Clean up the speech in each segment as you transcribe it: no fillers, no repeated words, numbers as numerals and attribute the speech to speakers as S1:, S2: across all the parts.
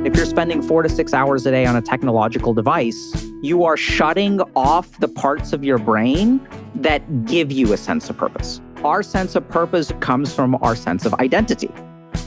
S1: If you're spending 4 to 6 hours a day on a technological device, you are shutting off the parts of your brain that give you a sense of purpose. Our sense of purpose comes from our sense of identity.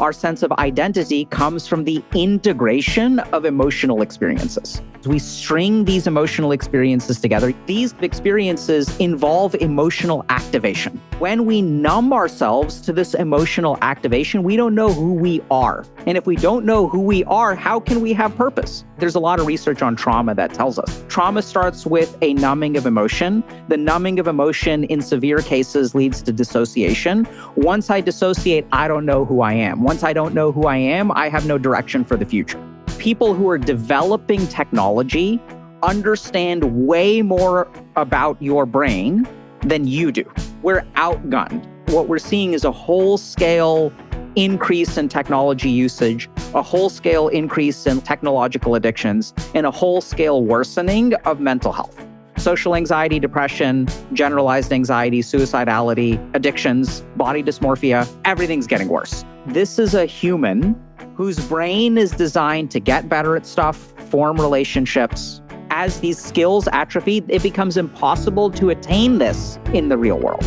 S1: Our sense of identity comes from the integration of emotional experiences. We string these emotional experiences together. These experiences involve emotional activation. When we numb ourselves to this emotional activation, we don't know who we are. And if we don't know who we are, how can we have purpose? There's a lot of research on trauma that tells us. Trauma starts with a numbing of emotion. The numbing of emotion in severe cases leads to dissociation. Once I dissociate, I don't know who I am. Once I don't know who I am, I have no direction for the future. People who are developing technology understand way more about your brain than you do. We're outgunned. What we're seeing is a whole-scale increase in technology usage, a whole-scale increase in technological addictions, and a whole-scale worsening of mental health. Social anxiety, depression, generalized anxiety, suicidality, addictions, body dysmorphia, everything's getting worse. This is a human whose brain is designed to get better at stuff, form relationships. As these skills atrophy, it becomes impossible to attain this in the real world.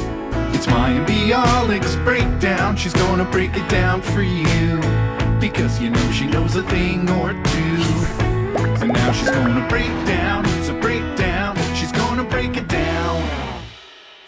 S2: It's Mayim Bialik's breakdown. She's gonna break it down for you, because you know she knows a thing or two. So now she's gonna break down. It's a breakdown. She's gonna break it down.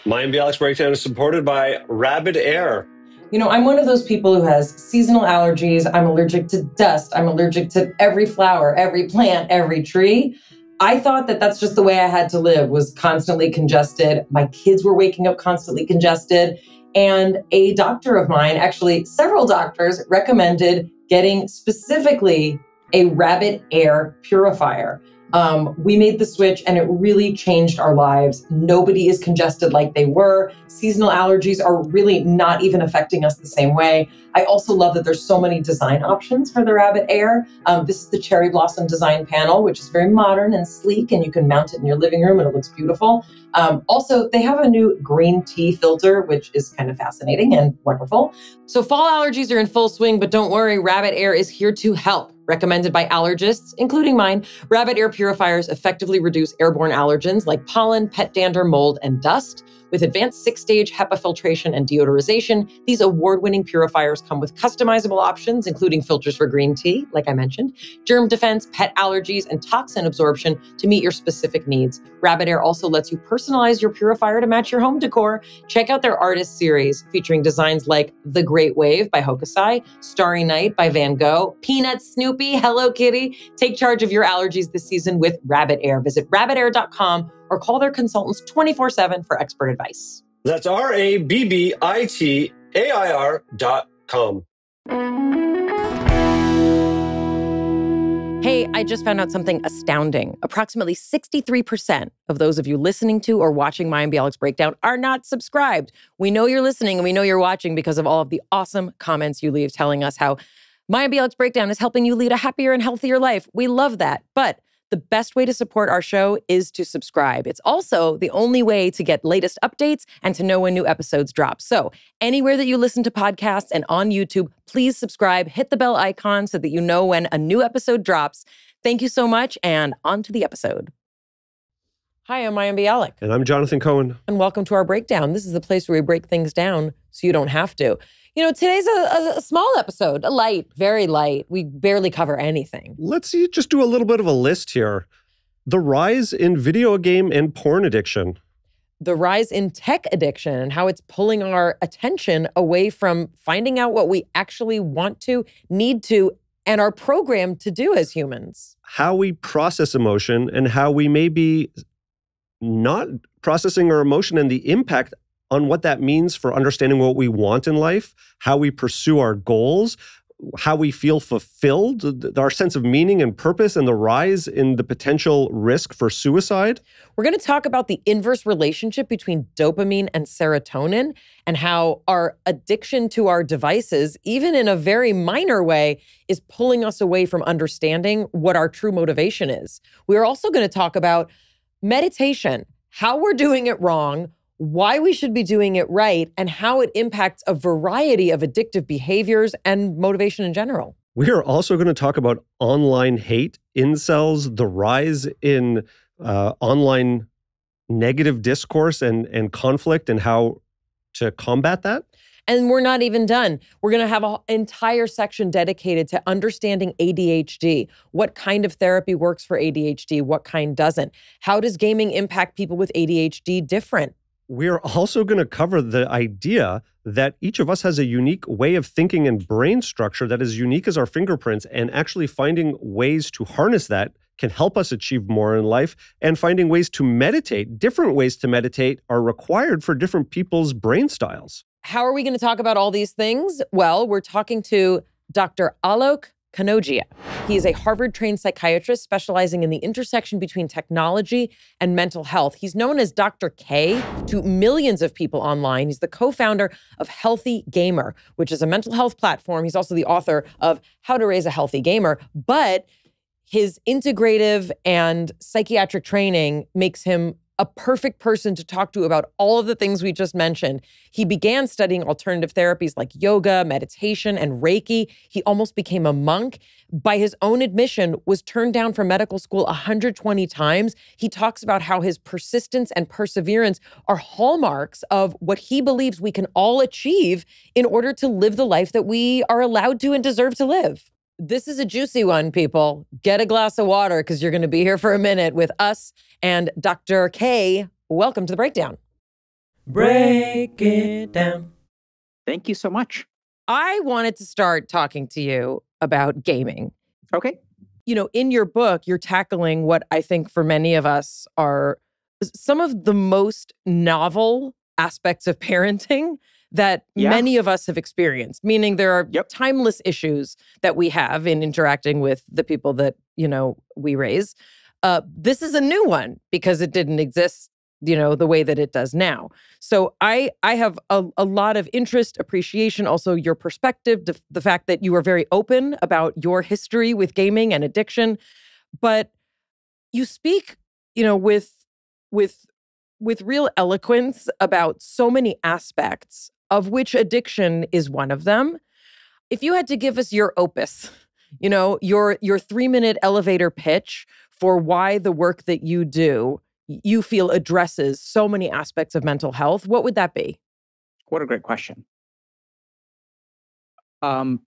S3: Mayim Bialik's breakdown is supported by Rabbit Air.
S4: You know, I'm one of those people who has seasonal allergies. I'm allergic to dust. I'm allergic to every flower, every plant, every tree. I thought that that's just the way I had to live, was constantly congested. My kids were waking up constantly congested. And a doctor of mine, actually several doctors, recommended getting specifically a Rabbit Air purifier. We made the switch and it really changed our lives. Nobody is congested like they were. Seasonal allergies are really not even affecting us the same way. I also love that there's so many design options for the Rabbit Air. This is the cherry blossom design panel, which is very modern and sleek, and you can mount it in your living room and it looks beautiful. Also, they have a new green tea filter, which is kind of fascinating and wonderful. So fall allergies are in full swing, but don't worry, Rabbit Air is here to help. Recommended by allergists, including mine, Rabbit Air purifiers effectively reduce airborne allergens like pollen, pet dander, mold, and dust. With advanced 6-stage HEPA filtration and deodorization, these award-winning purifiers come with customizable options, including filters for green tea, like I mentioned, germ defense, pet allergies, and toxin absorption to meet your specific needs. Rabbit Air also lets you personalize your purifier to match your home decor. Check out their artist series featuring designs like The Great Wave by Hokusai, Starry Night by Van Gogh, Peanuts, Snoopy, Hello Kitty. Take charge of your allergies this season with Rabbit Air. Visit rabbitair.com or call their consultants 24/7 for expert advice.
S3: That's RABBITAIR.com.
S4: Hey, I just found out something astounding. Approximately 63% of those of you listening to or watching Mayim Bialik's Breakdown are not subscribed. We know you're listening and we know you're watching because of all of the awesome comments you leave telling us how Mayim Bialik's Breakdown is helping you lead a happier and healthier life. We love that. But the best way to support our show is to subscribe. It's also the only way to get latest updates and to know when new episodes drop. So anywhere that you listen to podcasts and on YouTube, please subscribe, hit the bell icon so that you know when a new episode drops. Thank you so much, and on to the episode. Hi, I'm Mayim Bialik.
S3: And I'm Jonathan Cohen.
S4: And welcome to our Breakdown. This is the place where we break things down so you don't have to. You know, today's a small episode, a light, very light. We barely cover anything.
S3: Let's just do a little bit of a list here. The rise in video game and porn addiction.
S4: The rise in tech addiction and how it's pulling our attention away from finding out what we actually want to, need to, and are programmed to do as humans.
S3: How we process emotion and how we may be not processing our emotion and the impact on what that means for understanding what we want in life, how we pursue our goals, how we feel fulfilled, our sense of meaning and purpose, and the rise in the potential risk for suicide.
S4: We're going to talk about the inverse relationship between dopamine and serotonin and how our addiction to our devices, even in a very minor way, is pulling us away from understanding what our true motivation is. We're also going to talk about meditation, how we're doing it wrong, why we should be doing it right, and how it impacts a variety of addictive behaviors and motivation in general.
S3: We are also going to talk about online hate, incels, the rise in online negative discourse and conflict, and how to combat that.
S5: And we're not even done. We're going to have an entire section dedicated to understanding ADHD. What kind of therapy works for ADHD? What kind doesn't? How does gaming impact people with ADHD different?
S3: We're also going to cover the idea that each of us has a unique way of thinking and brain structure that is unique as our fingerprints, and actually finding ways to harness that can help us achieve more in life, and finding ways to meditate. Different ways to meditate are required for different people's brain styles.
S5: How are we going to talk about all these things? Well, we're talking to Dr. Alok Kanojia. He is a Harvard-trained psychiatrist specializing in the intersection between technology and mental health. He's known as Dr. K to millions of people online. He's the co-founder of Healthy Gamer, which is a mental health platform. He's also the author of How to Raise a Healthy Gamer. But his integrative and psychiatric training makes him a perfect person to talk to about all of the things we just mentioned. He began studying alternative therapies like yoga, meditation, and Reiki. He almost became a monk. By his own admission, was turned down from medical school 120 times. He talks about how his persistence and perseverance are hallmarks of what he believes we can all achieve in order to live the life that we are allowed to and deserve to live. This is a juicy one, people. Get a glass of water because you're going to be here for a minute with us and Dr. K. Welcome to The Breakdown. Break it down.
S1: Thank you so much.
S5: I wanted to start talking to you about gaming.
S1: Okay.
S5: You know, in your book, you're tackling what I think for many of us are some of the most novel aspects of parenting that many of us have experienced, meaning there are timeless issues that we have in interacting with the people that, you know, we raise. This is a new one because it didn't exist, you know, the way that it does now. So I have a lot of interest, appreciation, also your perspective, the fact that you are very open about your history with gaming and addiction. But you speak, you know, with real eloquence about so many aspects, of which addiction is one of them. If you had to give us your opus, you know, your 3-minute elevator pitch for why the work that you do, you feel addresses so many aspects of mental health, what would that be?
S1: What a great question.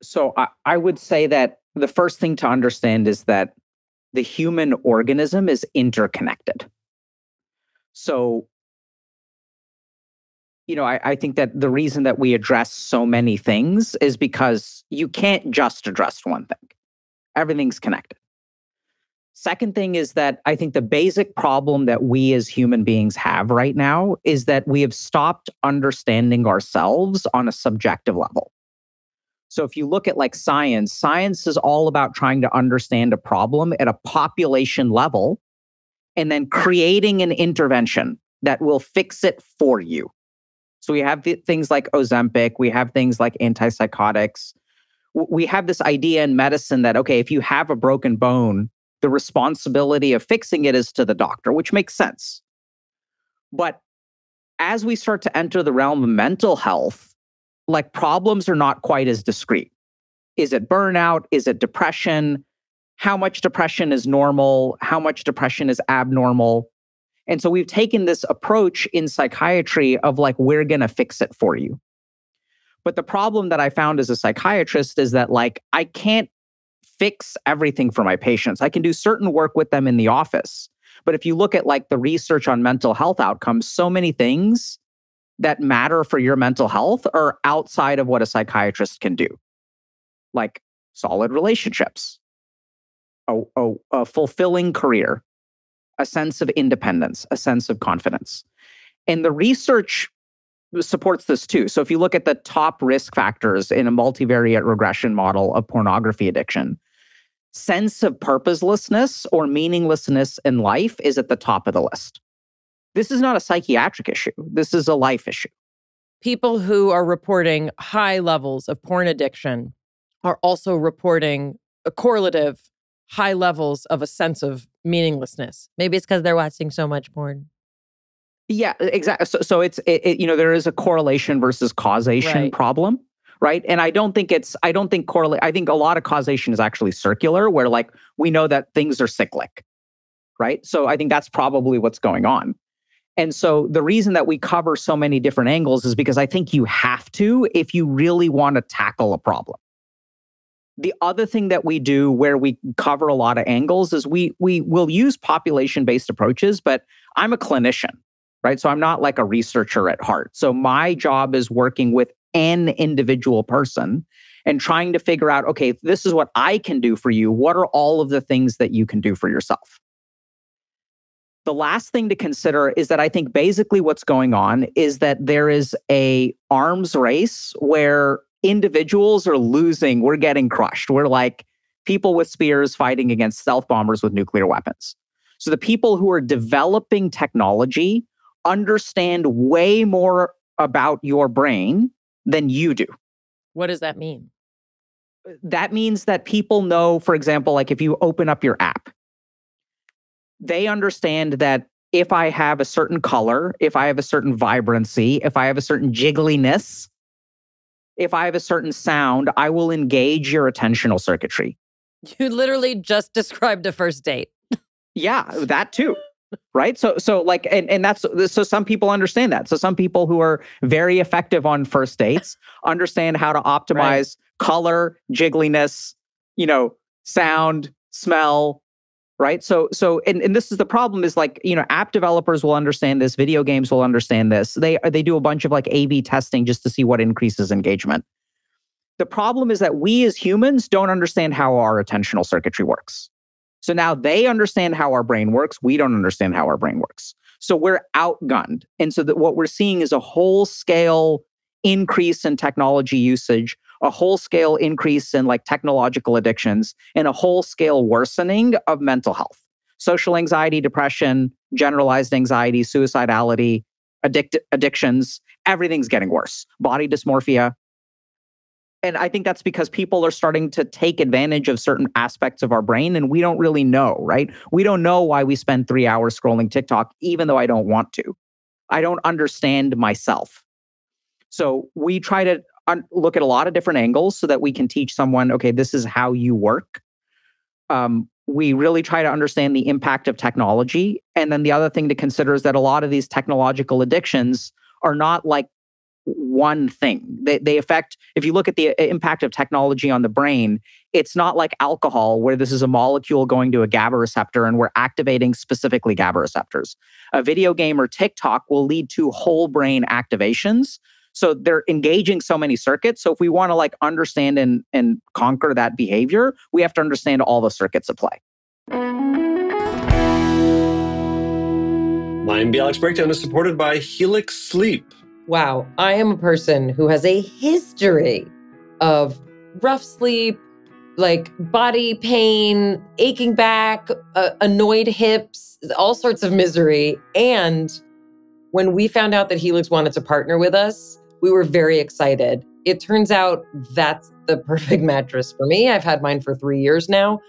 S1: So I would say that the first thing to understand is that the human organism is interconnected. So, you know, I think that the reason that we address so many things is because you can't just address one thing. Everything's connected. Second thing is that I think the basic problem that we as human beings have right now is that we have stopped understanding ourselves on a subjective level. So if you look at like science is all about trying to understand a problem at a population level and then creating an intervention that will fix it for you. So we have things like Ozempic, we have things like antipsychotics. We have this idea in medicine that, okay, if you have a broken bone, the responsibility of fixing it is to the doctor, which makes sense. But as we start to enter the realm of mental health, like problems are not quite as discrete. Is it burnout? Is it depression? How much depression is normal? How much depression is abnormal? And so we've taken this approach in psychiatry of like, we're going to fix it for you. But the problem that I found as a psychiatrist is that like, I can't fix everything for my patients. I can do certain work with them in the office. But if you look at like the research on mental health outcomes, so many things that matter for your mental health are outside of what a psychiatrist can do. Like solid relationships, a fulfilling career, a sense of independence, a sense of confidence. And the research supports this too. So if you look at the top risk factors in a multivariate regression model of pornography addiction, sense of purposelessness or meaninglessness in life is at the top of the list. This is not a psychiatric issue. This is a life issue.
S5: People who are reporting high levels of porn addiction are also reporting a correlative high levels of a sense of meaninglessness. Maybe it's because they're watching so much porn.
S1: Yeah, exactly. So it's, you know, there is a correlation versus causation problem, right? And I don't think correlate. I think a lot of causation is actually circular, where like we know that things are cyclic, right? So I think that's probably what's going on. And so the reason that we cover so many different angles is because I think you have to if you really want to tackle a problem. The other thing that we do where we cover a lot of angles is we will use population-based approaches, but I'm a clinician, right? So I'm not like a researcher at heart. So my job is working with an individual person and trying to figure out, okay, this is what I can do for you. What are all of the things that you can do for yourself? The last thing to consider is that I think basically what's going on is that there is a arms race where individuals are losing. We're getting crushed. We're like people with spears fighting against stealth bombers with nuclear weapons. So the people who are developing technology understand way more about your brain than you do.
S5: What does that mean?
S1: That means that people know, for example, like if you open up your app, they understand that if I have a certain color, if I have a certain vibrancy, if I have a certain jiggliness, if I have a certain sound, I will engage your attentional circuitry.
S5: You literally just described a first date.
S1: Yeah, that too. Right. So like, and that's, so some people understand that. So some people who are very effective on first dates understand how to optimize color, jiggliness, sound, smell. Right. So and this is the problem is like, app developers will understand this. Video games will understand this. They do a bunch of like A/B testing just to see what increases engagement. The problem is that we as humans don't understand how our attentional circuitry works. So now they understand how our brain works. We don't understand how our brain works. So we're outgunned. And so that what we're seeing is a whole scale increase in technology usage, a whole scale increase in like technological addictions, and a whole scale worsening of mental health. Social anxiety, depression, generalized anxiety, suicidality, addictions, everything's getting worse. Body dysmorphia. And I think that's because people are starting to take advantage of certain aspects of our brain, and we don't really know, right? We don't know why we spend 3 hours scrolling TikTok, even though I don't want to. I don't understand myself. So we try to look at a lot of different angles so that we can teach someone, okay, this is how you work. We really try to understand the impact of technology. And then the other thing to consider is that a lot of these technological addictions are not like one thing. They affect, if you look at the impact of technology on the brain, it's not like alcohol where this is a molecule going to a GABA receptor and we're activating specifically GABA receptors. A video game or TikTok will lead to whole brain activations. So they're engaging so many circuits. So if we want to like understand and conquer that behavior, we have to understand all the circuits at play.
S3: Mayim Bialik's breakdown is supported by Helix Sleep.
S5: Wow, I am a person who has a history of rough sleep, like body pain, aching back, annoyed hips, all sorts of misery. And when we found out that Helix wanted to partner with us, we were very excited. It turns out that's the perfect mattress for me. I've had mine for 3 years now.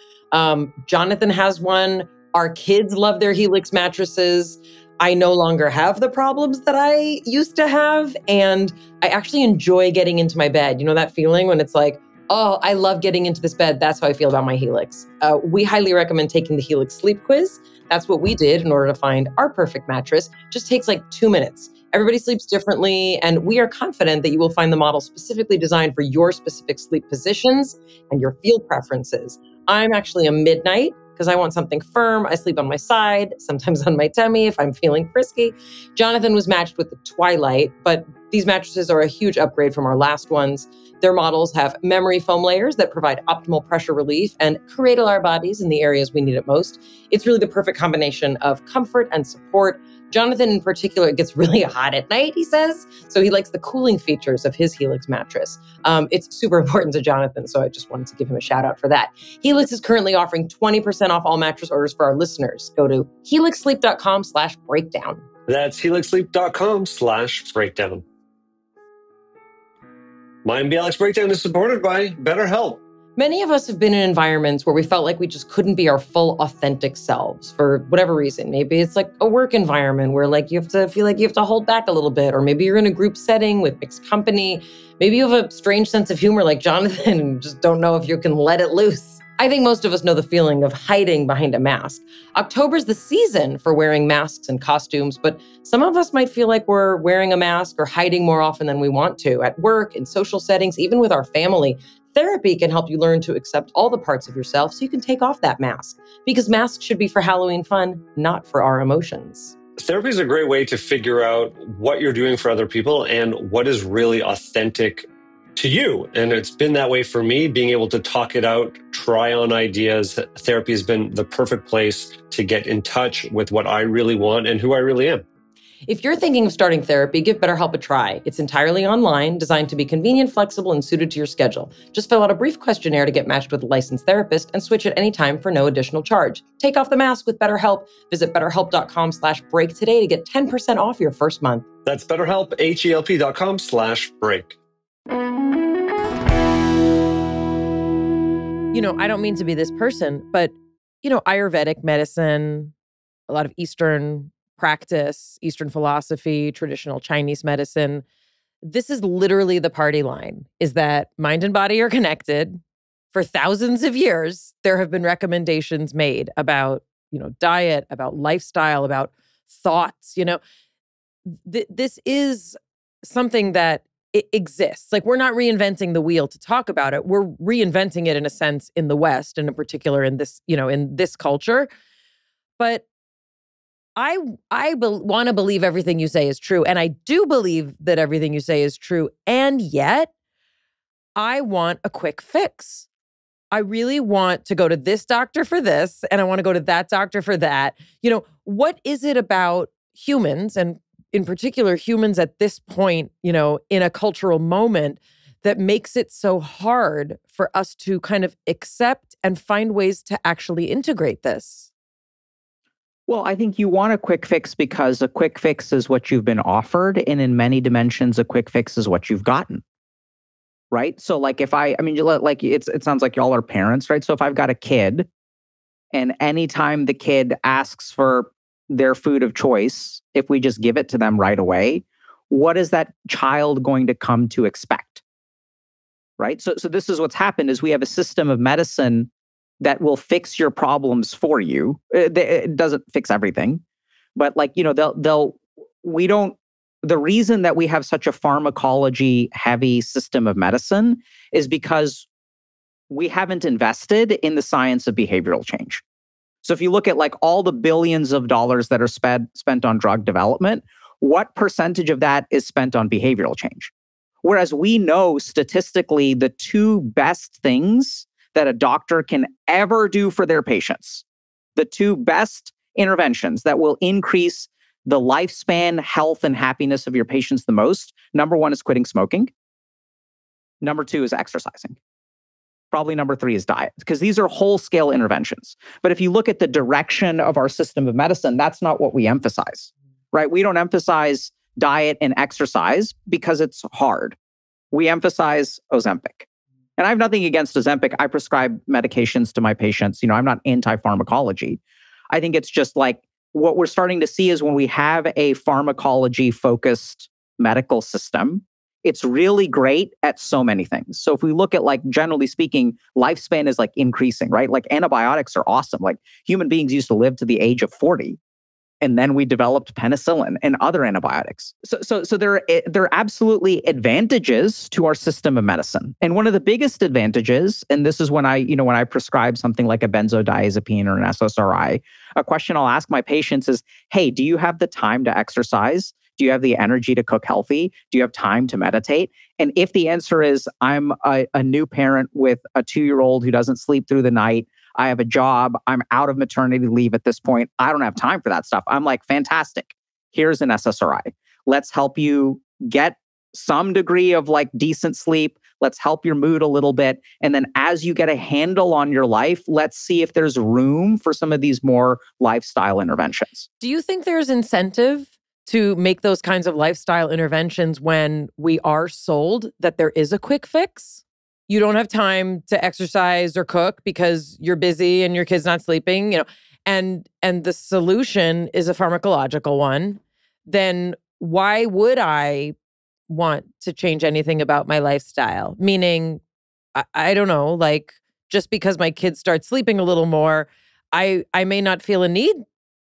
S5: Jonathan has one. Our kids love their Helix mattresses. I no longer have the problems that I used to have. And I actually enjoy getting into my bed. You know that feeling when it's like, oh, I love getting into this bed. That's how I feel about my Helix. We highly recommend taking the Helix Sleep Quiz. That's what we did in order to find our perfect mattress. Just takes like 2 minutes. Everybody sleeps differently, and we are confident that you will find the model specifically designed for your specific sleep positions and your feel preferences. I'm actually a midnight because I want something firm. I sleep on my side, sometimes on my tummy if I'm feeling frisky. Jonathan was matched with the Twilight, but these mattresses are a huge upgrade from our last ones. Their models have memory foam layers that provide optimal pressure relief and cradle our bodies in the areas we need it most. It's really the perfect combination of comfort and support. Jonathan in particular, it gets really hot at night, he says. So he likes the cooling features of his Helix mattress. It's super important to Jonathan, so I just wanted to give him a shout out for that. Helix is currently offering 20% off all mattress orders for our listeners. Go to helixsleep.com/breakdown.
S3: That's helixsleep.com/breakdown. Mayim Bialik's breakdown is supported by BetterHelp.
S5: Many of us have been in environments where we felt like we just couldn't be our full authentic selves for whatever reason. Maybe it's like a work environment where like you have to feel like you have to hold back a little bit, or maybe you're in a group setting with mixed company. Maybe you have a strange sense of humor like Jonathan and just don't know if you can let it loose. I think most of us know the feeling of hiding behind a mask. October's the season for wearing masks and costumes, but some of us might feel like we're wearing a mask or hiding more often than we want to at work, in social settings, even with our family. Therapy can help you learn to accept all the parts of yourself so you can take off that mask, because masks should be for Halloween fun, not for our emotions.
S3: Therapy is a great way to figure out what you're doing for other people and what is really authentic to you. And it's been that way for me, being able to talk it out, try on ideas. Therapy has been the perfect place to get in touch with what I really want and who I really am.
S5: If you're thinking of starting therapy, give BetterHelp a try. It's entirely online, designed to be convenient, flexible, and suited to your schedule. Just fill out a brief questionnaire to get matched with a licensed therapist and switch at any time for no additional charge. Take off the mask with BetterHelp. Visit BetterHelp.com/break today to get 10% off your first month.
S3: That's BetterHelp, HELP.com/break.
S5: I don't mean to be this person, but, Ayurvedic medicine, a lot of Eastern practice, Eastern philosophy, traditional Chinese medicine, this is literally the party line, is that mind and body are connected. For thousands of years, there have been recommendations made about, diet, about lifestyle, about thoughts, this is something that it exists. Like, we're not reinventing the wheel to talk about it. We're reinventing it in a sense in the West, and in particular in this, in this culture. But I want to believe everything you say is true. And I do believe that everything you say is true. And yet, I want a quick fix. I really want to go to this doctor for this, and I want to go to that doctor for that. What is it about humans, and in particular humans at this point, in a cultural moment, that makes it so hard for us to kind of accept and find ways to actually integrate this?
S1: Well, I think you want a quick fix because a quick fix is what you've been offered. And in many dimensions, a quick fix is what you've gotten. Right? So like it sounds like y'all are parents, right? So if I've got a kid and anytime the kid asks for their food of choice, if we just give it to them right away, what is that child going to come to expect? Right? So this is what's happened is we have a system of medicine that will fix your problems for you. It doesn't fix everything, but the reason that we have such a pharmacology heavy system of medicine is because we haven't invested in the science of behavioral change. So if you look at all the billions of dollars that are spent on drug development, what percentage of that is spent on behavioral change? Whereas we know statistically the two best things that a doctor can ever do for their patients, the two best interventions that will increase the lifespan, health, and happiness of your patients the most, number one is quitting smoking. Number two is exercising. Probably number three is diet, because these are whole-scale interventions. But if you look at the direction of our system of medicine, that's not what we emphasize, right? We don't emphasize diet and exercise because it's hard. We emphasize Ozempic. And I have nothing against Ozempic. I prescribe medications to my patients. I'm not anti-pharmacology. I think it's just what we're starting to see is when we have a pharmacology-focused medical system, it's really great at so many things. So if we look at generally speaking, lifespan is increasing, right? Antibiotics are awesome. Human beings used to live to the age of 40. And then we developed penicillin and other antibiotics. So there are absolutely advantages to our system of medicine. And one of the biggest advantages, and this is when I prescribe something like a benzodiazepine or an SSRI, a question I'll ask my patients is, hey, do you have the time to exercise? Do you have the energy to cook healthy? Do you have time to meditate? And if the answer is, I'm a new parent with a 2-year-old who doesn't sleep through the night, I have a job, I'm out of maternity leave at this point, I don't have time for that stuff. I'm fantastic. Here's an SSRI. Let's help you get some degree of decent sleep. Let's help your mood a little bit. And then as you get a handle on your life, let's see if there's room for some of these more lifestyle interventions.
S5: Do you think there's incentive to make those kinds of lifestyle interventions when we are sold that there is a quick fix? you don't have time to exercise or cook because you're busy and your kid's not sleeping, and the solution is a pharmacological one, then why would I want to change anything about my lifestyle? Meaning, I don't know, like just because my kids start sleeping a little more, I may not feel a need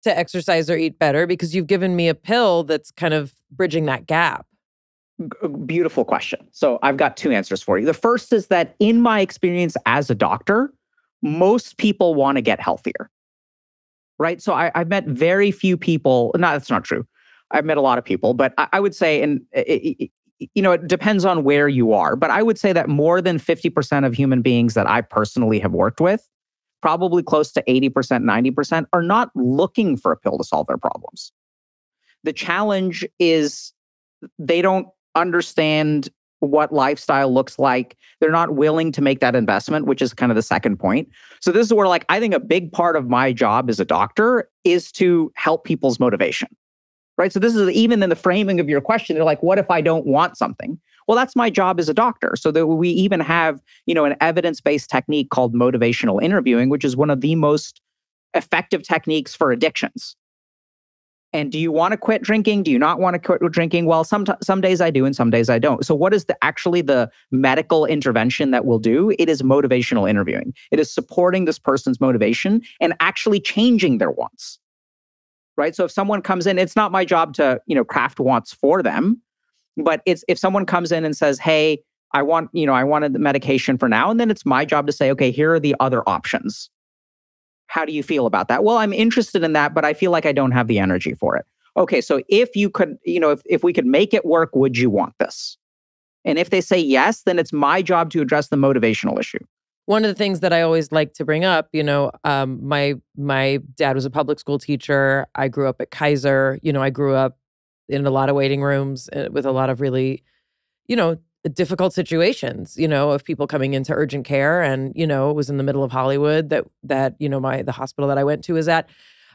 S5: to exercise or eat better because you've given me a pill that's kind of bridging that gap.
S1: Beautiful question. So I've got two answers for you. The first is that in my experience as a doctor, most people want to get healthier, right? So I've met very few people. No, that's not true. I've met a lot of people, but I would say, and it depends on where you are, but I would say that more than 50% of human beings that I personally have worked with, probably close to 80%, 90%, are not looking for a pill to solve their problems. The challenge is they don't understand what lifestyle looks like. They're not willing to make that investment, which is kind of the second point. So this is where, like, I think a big part of my job as a doctor is to help people's motivation, right? So this is even in the framing of your question. They're like, what if I don't want something? Well, that's my job as a doctor. So that we even have, an evidence-based technique called motivational interviewing, which is one of the most effective techniques for addictions. And do you want to quit drinking? Do you not want to quit drinking? Well, some days I do and some days I don't. So what is actually the medical intervention that we'll do? It is motivational interviewing. It is supporting this person's motivation and actually changing their wants, right? So if someone comes in, it's not my job to, craft wants for them, but it's if someone comes in and says, hey, I wanted the medication for now, and then it's my job to say, okay, here are the other options. How do you feel about that? Well, I'm interested in that, but I feel like I don't have the energy for it. Okay, so if you could, if we could make it work, would you want this? And if they say yes, then it's my job to address the motivational issue.
S5: One of the things that I always like to bring up, my dad was a public school teacher. I grew up at Kaiser. I grew up in a lot of waiting rooms with a lot of really, difficult situations, of people coming into urgent care. And, it was in the middle of Hollywood that the hospital that I went to is at.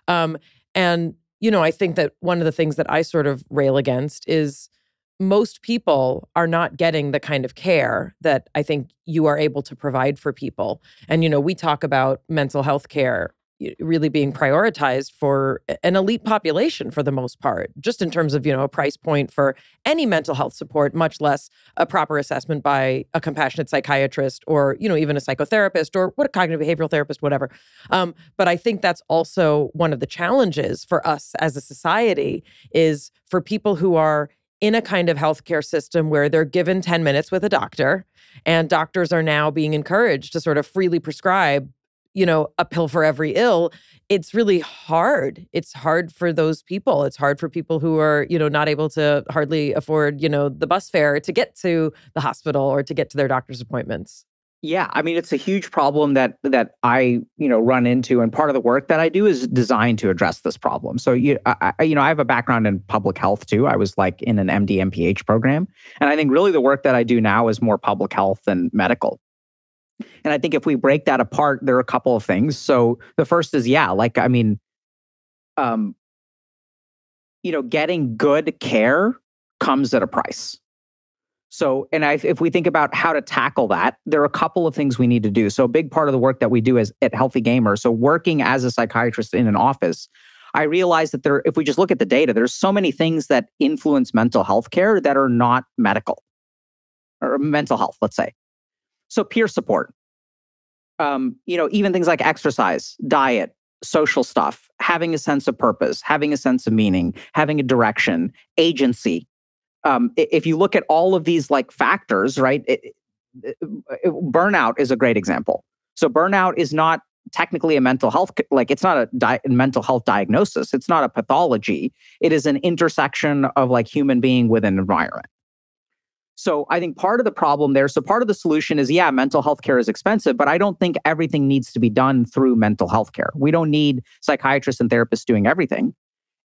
S5: And, I think that one of the things that I sort of rail against is most people are not getting the kind of care that I think you are able to provide for people. And, we talk about mental health care really being prioritized for an elite population for the most part, just in terms of, a price point for any mental health support, much less a proper assessment by a compassionate psychiatrist or, even a psychotherapist or what a cognitive behavioral therapist, whatever. But I think that's also one of the challenges for us as a society is for people who are in a kind of healthcare system where they're given 10 minutes with a doctor and doctors are now being encouraged to sort of freely prescribe a pill for every ill. It's really hard. It's hard for those people. It's hard for people who are, not able to hardly afford, the bus fare to get to the hospital or to get to their doctor's appointments.
S1: Yeah, I mean, it's a huge problem that I, run into, and part of the work that I do is designed to address this problem. So, I have a background in public health too. I was like in an MD MPH program, and I think really the work that I do now is more public health than medical. And I think if we break that apart, there are a couple of things. So the first is, getting good care comes at a price. So, if we think about how to tackle that, there are a couple of things we need to do. So a big part of the work that we do is at Healthy Gamer. So working as a psychiatrist in an office, I realize that if we just look at the data, there's so many things that influence mental health care that are not medical or mental health, let's say. So peer support, even things like exercise, diet, social stuff, having a sense of purpose, having a sense of meaning, having a direction, agency. If you look at all of these like factors, right, burnout is a great example. So burnout is not technically a mental health, it's not a mental health diagnosis. It's not a pathology. It is an intersection of like human being with an environment. So I think part of the problem there, so part of the solution is, mental health care is expensive, but I don't think everything needs to be done through mental health care. We don't need psychiatrists and therapists doing everything.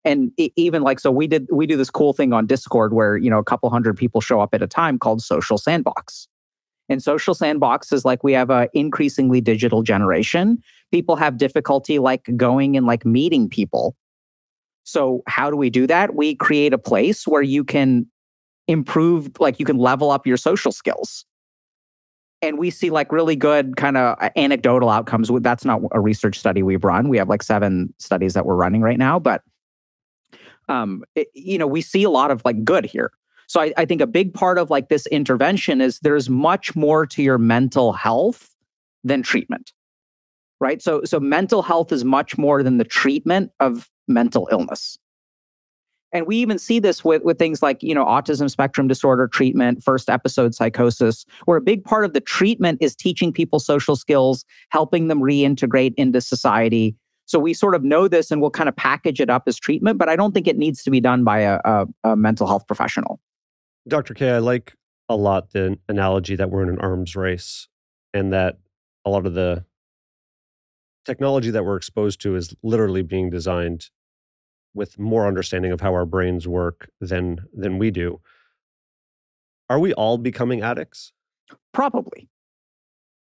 S1: And even so we do this cool thing on Discord where, a couple hundred people show up at a time called Social Sandbox. And Social Sandbox is we have a increasingly digital generation. People have difficulty going and meeting people. So how do we do that? We create a place where you can improve, you can level up your social skills. And we see like really good kind of anecdotal outcomes. That's not a research study we've run. We have like 7 studies that we're running right now. But, we see a lot of like good here. So I think a big part of like this intervention is there's much more to your mental health than treatment, right? So mental health is much more than the treatment of mental illness. And we even see this with things like, autism spectrum disorder treatment, first episode psychosis, where a big part of the treatment is teaching people social skills, helping them reintegrate into society. So we sort of know this and we'll kind of package it up as treatment, but I don't think it needs to be done by a mental health professional.
S3: Dr. K, I like a lot the analogy that we're in an arms race and that a lot of the technology that we're exposed to is literally being designed with more understanding of how our brains work than we do. Are we all becoming addicts?
S1: Probably.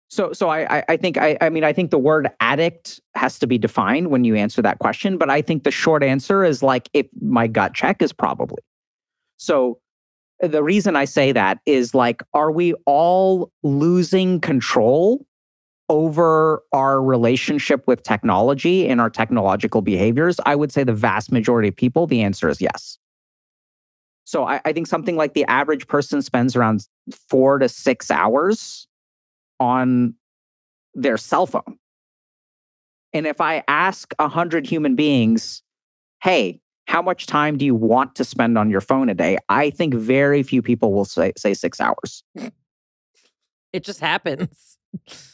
S1: So I think I think the word addict has to be defined when you answer that question, but I think the short answer is like, if my gut check is probably. So the reason I say that is like, are we all losing control over our relationship with technology and our technological behaviors? I would say the vast majority of people, the answer is yes. So I think something like the average person spends around 4 to 6 hours on their cell phone. And if I ask 100 human beings, hey, how much time do you want to spend on your phone a day? I think very few people will say 6 hours.
S5: It just happens.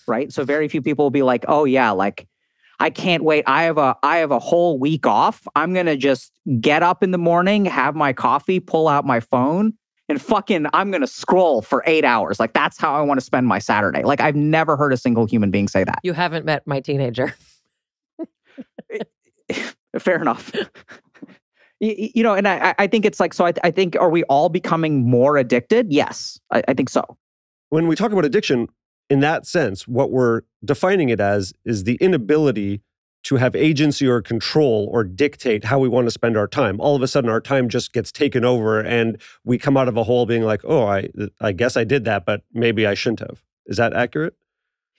S1: Right? So very few people will be like, oh yeah, like I can't wait. I have a whole week off. I'm going to just get up in the morning, have my coffee, pull out my phone, and I'm going to scroll for 8 hours. Like that's how I want to spend my Saturday. Like I've never heard a single human being say that.
S5: You haven't met my teenager.
S1: Fair enough. And I think it's like, so I think, are we all becoming more addicted? Yes, I think so.
S3: When we talk about addiction, in that sense, what we're defining it as is the inability to have agency or control or dictate how we want to spend our time. All of a sudden, our time just gets taken over and we come out of a hole being like, oh, I guess I did that, but maybe I shouldn't have. Is that accurate?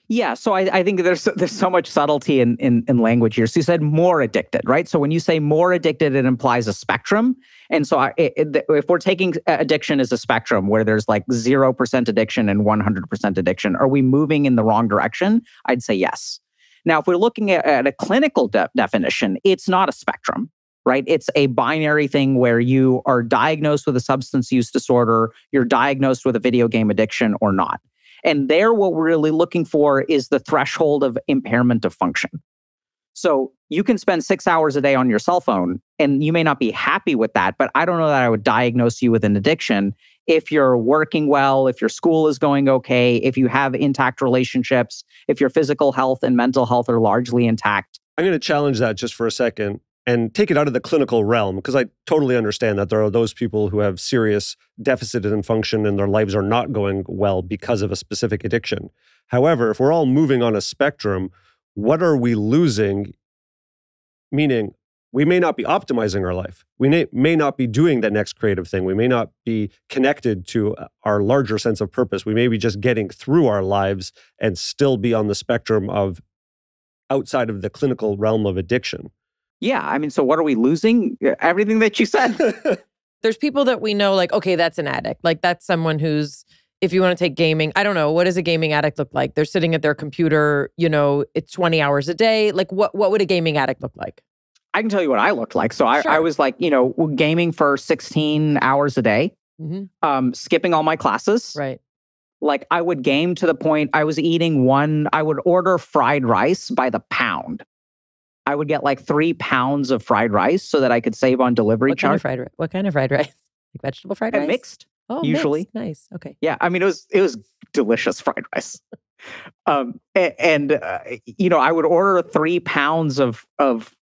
S1: Yeah, so I think there's so much subtlety in language here. So you said more addicted, right? So when you say more addicted, it implies a spectrum. And so if we're taking addiction as a spectrum where there's like 0% addiction and 100% addiction, are we moving in the wrong direction? I'd say yes. Now, if we're looking at a clinical definition, it's not a spectrum, right? It's a binary thing where you are diagnosed with a substance use disorder, you're diagnosed with a video game addiction or not. And there, what we're really looking for is the threshold of impairment of function. So you can spend 6 hours a day on your cell phone, and you may not be happy with that, but I don't know that I would diagnose you with an addiction if you're working well, if your school is going okay, if you have intact relationships, if your physical health and mental health are largely intact.
S3: I'm going to challenge that just for a second and take it out of the clinical realm, because I totally understand that there are those people who have serious deficit in function and their lives are not going well because of a specific addiction. However, if we're all moving on a spectrum, what are we losing? Meaning, we may not be optimizing our life. We may not be doing that next creative thing. We may not be connected to our larger sense of purpose. We may be just getting through our lives and still be on the spectrum of outside of the clinical realm of addiction.
S1: Yeah, I mean, so what are we losing? Everything that you said.
S5: There's people that we know, like, okay, that's an addict. Like, that's someone who's, if you want to take gaming, I don't know, what does a gaming addict look like? They're sitting at their computer, it's 20 hours a day. Like, what would a gaming addict look like?
S1: I can tell you what I looked like. So I was like, gaming for 16 hours a day, skipping all my classes.
S5: Right.
S1: Like, I would game to the point I was eating I would order fried rice by the pound. I would get like 3 pounds of fried rice so that I could save on delivery charge.
S5: What kind of fried rice? Like vegetable fried rice?
S1: Mixed.
S5: Oh,
S1: usually.
S5: Mixed. Nice. Okay.
S1: Yeah. I mean, it was delicious fried rice. I would order 3 pounds of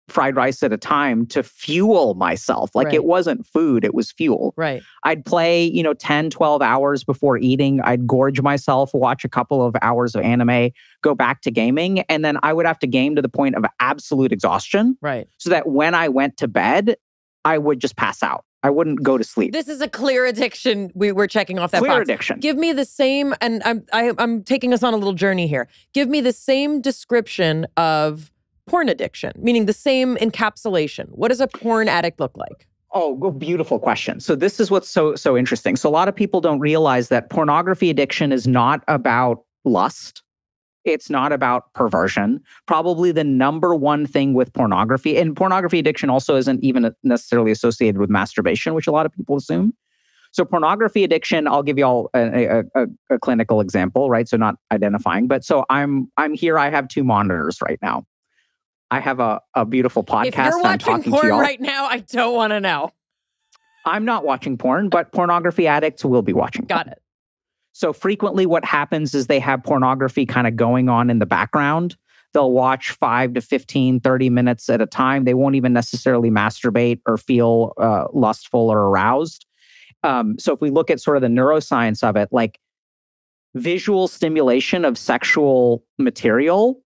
S1: fried rice at a time to fuel myself. Like It wasn't food, it was fuel.
S5: Right.
S1: I'd play, 10, 12 hours before eating. I'd gorge myself, watch a couple of hours of anime, go back to gaming. And then I would have to game to the point of absolute exhaustion.
S5: Right.
S1: So that when I went to bed, I would just pass out. I wouldn't go to sleep.
S5: This is a clear addiction. We're checking off that
S1: Clear
S5: box.
S1: addiction.
S5: Give me the same, and I'm taking us on a little journey here. Give me the same description of porn addiction, meaning the same encapsulation. What does a porn addict look like?
S1: Oh, beautiful question. So this is what's so interesting. So a lot of people don't realize that pornography addiction is not about lust. It's not about perversion. Probably the number one thing with pornography, and pornography addiction also isn't even necessarily associated with masturbation, which a lot of people assume. So pornography addiction, I'll give you all a clinical example, right? So not identifying, but so I'm here. I have 2 monitors right now. I have a beautiful podcast.
S5: If you're watching porn right now, I don't want to know.
S1: I'm not watching porn, but pornography addicts will be watching porn.
S5: Got it.
S1: So frequently what happens is they have pornography kind of going on in the background. They'll watch 5 to 15, 30 minutes at a time. They won't even necessarily masturbate or feel lustful or aroused. So if we look at sort of the neuroscience of it, like visual stimulation of sexual material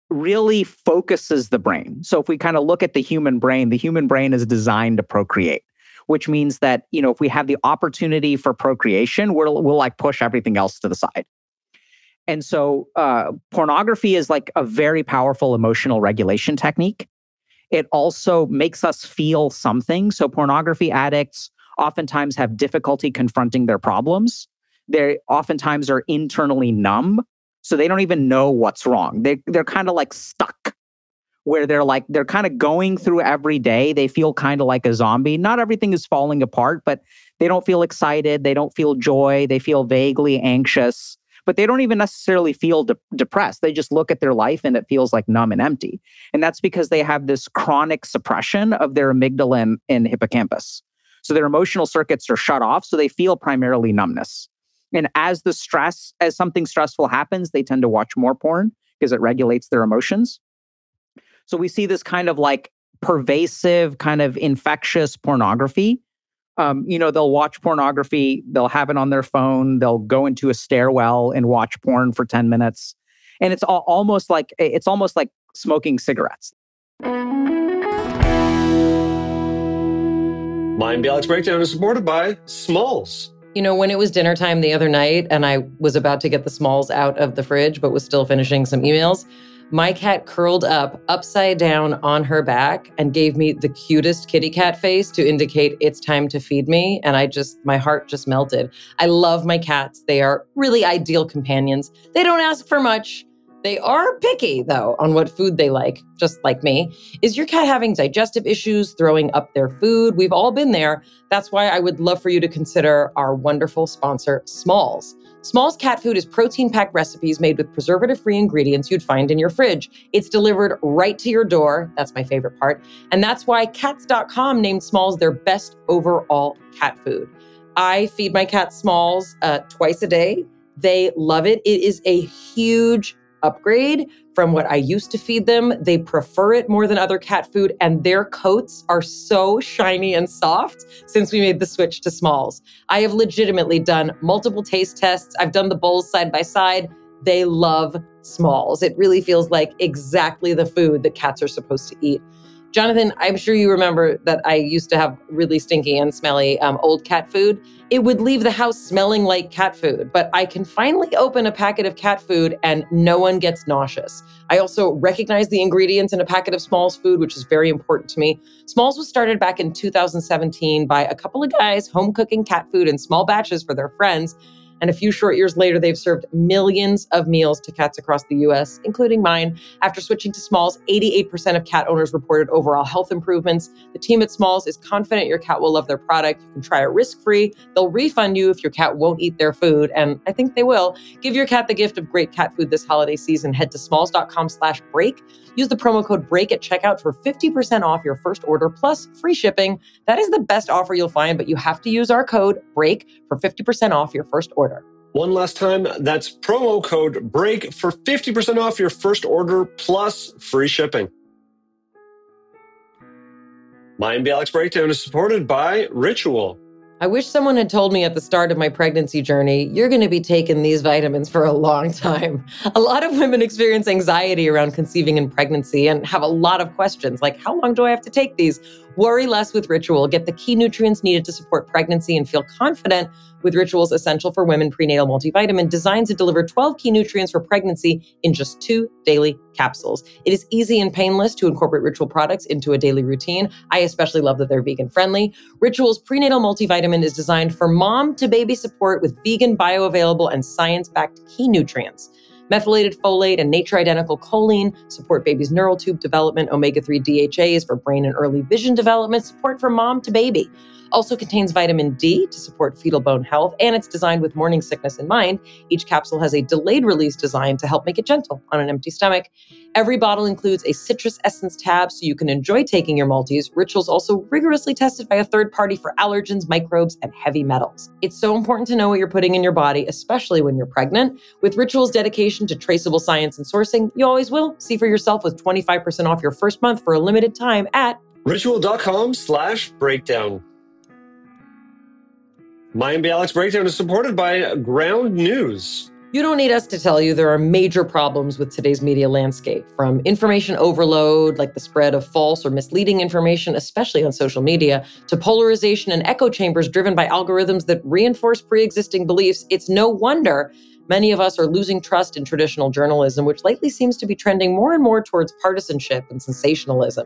S1: really focuses the brain. So if we kind of look at the human brain is designed to procreate, which means that, if we have the opportunity for procreation, we'll like push everything else to the side. And so pornography is like a very powerful emotional regulation technique. It also makes us feel something. So pornography addicts oftentimes have difficulty confronting their problems. They oftentimes are internally numb, so they don't even know what's wrong. They're kind of like stuck, where they're kind of going through every day. They feel kind of like a zombie. Not everything is falling apart, but they don't feel excited. They don't feel joy. They feel vaguely anxious, but they don't even necessarily feel depressed. They just look at their life and it feels like numb and empty. And that's because they have this chronic suppression of their amygdala and hippocampus. So their emotional circuits are shut off. So they feel primarily numbness. And as something stressful happens, they tend to watch more porn because it regulates their emotions. So we see this kind of like pervasive, kind of infectious pornography. They'll watch pornography, they'll have it on their phone, they'll go into a stairwell and watch porn for 10 minutes. And it's almost like smoking cigarettes.
S3: Mayim Bialik's Breakdown is supported by Smalls.
S4: When it was dinner time the other night and I was about to get the Smalls out of the fridge, but was still finishing some emails, my cat curled up upside down on her back and gave me the cutest kitty cat face to indicate it's time to feed me. And my heart just melted. I love my cats. They are really ideal companions. They don't ask for much. They are picky, though, on what food they like, just like me. Is your cat having digestive issues, throwing up their food? We've all been there. That's why I would love for you to consider our wonderful sponsor, Smalls. Smalls cat food is protein-packed recipes made with preservative-free ingredients you'd find in your fridge. It's delivered right to your door. That's my favorite part. And that's why Cats.com named Smalls their best overall cat food. I feed my cat Smalls twice a day. They love it. It is a huge upgrade from what I used to feed them. They prefer it more than other cat food, and their coats are so shiny and soft since we made the switch to Smalls. I have legitimately done multiple taste tests. I've done the bowls side by side. They love Smalls. It really feels like exactly the food that cats are supposed to eat. Jonathan, I'm sure you remember that I used to have really stinky and smelly old cat food. It would leave the house smelling like cat food, but I can finally open a packet of cat food and no one gets nauseous. I also recognize the ingredients in a packet of Smalls food, which is very important to me. Smalls was started back in 2017 by a couple of guys home cooking cat food in small batches for their friends. And a few short years later, they've served millions of meals to cats across the U.S., including mine. After switching to Smalls, 88% of cat owners reported overall health improvements. The team at Smalls is confident your cat will love their product. You can try it risk-free. They'll refund you if your cat won't eat their food, and I think they will. Give your cat the gift of great cat food this holiday season. Head to smalls.com/break. Use the promo code BREAK at checkout for 50% off your first order plus free shipping. That is the best offer you'll find, but you have to use our code BREAK for 50% off your first order.
S3: One last time, that's promo code BREAK for 50% off your first order plus free shipping. Mayim Bialik's Breakdown is supported by Ritual.
S4: I wish someone had told me at the start of my pregnancy journey, you're going to be taking these vitamins for a long time. A lot of women experience anxiety around conceiving and pregnancy and have a lot of questions like, how long do I have to take these?
S5: Worry less with Ritual. Get the key nutrients needed to support pregnancy and feel confident with Ritual's Essential for Women Prenatal Multivitamin, designed to deliver 12 key nutrients for pregnancy in just 2 daily capsules. It is easy and painless to incorporate Ritual products into a daily routine. I especially love that they're vegan friendly. Ritual's Prenatal Multivitamin is designed for mom to baby support with vegan, bioavailable, and science-backed key nutrients. Methylated folate and nature-identical choline support baby's neural tube development. Omega-3 DHAs for brain and early vision development, support from mom to baby. Also contains vitamin D to support fetal bone health, and it's designed with morning sickness in mind. Each capsule has a delayed release design to help make it gentle on an empty stomach. Every bottle includes a citrus essence tab so you can enjoy taking your multis. Ritual's also rigorously tested by a third party for allergens, microbes, and heavy metals. It's so important to know what you're putting in your body, especially when you're pregnant. With Ritual's dedication to traceable science and sourcing, you always will. See for yourself with 25% off your first month for a limited time at
S3: Ritual.com/breakdown. Mayim Bialik's breakdown is supported by Ground News.
S5: You don't need us to tell you there are major problems with today's media landscape, from information overload, like the spread of false or misleading information, especially on social media, to polarization and echo chambers driven by algorithms that reinforce pre-existing beliefs. It's no wonder many of us are losing trust in traditional journalism, which lately seems to be trending more and more towards partisanship and sensationalism.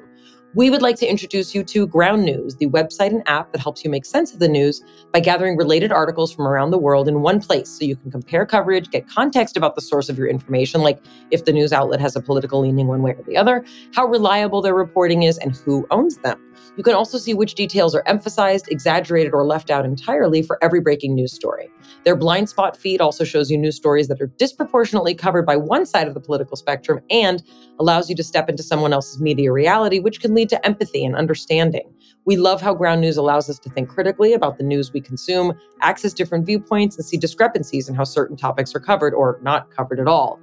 S5: We would like to introduce you to Ground News, the website and app that helps you make sense of the news by gathering related articles from around the world in one place so you can compare coverage, get context about the source of your information, like if the news outlet has a political leaning one way or the other, how reliable their reporting is, and who owns them. You can also see which details are emphasized, exaggerated, or left out entirely for every breaking news story. Their blind spot feed also shows you news stories that are disproportionately covered by one side of the political spectrum and allows you to step into someone else's media reality, which can lead to empathy and understanding. We love how Ground News allows us to think critically about the news we consume, access different viewpoints, and see discrepancies in how certain topics are covered or not covered at all.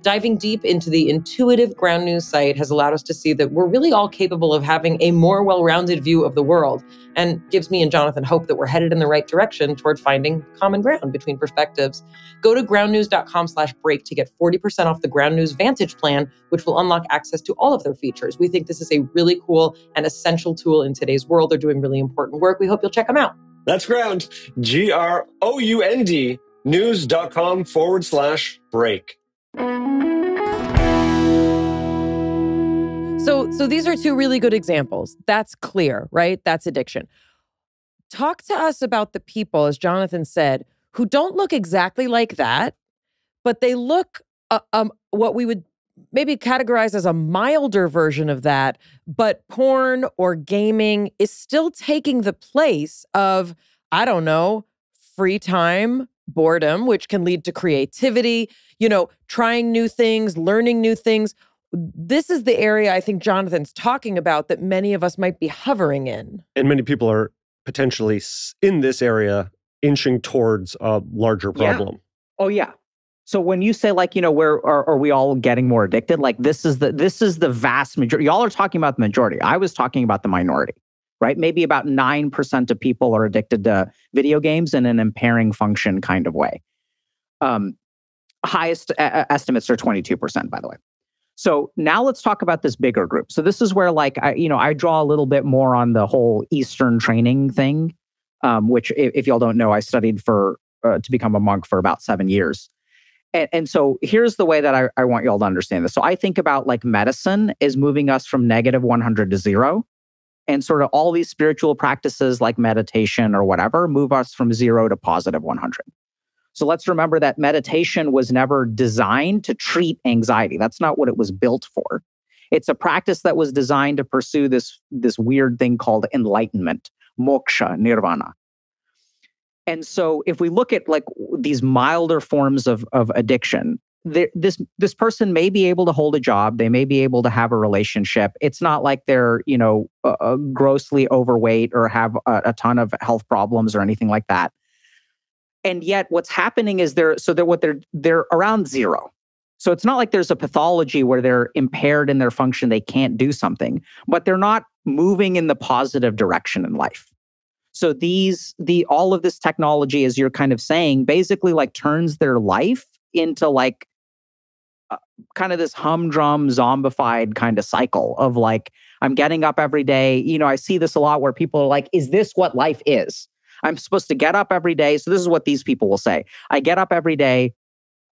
S5: Diving deep into the intuitive Ground News site has allowed us to see that we're really all capable of having a more well-rounded view of the world, and gives me and Jonathan hope that we're headed in the right direction toward finding common ground between perspectives. Go to groundnews.com/break to get 40% off the Ground News Vantage plan, which will unlock access to all of their features. We think this is a really cool and essential tool in today's world. They're doing really important work. We hope you'll check them out.
S3: That's Ground, GROUND, news.com/break.
S5: So these are two really good examples. That's clear, right? That's addiction. Talk to us about the people, as Jonathan said, who don't look exactly like that, but they look what we would maybe categorize as a milder version of that, but porn or gaming is still taking the place of, I don't know, free time, boredom, which can lead to creativity, trying new things, learning new things. This is the area I think Jonathan's talking about that many of us might be hovering in.
S3: And many people are potentially in this area inching towards a larger problem.
S1: Yeah. Oh, yeah. So when you say where are we all getting more addicted? Like this is the vast majority. Y'all are talking about the majority. I was talking about the minority, right? Maybe about 9% of people are addicted to video games in an impairing function kind of way. Highest estimates are 22%, by the way. So now let's talk about this bigger group. So this is where I draw a little bit more on the whole Eastern training thing, which if y'all don't know, I studied to become a monk for about 7 years. And so here's the way that I want y'all to understand this. So I think about medicine is moving us from -100 to 0. And sort of all these spiritual practices like meditation or whatever move us from 0 to +100. So let's remember that meditation was never designed to treat anxiety. That's not what it was built for. It's a practice that was designed to pursue this weird thing called enlightenment, moksha, nirvana. And so if we look at these milder forms of addiction, this person may be able to hold a job. They may be able to have a relationship. It's not like they're, grossly overweight or have a ton of health problems or anything like that. And yet what's happening is they're around 0. So it's not like there's a pathology where they're impaired in their function. They can't do something, but they're not moving in the positive direction in life. So all of this technology, as you're kind of saying, basically turns their life into kind of this humdrum, zombified kind of cycle of like, I'm getting up every day. You know, I see this a lot where people are like, is this what life is? I'm supposed to get up every day. So this is what these people will say. I get up every day.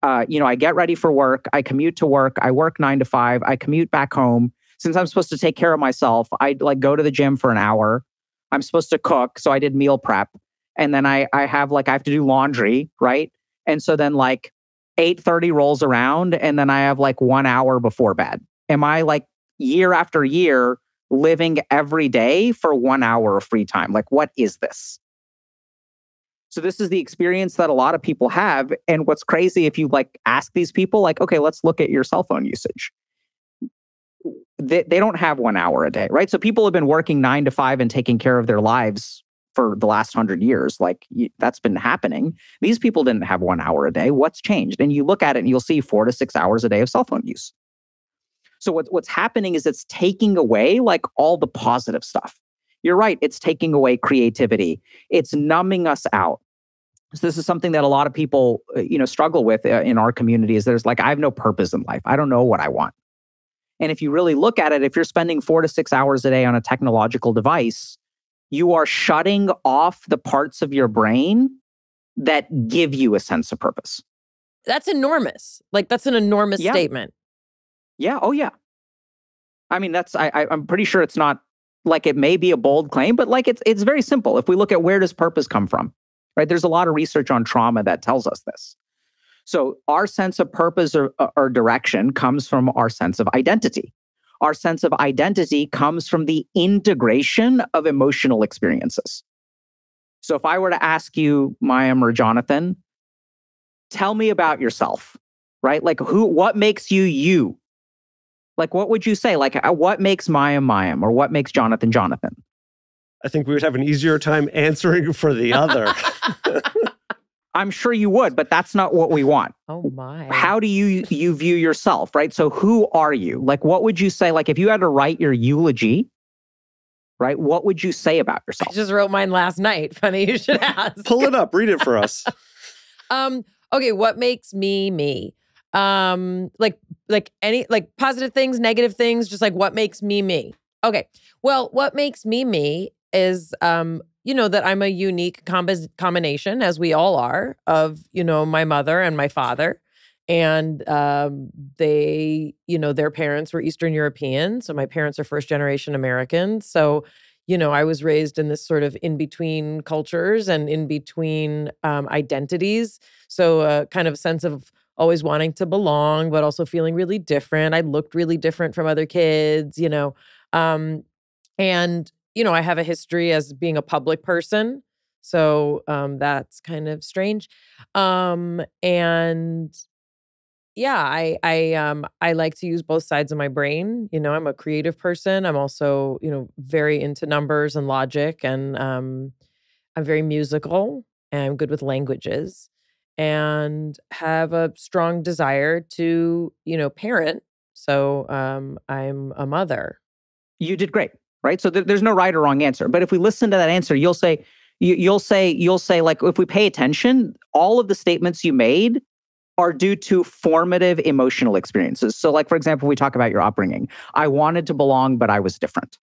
S1: I get ready for work. I commute to work. I work 9 to 5. I commute back home. Since I'm supposed to take care of myself, I like go to the gym for an hour. I'm supposed to cook. So I did meal prep. And then I have to do laundry, right? And so then like 8:30 rolls around and then I have like 1 hour before bed. Am I like year after year living every day for 1 hour of free time? Like, what is this? So this is the experience that a lot of people have. And what's crazy, if you like ask these people, like, okay, let's look at your cell phone usage. They don't have 1 hour a day, right? So people have been working 9 to 5 and taking care of their lives for the last 100 years. Like that's been happening. These people didn't have 1 hour a day. What's changed? And you look at it and you'll see 4 to 6 hours a day of cell phone use. So what's happening is it's taking away like all the positive stuff. You're right. It's taking away creativity. It's numbing us out. So this is something that a lot of people, struggle with in our community is there's like, I have no purpose in life. I don't know what I want. And if you really look at it, if you're spending 4 to 6 hours a day on a technological device, you are shutting off the parts of your brain that give you a sense of purpose.
S5: That's enormous. Like that's an enormous statement.
S1: Yeah. Oh, yeah. I mean, I'm pretty sure it's not like it may be a bold claim, but like it's very simple. If we look at where does purpose come from, right? There's a lot of research on trauma that tells us this. So our sense of purpose or direction comes from our sense of identity. Our sense of identity comes from the integration of emotional experiences. So if I were to ask you, Mayim or Jonathan, tell me about yourself, right? Like what makes you you? Like, what would you say? Like, what makes Mayim Mayim, or what makes Jonathan Jonathan?
S3: I think we would have an easier time answering for the other.
S1: I'm sure you would, but that's not what we want.
S5: Oh my.
S1: How do you view yourself, right? So who are you? Like, what would you say? Like, if you had to write your eulogy, right? What would you say about yourself?
S5: I just wrote mine last night. Funny you should ask.
S3: Pull it up. Read it for us.
S5: Okay, what makes me me? Like any positive things, negative things, just like what makes me me. Okay. Well, what makes me me is that I'm a unique combination, as we all are, of my mother and my father. And they, their parents were Eastern European. So my parents are first generation Americans. So, I was raised in this sort of in between cultures and in between identities. So a kind of sense of always wanting to belong, but also feeling really different. I looked really different from other kids, and, I have a history as being a public person. So that's kind of strange. And yeah, I like to use both sides of my brain. I'm a creative person. I'm also, very into numbers and logic, and I'm very musical and I'm good with languages and have a strong desire to, parent. So I'm a mother.
S1: You did great, right? So there's no right or wrong answer. But if we listen to that answer, you'll say, like, if we pay attention, all of the statements you made are due to formative emotional experiences. So like, for example, we talk about your upbringing. I wanted to belong, but I was different.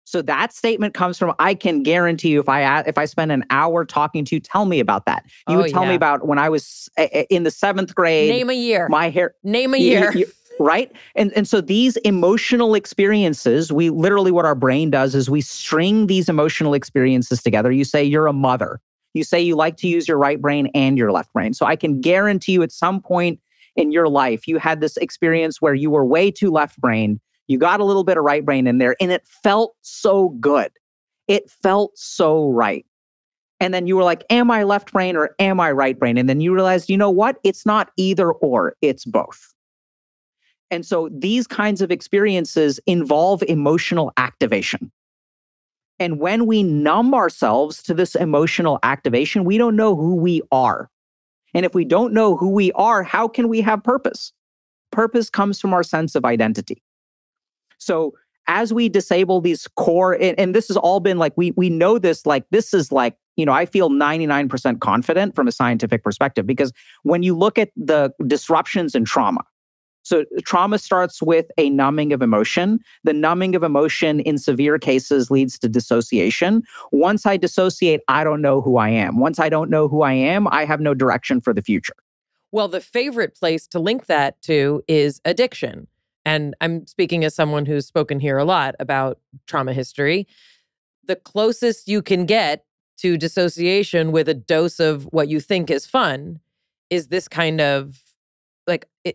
S1: So that statement comes from, I can guarantee you, if I spend an hour talking to you, tell me about that. You would tell me about when I was in the 7th grade.
S5: Name a year.
S1: My hair.
S5: Name a year.
S1: Right? And so these emotional experiences, we literally, what our brain does is we string these emotional experiences together. You say you're a mother. You say you like to use your right brain and your left brain. So I can guarantee you at some point in your life, you had this experience where you were way too left-brained. You got a little bit of right brain in there, and it felt so good. It felt so right. And then you were like, am I left brain or am I right brain? And then you realized, you know what? It's not either or, it's both. And so these kinds of experiences involve emotional activation. And when we numb ourselves to this emotional activation, we don't know who we are. And if we don't know who we are, how can we have purpose? Purpose comes from our sense of identity. So as we disable these core, and this has all been like, we know this, like, this is like, I feel 99% confident from a scientific perspective, because when you look at the disruptions in trauma, So trauma starts with a numbing of emotion. The numbing of emotion in severe cases leads to dissociation. Once I dissociate, I don't know who I am. Once I don't know who I am, I have no direction for the future.
S5: Well, the favorite place to link that to is addiction. And I'm speaking as someone who's spoken here a lot about trauma history. The closest you can get to dissociation with a dose of what you think is fun is this kind of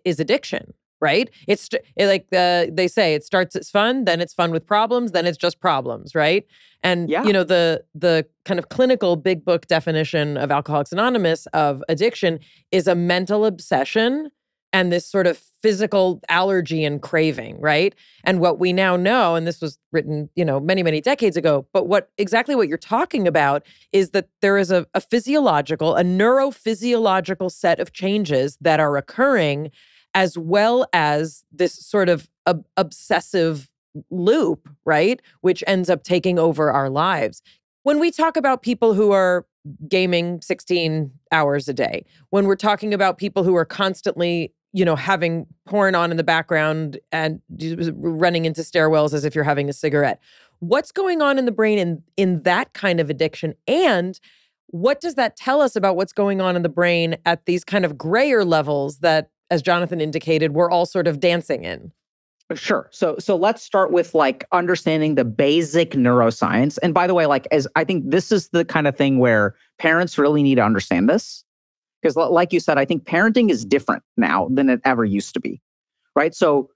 S5: is addiction, right? They say it starts as fun, then it's fun with problems, then it's just problems, right? And the kind of clinical big book definition of Alcoholics Anonymous of addiction is a mental obsession and this sort of physical allergy and craving, right? And what we now know, and this was written, many, many decades ago, but exactly what you're talking about is that there is a neurophysiological set of changes that are occurring, as well as this sort of obsessive loop, right? Which ends up taking over our lives. When we talk about people who are gaming 16 hours a day, when we're talking about people who are constantly having porn on in the background and running into stairwells as if you're having a cigarette. What's going on in the brain in that kind of addiction? And what does that tell us about what's going on in the brain at these kind of grayer levels that, as Jonathan indicated, we're all sort of dancing in?
S1: Sure. So let's start with understanding the basic neuroscience. And by the way, as I think this is the kind of thing where parents really need to understand this. Because like you said, I think parenting is different now than it ever used to be, right? So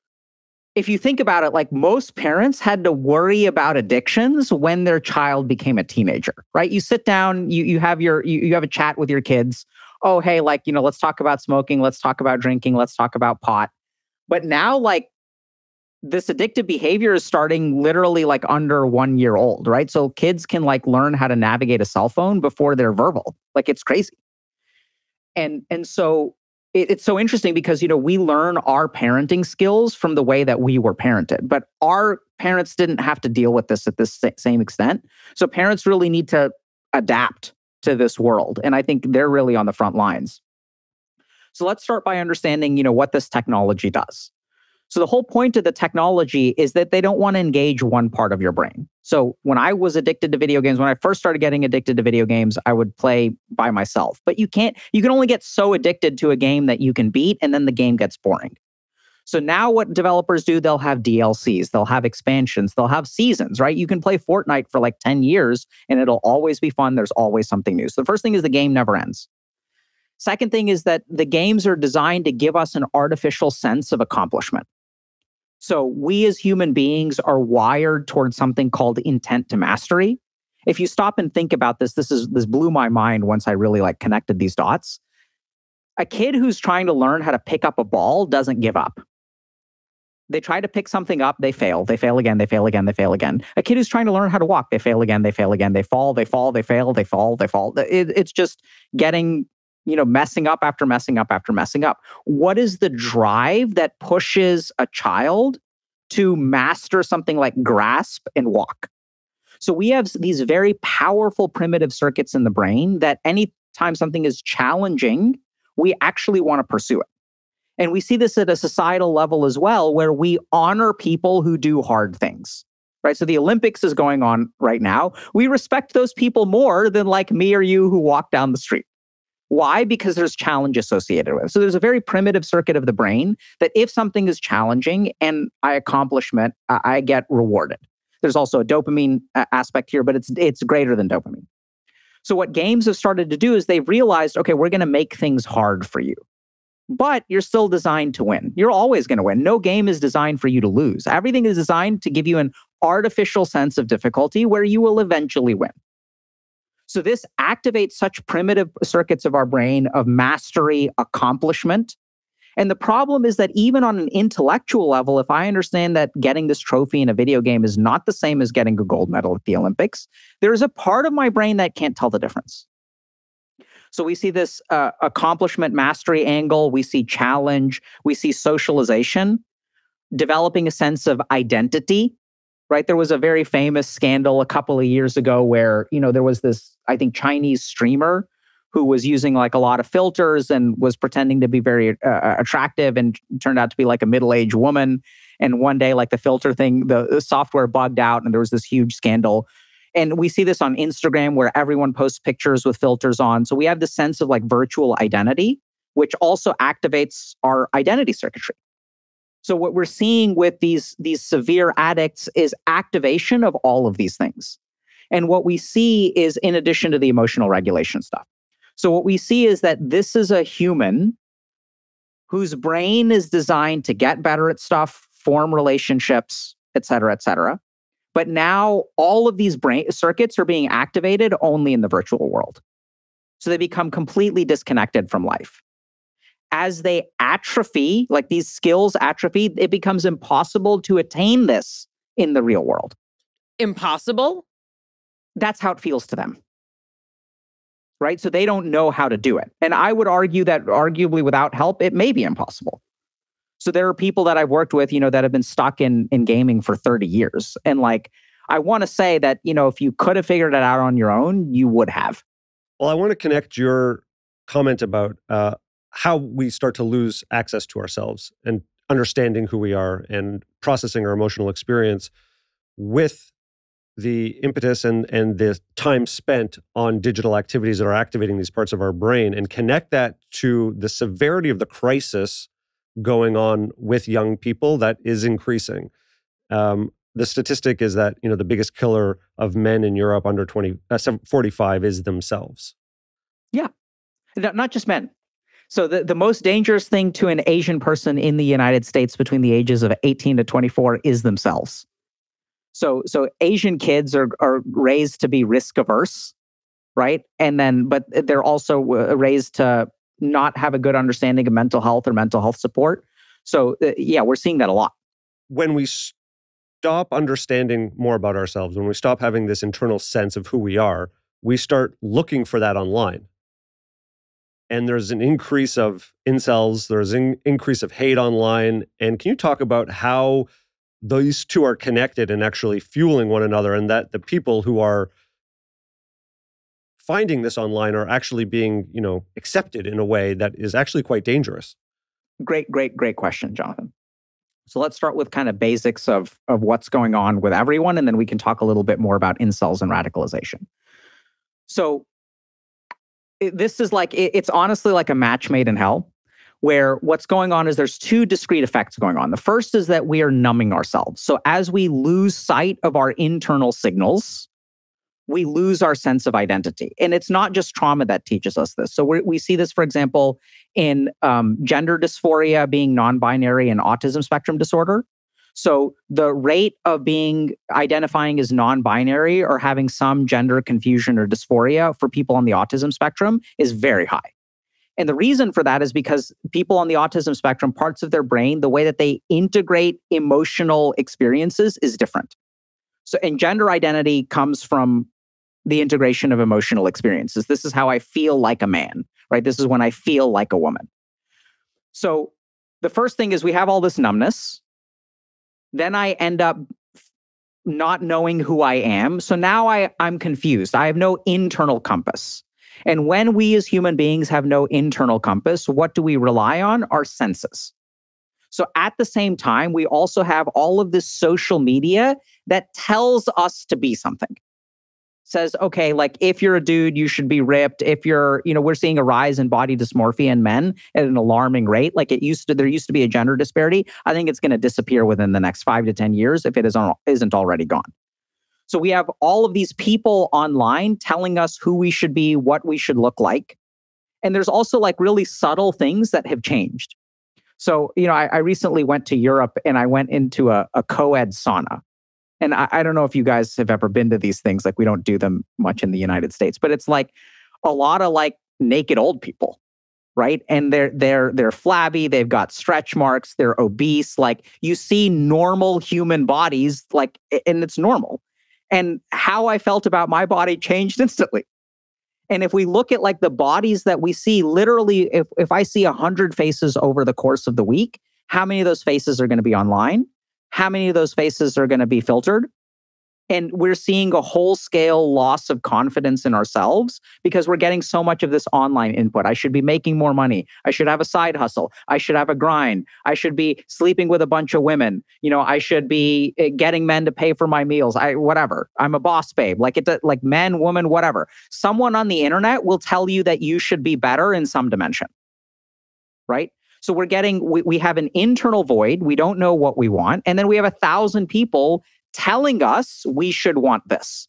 S1: if you think about it, most parents had to worry about addictions when their child became a teenager, right? You sit down, you have a chat with your kids. Oh, hey, let's talk about smoking. Let's talk about drinking. Let's talk about pot. But now, this addictive behavior is starting literally under 1 year old, right? So kids can learn how to navigate a cell phone before they're verbal. It's crazy. And so it's so interesting because, we learn our parenting skills from the way that we were parented, but our parents didn't have to deal with this at this same extent. So parents really need to adapt to this world. And I think they're really on the front lines. So let's start by understanding, what this technology does. So the whole point of the technology is that they don't want to engage one part of your brain. So when I was addicted to video games, when I first started getting addicted to video games, I would play by myself. But you can only get so addicted to a game that you can beat, and then the game gets boring. So now what developers do, they'll have DLCs, they'll have expansions, they'll have seasons, right? You can play Fortnite for 10 years and it'll always be fun. There's always something new. So the first thing is the game never ends. Second thing is that the games are designed to give us an artificial sense of accomplishment. So we as human beings are wired towards something called intent to mastery. If you stop and think about this blew my mind once I really connected these dots. A kid who's trying to learn how to pick up a ball doesn't give up. They try to pick something up, they fail. They fail again, they fail again, they fail again. A kid who's trying to learn how to walk, they fail again, they fail again. They fall, they fall, they fail, they fall, they fall. It's just getting messing up after messing up after messing up. What is the drive that pushes a child to master something like grasp and walk? So we have these very powerful primitive circuits in the brain that anytime something is challenging, we actually want to pursue it. And we see this at a societal level as well, where we honor people who do hard things. Right. So the Olympics is going on right now. We respect those people more than me or you who walk down the street. Why? Because there's challenge associated with it. So there's a very primitive circuit of the brain that if something is challenging and I accomplish it, I get rewarded. There's also a dopamine aspect here, but it's greater than dopamine. So what games have started to do is they've realized, okay, we're going to make things hard for you, but you're still designed to win. You're always going to win. No game is designed for you to lose. Everything is designed to give you an artificial sense of difficulty where you will eventually win. So this activates such primitive circuits of our brain of mastery, accomplishment. And the problem is that even on an intellectual level, if I understand that getting this trophy in a video game is not the same as getting a gold medal at the Olympics, there's a part of my brain that can't tell the difference. So we see this accomplishment mastery angle, we see challenge, we see socialization, developing a sense of identity. Right. There was a very famous scandal a couple of years ago where, there was this, I think, Chinese streamer who was using like a lot of filters and was pretending to be very attractive and turned out to be like a middle-aged woman. And one day, like the filter thing, the software bugged out and there was this huge scandal. And we see this on Instagram where everyone posts pictures with filters on. So we have this sense of like virtual identity, which also activates our identity circuitry. So what we're seeing with these severe addicts is activation of all of these things. And what we see is, in addition to the emotional regulation stuff. So what we see is that this is a human whose brain is designed to get better at stuff, form relationships, et cetera, et cetera. But now all of these brain circuits are being activated only in the virtual world. So they become completely disconnected from life. As they atrophy, like these skills atrophy, it becomes impossible to attain this in the real world.
S5: Impossible?
S1: That's how it feels to them. Right? So they don't know how to do it. And I would argue that arguably without help, it may be impossible. So there are people that I've worked with, that have been stuck in gaming for 30 years. And like, I want to say that, if you could have figured it out on your own, you would have.
S3: Well, I want to connect your comment about how we start to lose access to ourselves and understanding who we are and processing our emotional experience with the impetus and the time spent on digital activities that are activating these parts of our brain, and connect that to the severity of the crisis going on with young people that is increasing. The statistic is that, the biggest killer of men in Europe under 45 is themselves.
S1: Yeah, not just men. So the most dangerous thing to an Asian person in the United States between the ages of 18 to 24 is themselves. So Asian kids are raised to be risk averse, right? But they're also raised to not have a good understanding of mental health or mental health support. So we're seeing that a lot.
S3: When we stop understanding more about ourselves, when we stop having this internal sense of who we are, we start looking for that online. And there's an increase of incels, there's an increase of hate online. And can you talk about how these two are connected and actually fueling one another, and that the people who are finding this online are actually being, accepted in a way that is actually quite dangerous?
S1: Great question, Jonathan. So let's start with kind of basics of what's going on with everyone, and then we can talk a little bit more about incels and radicalization. So this is like, it's honestly like a match made in hell, where what's going on is there's two discrete effects going on. The first is that we are numbing ourselves. So as we lose sight of our internal signals, we lose our sense of identity. And it's not just trauma that teaches us this. So we see this, for example, in gender dysphoria, being non-binary, and autism spectrum disorder. So the rate of identifying as non-binary or having some gender confusion or dysphoria for people on the autism spectrum is very high. And the reason for that is because people on the autism spectrum, parts of their brain, the way that they integrate emotional experiences is different. So, and gender identity comes from the integration of emotional experiences. This is how I feel like a man, right? This is when I feel like a woman. So the first thing is we have all this numbness. Then I end up not knowing who I am. So now I'm confused. I have no internal compass. And when we as human beings have no internal compass, what do we rely on? Our senses. So at the same time, we also have all of this social media that tells us to be something. Says, okay, like if you're a dude, you should be ripped. If you're, we're seeing a rise in body dysmorphia in men at an alarming rate. Like there used to be a gender disparity. I think it's going to disappear within the next 5 to 10 years if it isn't already gone. So we have all of these people online telling us who we should be, what we should look like. And there's also like really subtle things that have changed. So, I recently went to Europe and I went into a co-ed sauna. And I don't know if you guys have ever been to these things. Like we don't do them much in the United States, but it's like a lot of like naked old people, right? And they're flabby. They've got stretch marks. They're obese. Like you see normal human bodies, like, and it's normal. And how I felt about my body changed instantly. And if we look at like the bodies that we see, literally, if I see 100 faces over the course of the week, how many of those faces are going to be online? How many of those faces are going to be filtered? And we're seeing a whole-scale loss of confidence in ourselves because we're getting so much of this online input. I should be making more money. I should have a side hustle. I should have a grind. I should be sleeping with a bunch of women. I should be getting men to pay for my meals. Whatever. I'm a boss babe. Like man, woman, whatever. Someone on the internet will tell you that you should be better in some dimension, right? So we have an internal void. We don't know what we want. And then we have 1,000 people telling us we should want this.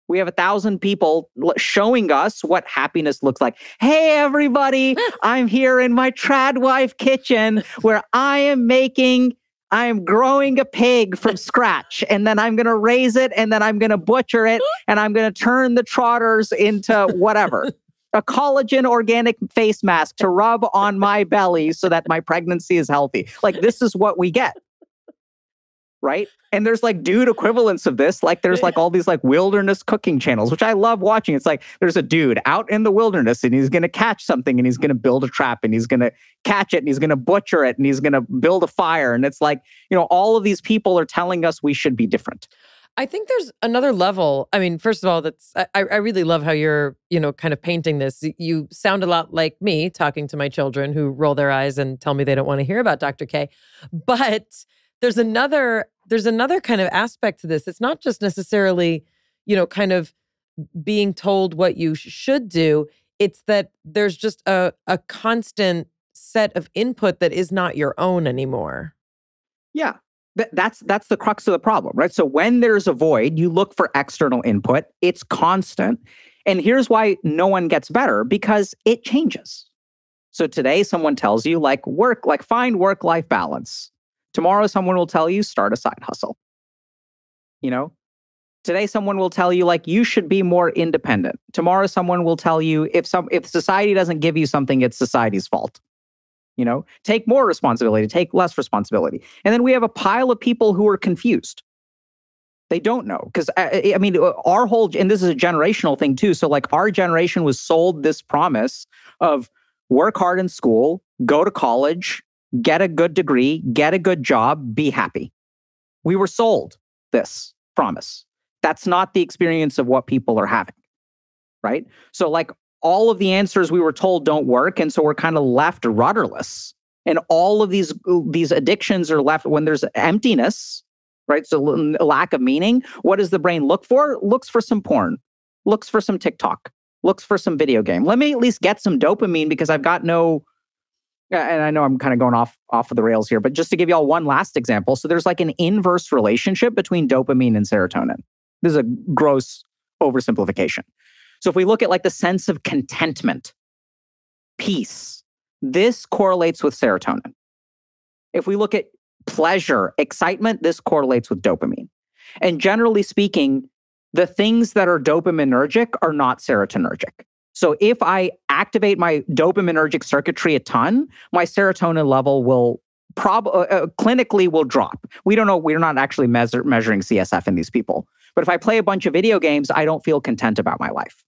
S1: We have 1,000 people showing us what happiness looks like. Hey, everybody, I'm here in my trad wife kitchen where I am growing a pig from scratch, and then I'm going to raise it, and then I'm going to butcher it, and I'm going to turn the trotters into whatever. A collagen organic face mask to rub on my belly so that my pregnancy is healthy. Like, this is what we get. Right? And there's like dude equivalents of this. Like there's like all these like wilderness cooking channels, which I love watching. It's like there's a dude out in the wilderness and he's going to catch something and he's going to build a trap and he's going to catch it and he's going to butcher it and he's going to build a fire. And it's like, all of these people are telling us we should be different.
S5: I think there's another level. I mean, first of all, I really love how you're, kind of painting this. You sound a lot like me talking to my children who roll their eyes and tell me they don't want to hear about Dr. K. But there's another kind of aspect to this. It's not just necessarily, kind of being told what you should do. It's that there's just a constant set of input that is not your own anymore.
S1: Yeah. That's the crux of the problem, right? So when there's a void, you look for external input. It's constant. And here's why no one gets better, because it changes. So today someone tells you find work-life balance. Tomorrow, someone will tell you, start a side hustle. Today, someone will tell you, you should be more independent. Tomorrow, someone will tell you, if society doesn't give you something, it's society's fault. Take more responsibility, take less responsibility. And then we have a pile of people who are confused. They don't know. Because, our whole, and this is a generational thing too. So, our generation was sold this promise of work hard in school, go to college, get a good degree, get a good job, be happy. We were sold this promise. That's not the experience of what people are having, right? So all of the answers we were told don't work, and so we're kind of left rudderless. And all of these addictions are left when there's emptiness, right? So lack of meaning. What does the brain look for? Looks for some porn, looks for some TikTok, looks for some video game. Let me at least get some dopamine because I've got no... And I know I'm kind of going off of the rails here, but just to give you all one last example. So there's an inverse relationship between dopamine and serotonin. This is a gross oversimplification. So if we look at the sense of contentment, peace, this correlates with serotonin. If we look at pleasure, excitement, this correlates with dopamine. And generally speaking, the things that are dopaminergic are not serotonergic. So if I activate my dopaminergic circuitry a ton, my serotonin level will clinically will drop. We don't know. We're not actually measuring CSF in these people. But if I play a bunch of video games, I don't feel content about my life.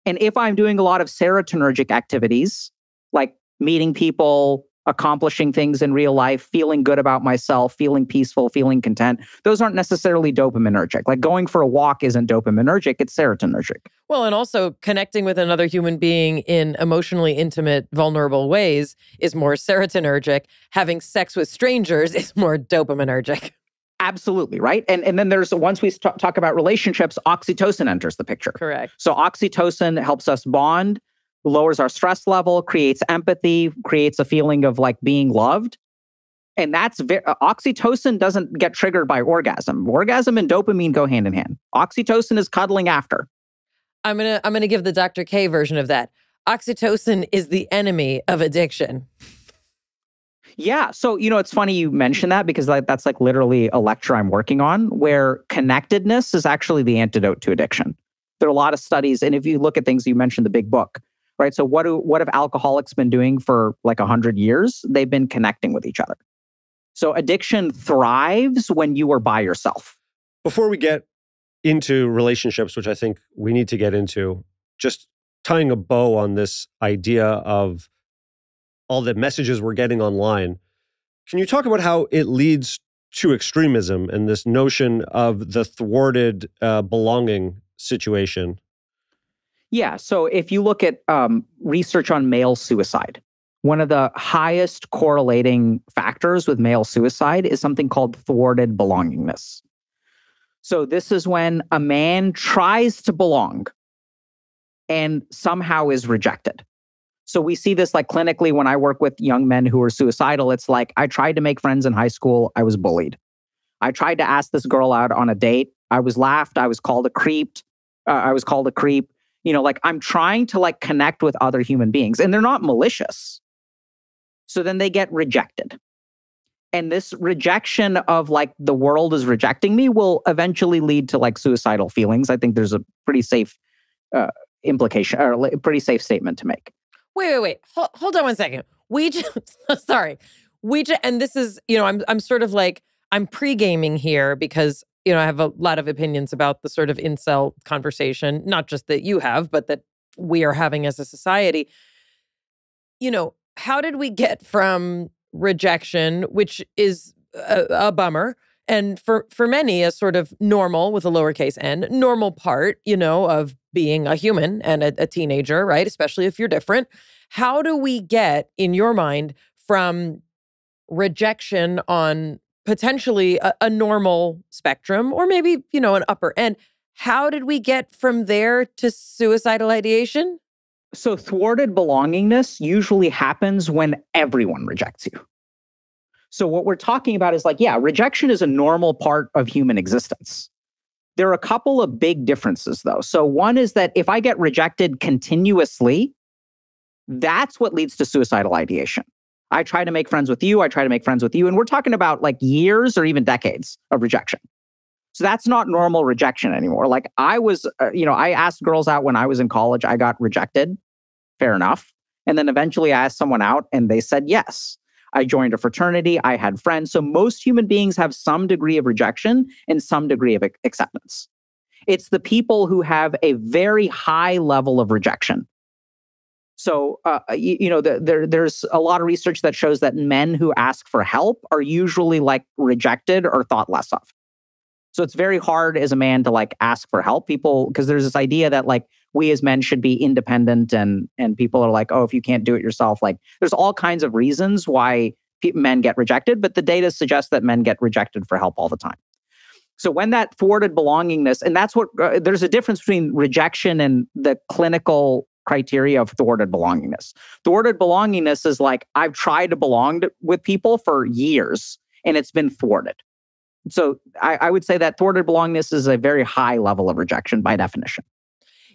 S1: And if I'm doing a lot of serotonergic activities, like meeting people, accomplishing things in real life, feeling good about myself, feeling peaceful, feeling content, those aren't necessarily dopaminergic. Going for a walk isn't dopaminergic, it's serotonergic.
S5: Well, and also connecting with another human being in emotionally intimate, vulnerable ways is more serotonergic. Having sex with strangers is more dopaminergic.
S1: Absolutely, right? And then there's, once we talk about relationships, oxytocin enters the picture.
S5: Correct.
S1: So oxytocin helps us bond, lowers our stress level, creates empathy, creates a feeling of being loved. And that's oxytocin doesn't get triggered by orgasm. Orgasm and dopamine go hand in hand. Oxytocin is cuddling after.
S5: I'm gonna give the Dr. K version of that. Oxytocin is the enemy of addiction.
S1: Yeah. So, it's funny you mention that because that's literally a lecture I'm working on where connectedness is actually the antidote to addiction. There are a lot of studies. And if you look at things, you mentioned the big book, right? So what have alcoholics been doing for 100 years? They've been connecting with each other. So addiction thrives when you are by yourself.
S3: Before we get into relationships, which I think we need to get into, just tying a bow on this idea of all the messages we're getting online, can you talk about how it leads to extremism and this notion of the thwarted belonging situation?
S1: Yeah. So if you look at research on male suicide, one of the highest correlating factors with male suicide is something called thwarted belongingness. So this is when a man tries to belong and somehow is rejected. So we see this like clinically when I work with young men who are suicidal. It's like, I tried to make friends in high school. I was bullied. I tried to ask this girl out on a date. I was laughed. I was called a creep. You know, like I'm trying to like connect with other human beings and they're not malicious. So then they get rejected. And this rejection of like the world is rejecting me will eventually lead to like suicidal feelings. I think there's a pretty safe implication or a pretty safe statement to make.
S5: Wait. Hold on one second. And this is, you know, I'm sort of like, I'm pre-gaming here because, you know, I have a lot of opinions about the sort of incel conversation, not just that you have, but that we are having as a society. You know, how did we get from rejection, which is a bummer, and for many a sort of normal with a lowercase n, normal part, you know, of being a human and a teenager, right? Especially if you're different. How do we get, in your mind, from rejection on potentially a normal spectrum, or maybe, you know, an upper end? How did we get from there to suicidal ideation?
S1: So thwarted belongingness usually happens when everyone rejects you. So what we're talking about is like, yeah, rejection is a normal part of human existence. There are a couple of big differences though. So one is that if I get rejected continuously, that's what leads to suicidal ideation. I try to make friends with you. And we're talking about like years or even decades of rejection. So that's not normal rejection anymore. Like I was, I asked girls out when I was in college. I got rejected. Fair enough. And then eventually I asked someone out and they said yes. I joined a fraternity. I had friends. So most human beings have some degree of rejection and some degree of acceptance. It's the people who have a very high level of rejection. So, there's a lot of research that shows that men who ask for help are usually like rejected or thought less of. So it's very hard as a man to like ask for help. People, because there's this idea that like we as men should be independent and people are like, oh, if you can't do it yourself, like there's all kinds of reasons why men get rejected, but the data suggests that men get rejected for help all the time. So when that thwarted belongingness, and that's what, there's a difference between rejection and the clinical criteria of thwarted belongingness. Thwarted belongingness is like, I've tried to belong with people for years and it's been thwarted. So I would say that thwarted belongingness is a very high level of rejection by definition.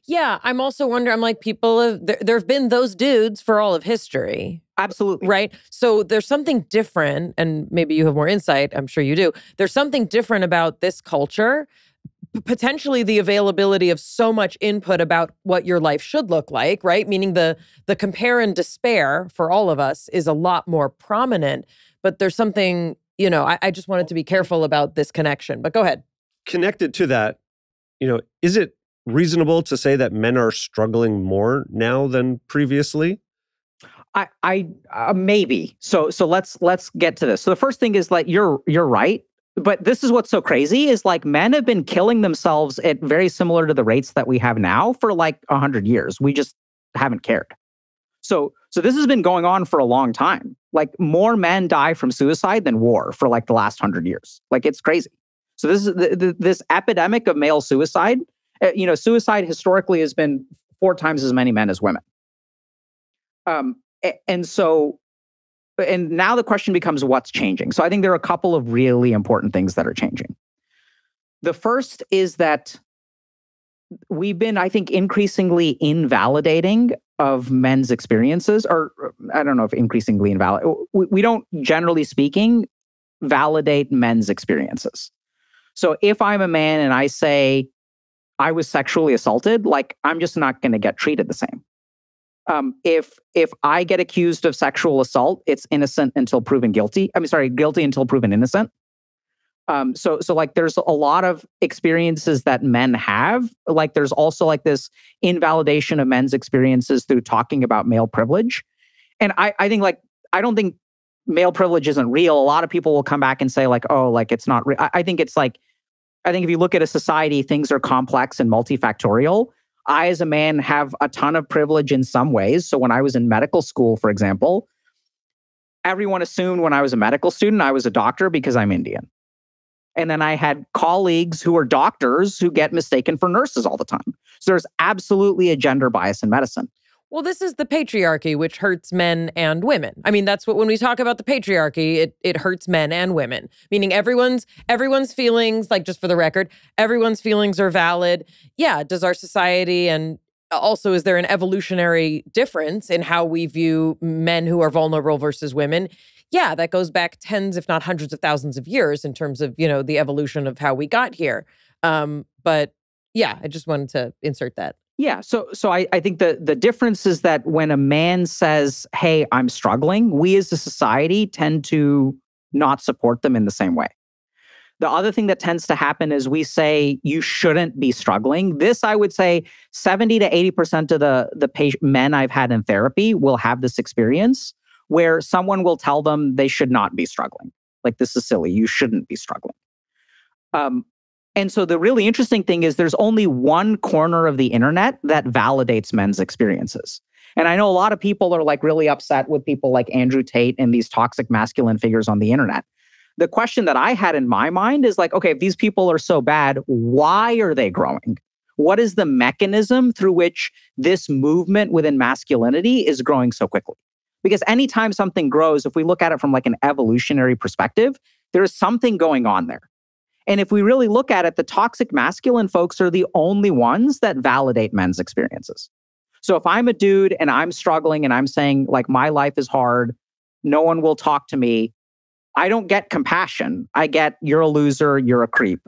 S5: Yeah, I'm also wondering, I'm like, there have been those dudes for all of history.
S1: Absolutely.
S5: Right? So there's something different, and maybe you have more insight, I'm sure you do. There's something different about this culture, potentially the availability of so much input about what your life should look like, right? Meaning the compare and despair for all of us is a lot more prominent, but there's something, I just wanted to be careful about this connection, but go ahead.
S3: Connected to that, is it reasonable to say that men are struggling more now than previously?
S1: I maybe. So let's get to this. So the first thing is like, you're right. But this is what's so crazy is like men have been killing themselves at very similar to the rates that we have now for like 100 years. We just haven't cared. So this has been going on for a long time. Like more men die from suicide than war for like the last 100 years. Like it's crazy. So this is this epidemic of male suicide. Suicide historically has been 4 times as many men as women. And now the question becomes what's changing. So I think there are a couple of really important things that are changing. The first is that we've been, I think, increasingly invalidating of men's experiences, or I don't know if increasingly invalid. We don't, generally speaking, validate men's experiences. So if I'm a man and I say I was sexually assaulted, like I'm just not going to get treated the same. If I get accused of sexual assault, it's innocent until proven guilty. Guilty until proven innocent. So like there's a lot of experiences that men have. Like there's also like this invalidation of men's experiences through talking about male privilege. And I think like, I don't think male privilege isn't real, a lot of people will come back and say like, oh, like it's not real. I think it's like, I think if you look at a society, things are complex and multifactorial. I, as a man, have a ton of privilege in some ways. So when I was in medical school, for example, everyone assumed when I was a medical student, I was a doctor because I'm Indian. And then I had colleagues who are doctors who get mistaken for nurses all the time. So there's absolutely a gender bias in medicine.
S5: Well, this is the patriarchy, which hurts men and women. I mean, that's what, when we talk about the patriarchy, it hurts men and women, meaning everyone's feelings, like, just for the record, everyone's feelings are valid. Yeah. Does our society, and also, is there an evolutionary difference in how we view men who are vulnerable versus women? Yeah, that goes back tens, if not hundreds of thousands of years in terms of, the evolution of how we got here. But yeah, I just wanted to insert that.
S1: Yeah. So I think the difference is that when a man says, hey, I'm struggling, we as a society tend to not support them in the same way. The other thing that tends to happen is we say you shouldn't be struggling. This, I would say 70 to 80% of the men I've had in therapy will have this experience where someone will tell them they should not be struggling. Like, this is silly. You shouldn't be struggling. And so the really interesting thing is there's only one corner of the internet that validates men's experiences. And I know a lot of people are like really upset with people like Andrew Tate and these toxic masculine figures on the internet. The question that I had in my mind is like, okay, if these people are so bad, why are they growing? What is the mechanism through which this movement within masculinity is growing so quickly? Because anytime something grows, if we look at it from like an evolutionary perspective, there is something going on there. And if we really look at it, the toxic masculine folks are the only ones that validate men's experiences. So if I'm a dude and I'm struggling and I'm saying like, my life is hard, no one will talk to me, I don't get compassion. I get, you're a loser, you're a creep.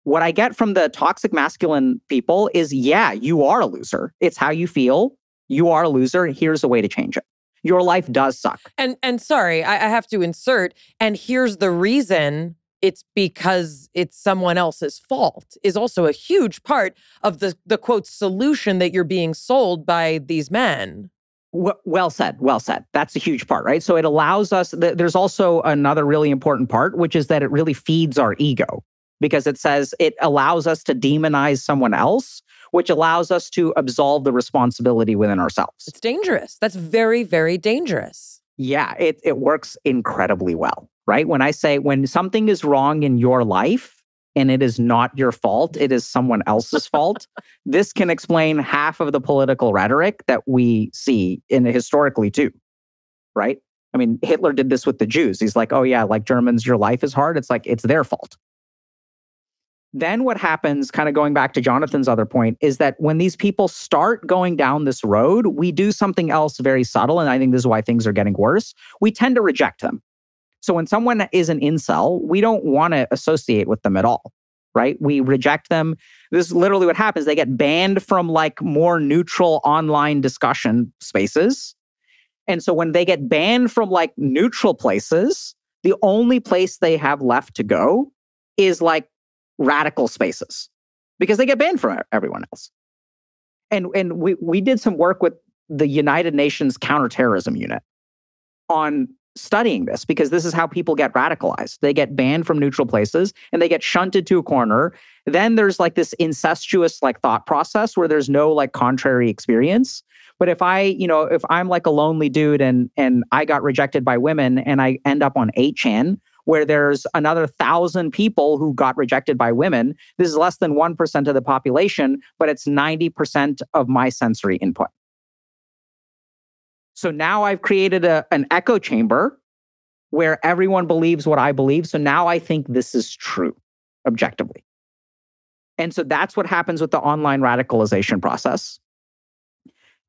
S1: What I get from the toxic masculine people is, yeah, you are a loser. It's how you feel. You are a loser. Here's a way to change it. Your life does suck. And
S5: sorry, I have to insert, and here's the reason. It's because it's someone else's fault is also a huge part of the quote solution that you're being sold by these men.
S1: Well said. Well said. That's a huge part, right? So it allows us, there's also another really important part, which is that it really feeds our ego, because it says it allows us to demonize someone else, which allows us to absolve the responsibility within ourselves.
S5: It's dangerous. That's very, very dangerous.
S1: Yeah, it works incredibly well, right? When I say, when something is wrong in your life and it is not your fault, it is someone else's fault, this can explain half of the political rhetoric that we see historically too, right? I mean, Hitler did this with the Jews. He's like, oh yeah, like Germans, your life is hard. It's like, it's their fault. Then what happens, kind of going back to Jonathan's other point, is that when these people start going down this road, we do something else very subtle, and I think this is why things are getting worse. We tend to reject them. So when someone is an incel, we don't want to associate with them at all, right? We reject them. This is literally what happens. They get banned from like more neutral online discussion spaces. And so when they get banned from like neutral places, the only place they have left to go is like radical spaces, because they get banned from everyone else. And we did some work with the United Nations Counterterrorism Unit on studying this, because this is how people get radicalized. They get banned from neutral places and they get shunted to a corner. Then there's like this incestuous like thought process where there's no like contrary experience. But if I'm like a lonely dude and I got rejected by women and I end up on 8chan, where there's another 1,000 people who got rejected by women. This is less than 1% of the population, but it's 90% of my sensory input. So now I've created an echo chamber where everyone believes what I believe. So now I think this is true, objectively. And so that's what happens with the online radicalization process.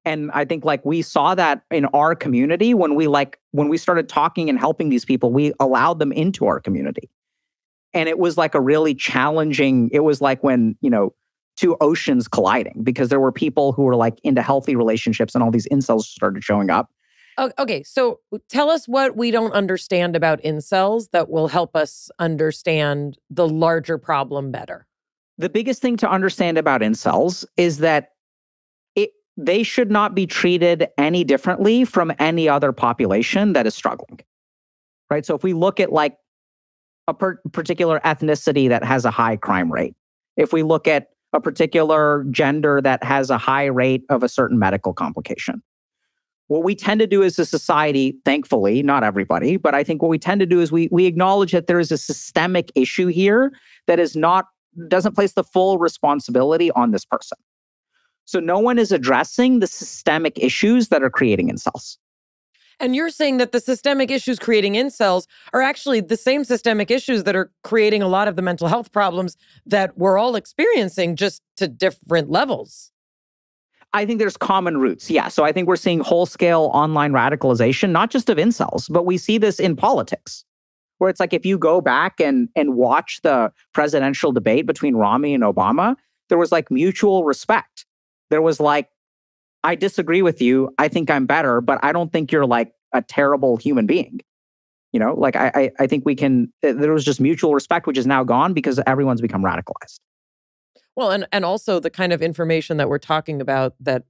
S1: And I think like we saw that in our community when we started talking and helping these people, we allowed them into our community. And it was like a really challenging, it was like when, two oceans colliding, because there were people who were like into healthy relationships and all these incels started showing up.
S5: Okay, so tell us what we don't understand about incels that will help us understand the larger problem better.
S1: The biggest thing to understand about incels is that they should not be treated any differently from any other population that is struggling. right? So if we look at like a particular ethnicity that has a high crime rate, if we look at a particular gender that has a high rate of a certain medical complication, what we tend to do as a society, thankfully, not everybody, but I think what we tend to do is we acknowledge that there is a systemic issue here that doesn't place the full responsibility on this person. So no one is addressing the systemic issues that are creating incels.
S5: And you're saying that the systemic issues creating incels are actually the same systemic issues that are creating a lot of the mental health problems that we're all experiencing, just to different levels.
S1: I think there's common roots. Yeah. So I think we're seeing whole-scale online radicalization, not just of incels, but we see this in politics, where it's like if you go back and watch the presidential debate between Romney and Obama, there was like mutual respect. There was like, I disagree with you. I think I'm better, but I don't think you're like a terrible human being. You know, like I think there was just mutual respect, which is now gone because everyone's become radicalized.
S5: Well, and also the kind of information that we're talking about that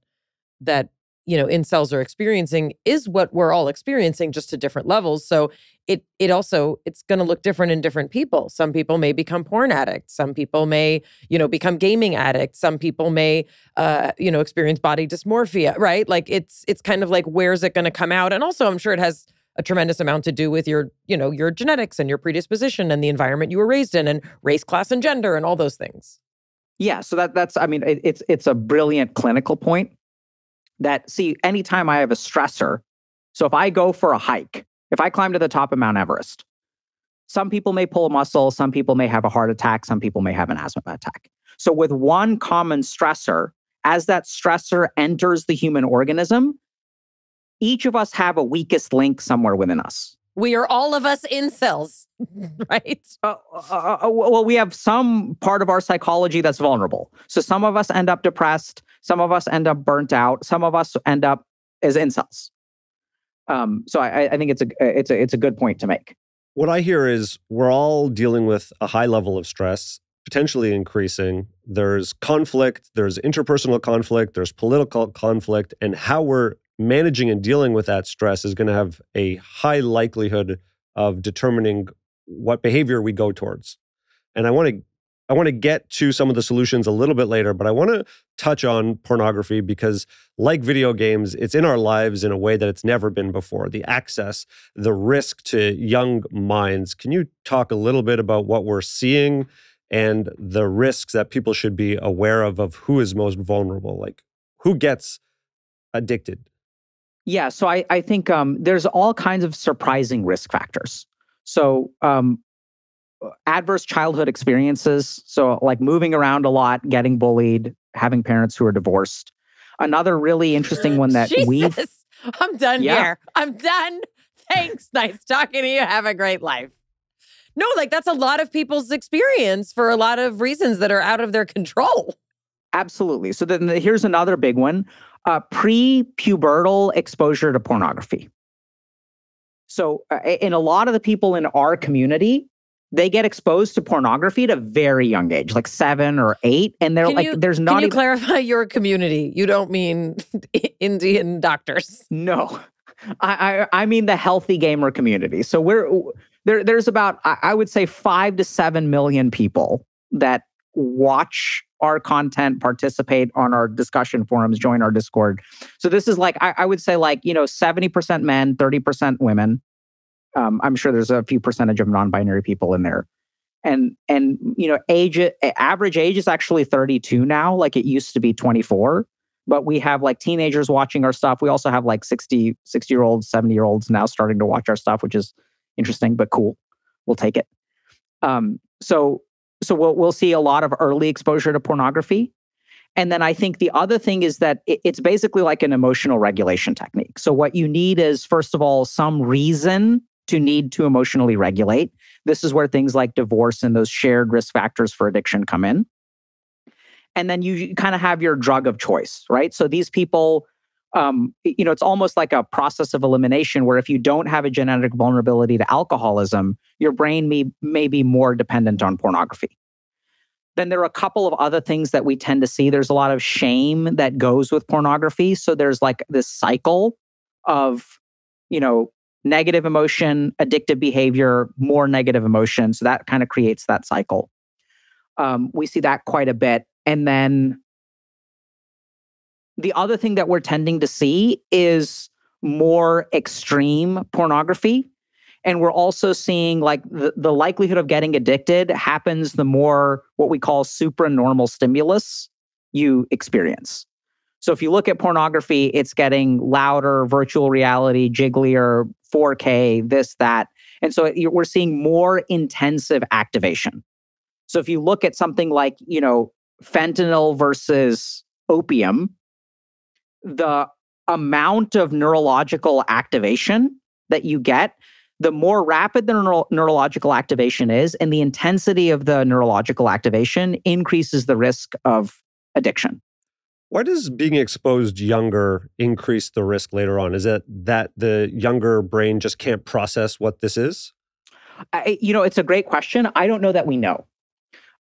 S5: incels are experiencing is what we're all experiencing, just to different levels. So it's going to look different in different people. Some people may become porn addicts. Some people may, become gaming addicts. Some people may, experience body dysmorphia, right? Like it's kind of like, where's it going to come out? And also, I'm sure it has a tremendous amount to do with your genetics and your predisposition and the environment you were raised in and race, class, and gender and all those things.
S1: Yeah. So it's a brilliant clinical point. That, see, anytime I have a stressor, so if I go for a hike, if I climb to the top of Mount Everest, some people may pull a muscle, some people may have a heart attack, some people may have an asthma attack. So with one common stressor, as that stressor enters the human organism, each of us have a weakest link somewhere within us.
S5: We are all of us incels, right?
S1: Well, we have some part of our psychology that's vulnerable. So some of us end up depressed. Some of us end up burnt out. Some of us end up as incels. So I think it's a good point to make.
S3: What I hear is we're all dealing with a high level of stress, potentially increasing. There's conflict, there's interpersonal conflict, there's political conflict, and how we're managing and dealing with that stress is going to have a high likelihood of determining what behavior we go towards. And I want to get to some of the solutions a little bit later, but I want to touch on pornography because, like video games, it's in our lives in a way that it's never been before. The access, the risk to young minds. Can you talk a little bit about what we're seeing and the risks that people should be aware of who is most vulnerable? Like, who gets addicted?
S1: Yeah, so I think there's all kinds of surprising risk factors. So adverse childhood experiences, so like moving around a lot, getting bullied, having parents who are divorced. Another really interesting one that
S5: I'm done here. I'm done. Thanks. Nice talking to you. Have a great life. No, like that's a lot of people's experience for a lot of reasons that are out of their control.
S1: Absolutely. So then here's another big one. Pre-pubertal exposure to pornography. So in a lot of the people in our community, they get exposed to pornography at a very young age, like 7 or 8. And they're there's not.
S5: Can you clarify your community? You don't mean Indian doctors.
S1: No, I mean the healthy gamer community. So there's about, I would say 5 to 7 million people that watch our content, participate on our discussion forums, join our Discord. So this is like, I would say 70% men, 30% women. I'm sure there's a few percentage of non-binary people in there. And average age is actually 32 now, like it used to be 24. But we have like teenagers watching our stuff. We also have like 60-year-olds, 70-year-olds now starting to watch our stuff, which is interesting, but cool. We'll take it. So we'll see a lot of early exposure to pornography. And then I think the other thing is that it's basically like an emotional regulation technique. So what you need is, first of all, some reason to need to emotionally regulate. This is where things like divorce and those shared risk factors for addiction come in. And then you kind of have your drug of choice, right? So these people, it's almost like a process of elimination where if you don't have a genetic vulnerability to alcoholism, your brain may be more dependent on pornography. Then there are a couple of other things that we tend to see. There's a lot of shame that goes with pornography. So there's like this cycle of, negative emotion, addictive behavior, more negative emotion. So that kind of creates that cycle. We see that quite a bit. And then the other thing that we're tending to see is more extreme pornography. And we're also seeing like the likelihood of getting addicted happens the more what we call supranormal stimulus you experience. So if you look at pornography, it's getting louder, virtual reality, jigglier, 4K, this, that. And so we're seeing more intensive activation. So if you look at something like, fentanyl versus opium, the amount of neurological activation that you get, the more rapid the neurological activation is, and the intensity of the neurological activation increases the risk of addiction.
S3: Why does being exposed younger increase the risk later on? Is it that the younger brain just can't process what this is?
S1: It's a great question. I don't know that we know.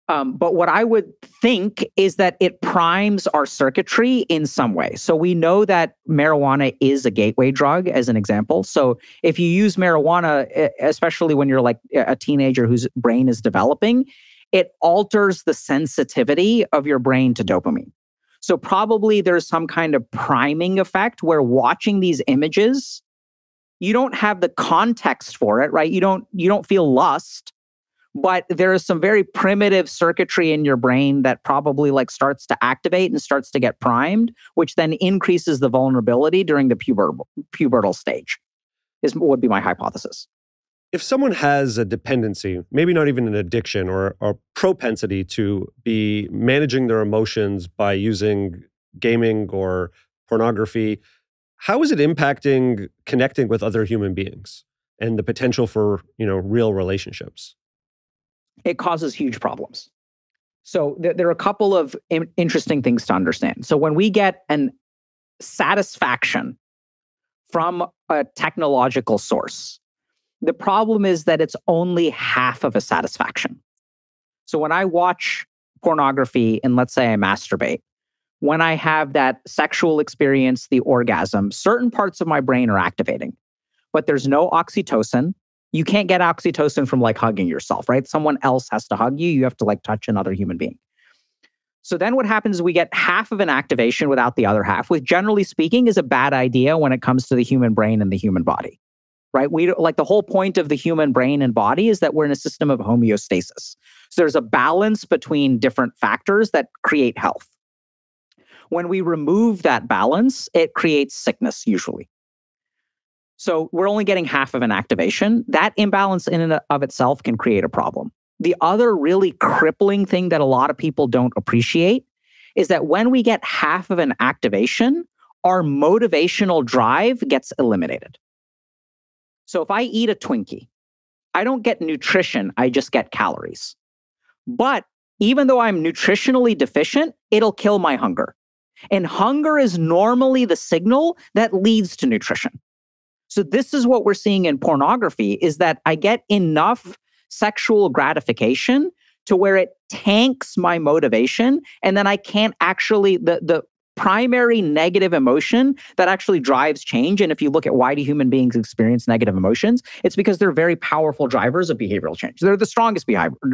S1: But what I would think is that it primes our circuitry in some way. So we know that marijuana is a gateway drug, as an example. So if you use marijuana, especially when you're like a teenager whose brain is developing, it alters the sensitivity of your brain to dopamine. So probably there's some kind of priming effect where watching these images, you don't have the context for it, right? You don't feel lust. But there is some very primitive circuitry in your brain that probably like starts to activate and starts to get primed, which then increases the vulnerability during the pubertal stage, would be my hypothesis.
S3: If someone has a dependency, maybe not even an addiction or a propensity to be managing their emotions by using gaming or pornography, how is it impacting connecting with other human beings and the potential for, real relationships?
S1: It causes huge problems. So there are a couple of interesting things to understand. So when we get an satisfaction from a technological source, the problem is that it's only half of a satisfaction. So when I watch pornography and let's say I masturbate, when I have that sexual experience, the orgasm, certain parts of my brain are activating, but there's no oxytocin. You can't get oxytocin from like hugging yourself, right? Someone else has to hug you. You have to like touch another human being. So then what happens is we get half of an activation without the other half, which generally speaking is a bad idea when it comes to the human brain and the human body, right? The whole point of the human brain and body is that we're in a system of homeostasis. So there's a balance between different factors that create health. When we remove that balance, it creates sickness usually. So we're only getting half of an activation. That imbalance in and of itself can create a problem. The other really crippling thing that a lot of people don't appreciate is that when we get half of an activation, our motivational drive gets eliminated. So if I eat a Twinkie, I don't get nutrition, I just get calories. But even though I'm nutritionally deficient, it'll kill my hunger. And hunger is normally the signal that leads to nutrition. So this is what we're seeing in pornography, is that I get enough sexual gratification to where it tanks my motivation. And then I can't actually, the primary negative emotion that actually drives change. And if you look at why do human beings experience negative emotions, it's because they're very powerful drivers of behavioral change. They're the strongest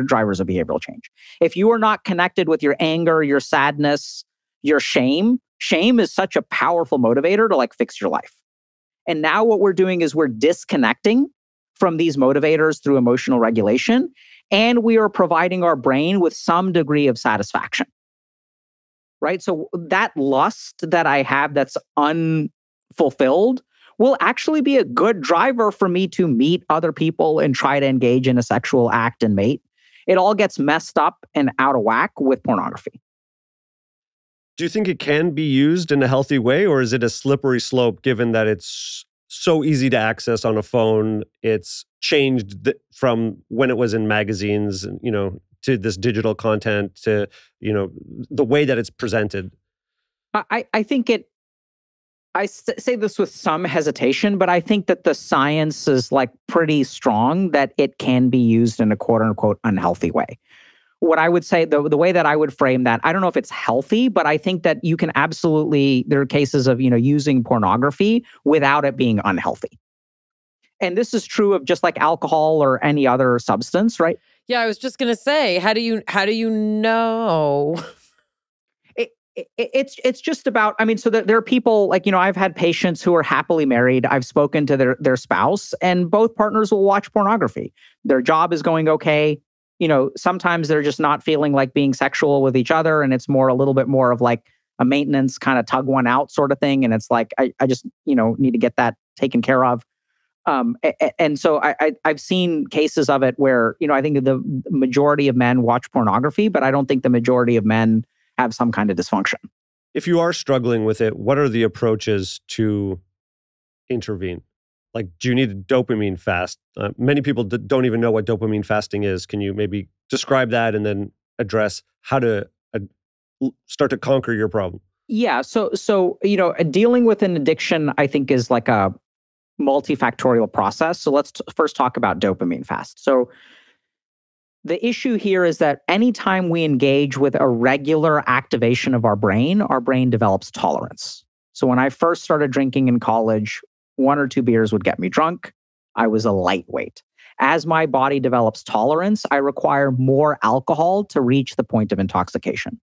S1: drivers of behavioral change. If you are not connected with your anger, your sadness, your shame is such a powerful motivator to like fix your life. And now what we're doing is we're disconnecting from these motivators through emotional regulation, and we are providing our brain with some degree of satisfaction, right? So that lust that I have that's unfulfilled will actually be a good driver for me to meet other people and try to engage in a sexual act and mate. It all gets messed up and out of whack with pornography.
S3: Do you think it can be used in a healthy way, or is it a slippery slope given that it's so easy to access on a phone? It's changed from when it was in magazines, to this digital content, to, the way that it's presented.
S1: I think I say this with some hesitation, but I think that the science is like pretty strong that it can be used in a quote unquote unhealthy way. What I would say, the way that I would frame that, I don't know if it's healthy, but I think that you can absolutely, there are cases of, using pornography without it being unhealthy. And this is true of just like alcohol or any other substance, right?
S5: Yeah, I was just going to say, how do you know?
S1: It's just about, I mean, so there are people like, I've had patients who are happily married. I've spoken to their spouse, and both partners will watch pornography. Their job is going okay. Sometimes they're just not feeling like being sexual with each other, and it's more a little bit more of like a maintenance kind of tug one out sort of thing. And it's like, I just, need to get that taken care of. And so I've seen cases of it where, I think the majority of men watch pornography, but I don't think the majority of men have some kind of dysfunction.
S3: If you are struggling with it, what are the approaches to intervene? Like, do you need a dopamine fast? Many people don't even know what dopamine fasting is. Can you maybe describe that and then address how to start to conquer your problem?
S1: Yeah. So dealing with an addiction, I think, is like a multifactorial process. So let's first talk about dopamine fast. So the issue here is that anytime we engage with a regular activation of our brain develops tolerance. So when I first started drinking in college, 1 or 2 beers would get me drunk. I was a lightweight. As my body develops tolerance, I require more alcohol to reach the point of intoxication.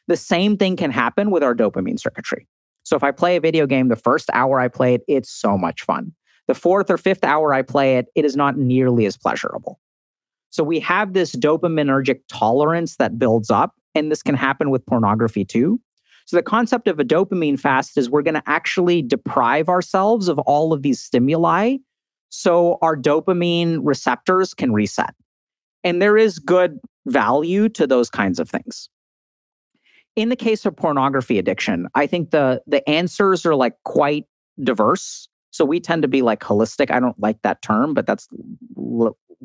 S1: The same thing can happen with our dopamine circuitry. So if I play a video game, the first hour I play it, it's so much fun. The 4th or 5th hour I play it, it is not nearly as pleasurable. So we have this dopaminergic tolerance that builds up, and this can happen with pornography too. So the concept of a dopamine fast is we're going to actually deprive ourselves of all of these stimuli so our dopamine receptors can reset. And there is good value to those kinds of things. In the case of pornography addiction, I think the answers are like quite diverse. So we tend to be like holistic. I don't like that term, but that's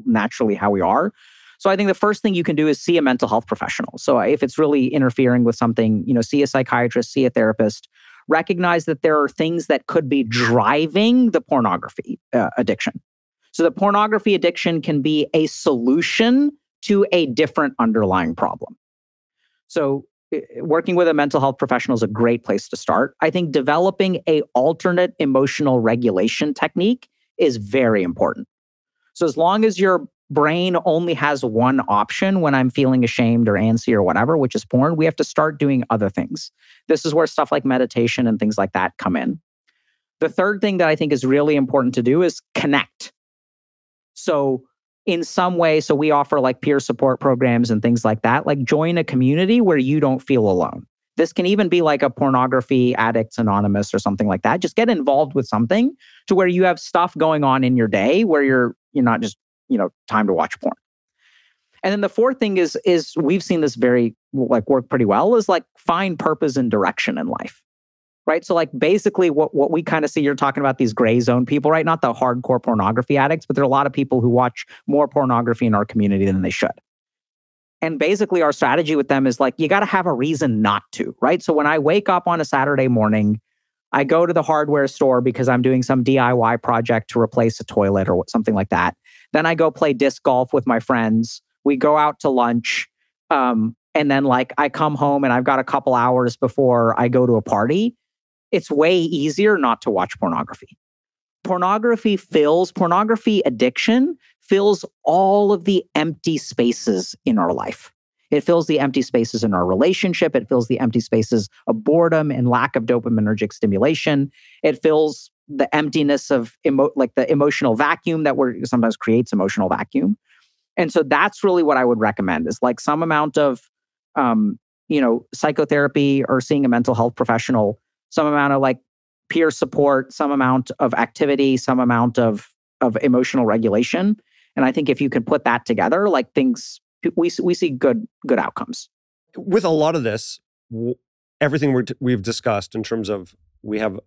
S1: naturally how we are. So I think the first thing you can do is see a mental health professional. So if it's really interfering with something, see a psychiatrist, see a therapist, recognize that there are things that could be driving the pornography addiction. So the pornography addiction can be a solution to a different underlying problem. So working with a mental health professional is a great place to start. I think developing an alternate emotional regulation technique is very important. So as long as your brain only has one option when I'm feeling ashamed or antsy or whatever, which is porn, we have to start doing other things. This is where stuff like meditation and things like that come in. The third thing that I think is really important to do is connect. So in some way, so we offer like peer support programs and things like that, like join a community where you don't feel alone. This can even be like a pornography addicts anonymous or something like that. Just get involved with something to where you have stuff going on in your day where you're not just, time to watch porn. And then the fourth thing is we've seen this very like work pretty well is like find purpose and direction in life. Right. So like basically what we kind of see, you're talking about these gray zone people, right? Not the hardcore pornography addicts, but there are a lot of people who watch more pornography in our community than they should. And basically our strategy with them is like, you got to have a reason not to, right? So when I wake up on a Saturday morning, I go to the hardware store because I'm doing some DIY project to replace a toilet or something like that. Then I go play disc golf with my friends. We go out to lunch. And then like I come home and I've got a couple hours before I go to a party. It's way easier not to watch pornography. Pornography addiction fills all of the empty spaces in our life. It fills the empty spaces in our relationship. It fills the empty spaces of boredom and lack of dopaminergic stimulation. It fills the emptiness of the emotional vacuum that sometimes creates emotional vacuum. And so that's really what I would recommend is like some amount of, psychotherapy or seeing a mental health professional, some amount of like peer support, some amount of activity, some amount of emotional regulation. And I think if you can put that together, like things, we see good outcomes.
S3: With a lot of this, everything we've discussed in terms of we have,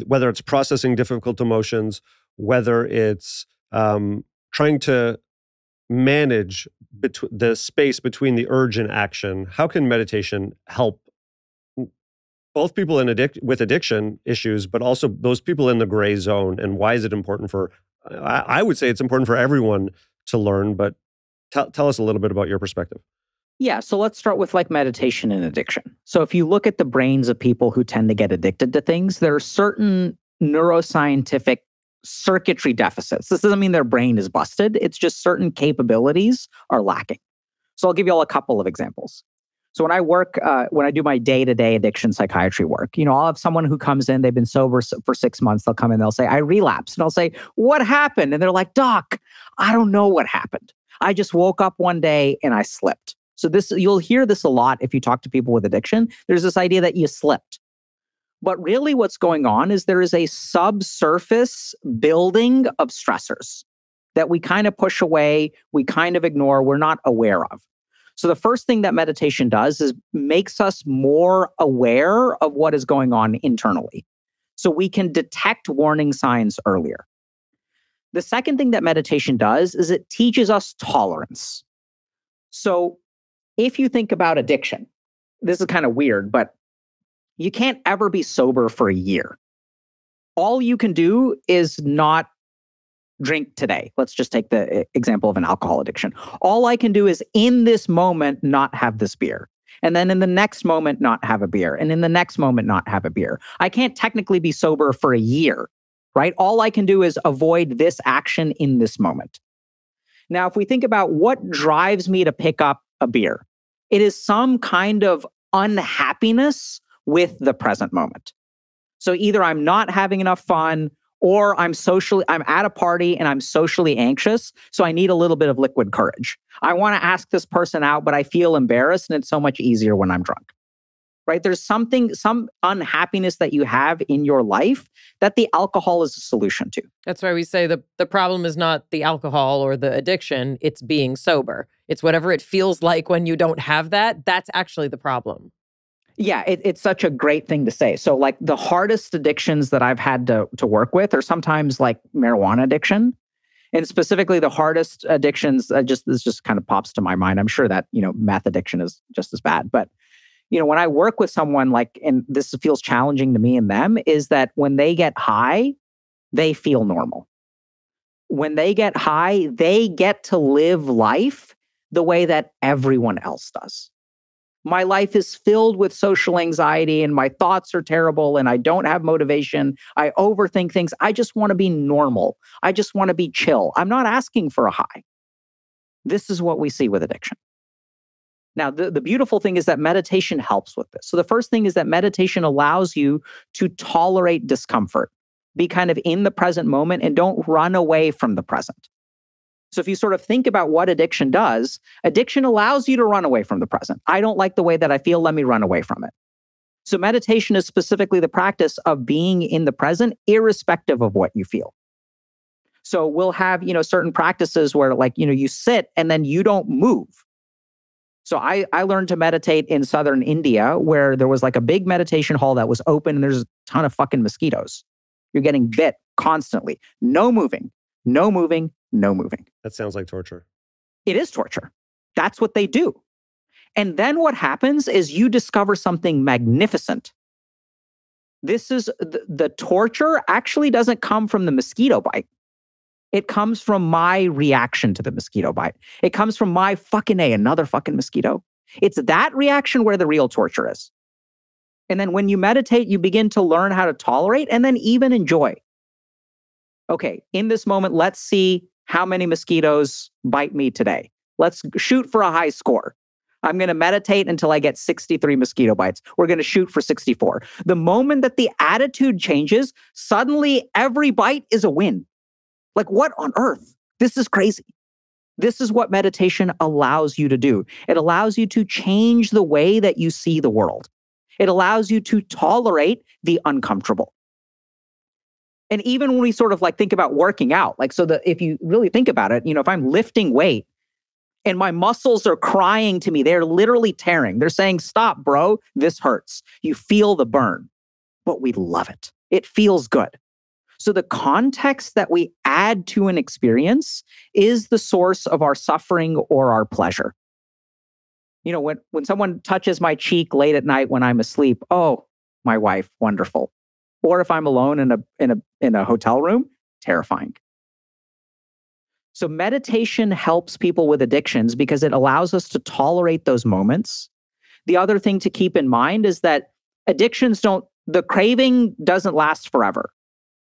S3: whether it's processing difficult emotions, whether it's trying to manage the space between the urge and action, how can meditation help both people with addiction issues, but also those people in the gray zone? And why is it important I would say it's important for everyone to learn, but tell us a little bit about your perspective.
S1: Yeah, so let's start with like meditation and addiction. So if you look at the brains of people who tend to get addicted to things, there are certain neuroscientific circuitry deficits. This doesn't mean their brain is busted. It's just certain capabilities are lacking. So I'll give you all a couple of examples. So when I do my day-to-day addiction psychiatry work, I'll have someone who comes in, they've been sober for 6 months. They'll come in, they'll say, I relapsed. And I'll say, what happened? And they're like, Doc, I don't know what happened. I just woke up one day and I slipped. So you'll hear this a lot if you talk to people with addiction. There's this idea that you slipped. But really what's going on is there is a subsurface building of stressors that we kind of push away, we kind of ignore, we're not aware of. So the first thing that meditation does is makes us more aware of what is going on internally. So we can detect warning signs earlier. The second thing that meditation does is it teaches us tolerance. So if you think about addiction, this is kind of weird, but you can't ever be sober for a year. All you can do is not drink today. Let's just take the example of an alcohol addiction. All I can do is in this moment not have this beer. And then in the next moment not have a beer. And in the next moment not have a beer. I can't technically be sober for a year, right? All I can do is avoid this action in this moment. Now, if we think about what drives me to pick up a beer, it is some kind of unhappiness with the present moment. So either I'm not having enough fun, or I'm at a party and I'm socially anxious, so I need a little bit of liquid courage. I want to ask this person out, but I feel embarrassed, and it's so much easier when I'm drunk. Right? There's some unhappiness that you have in your life that the alcohol is a solution to.
S5: That's why we say the problem is not the alcohol or the addiction, it's being sober. It's whatever it feels like when you don't have that, that's actually the problem.
S1: Yeah, it's such a great thing to say. So like the hardest addictions that I've had to work with are sometimes like marijuana addiction. And specifically the hardest addictions, this just kind of pops to my mind. I'm sure that, meth addiction is just as bad. But, when I work with someone and this feels challenging to me and them, is that when they get high, they feel normal. When they get high, they get to live life the way that everyone else does. My life is filled with social anxiety and my thoughts are terrible and I don't have motivation. I overthink things. I just want to be normal. I just want to be chill. I'm not asking for a high. This is what we see with addiction. Now, the beautiful thing is that meditation helps with this. So the first thing is that meditation allows you to tolerate discomfort, be kind of in the present moment and don't run away from the present. So if you sort of think about what addiction does, addiction allows you to run away from the present. I don't like the way that I feel. Let me run away from it. So meditation is specifically the practice of being in the present, irrespective of what you feel. So we'll have, certain practices where you sit and then you don't move. So I learned to meditate in southern India where there was like a big meditation hall that was open and there's a ton of fucking mosquitoes. You're getting bit constantly. No moving, no moving, no moving.
S3: That sounds like torture.
S1: It is torture. That's what they do. And then what happens is you discover something magnificent. This is the torture actually doesn't come from the mosquito bite. It comes from my reaction to the mosquito bite. It comes from my fucking another fucking mosquito. It's that reaction where the real torture is. And then when you meditate, you begin to learn how to tolerate and then even enjoy. Okay, in this moment, let's see how many mosquitoes bite me today. Let's shoot for a high score. I'm going to meditate until I get 63 mosquito bites. We're going to shoot for 64. The moment that the attitude changes, suddenly every bite is a win. Like, what on earth? This is crazy. This is what meditation allows you to do. It allows you to change the way that you see the world. It allows you to tolerate the uncomfortable. And even when we sort of think about working out, if you really think about it, if I'm lifting weight and my muscles are crying to me, they're literally tearing. They're saying, stop, bro, this hurts. You feel the burn, but we love it. It feels good. So the context that we add to an experience is the source of our suffering or our pleasure. When someone touches my cheek late at night when I'm asleep, oh, my wife, wonderful. Or if I'm alone in a hotel room, terrifying. So meditation helps people with addictions because it allows us to tolerate those moments. The other thing to keep in mind is that the craving doesn't last forever.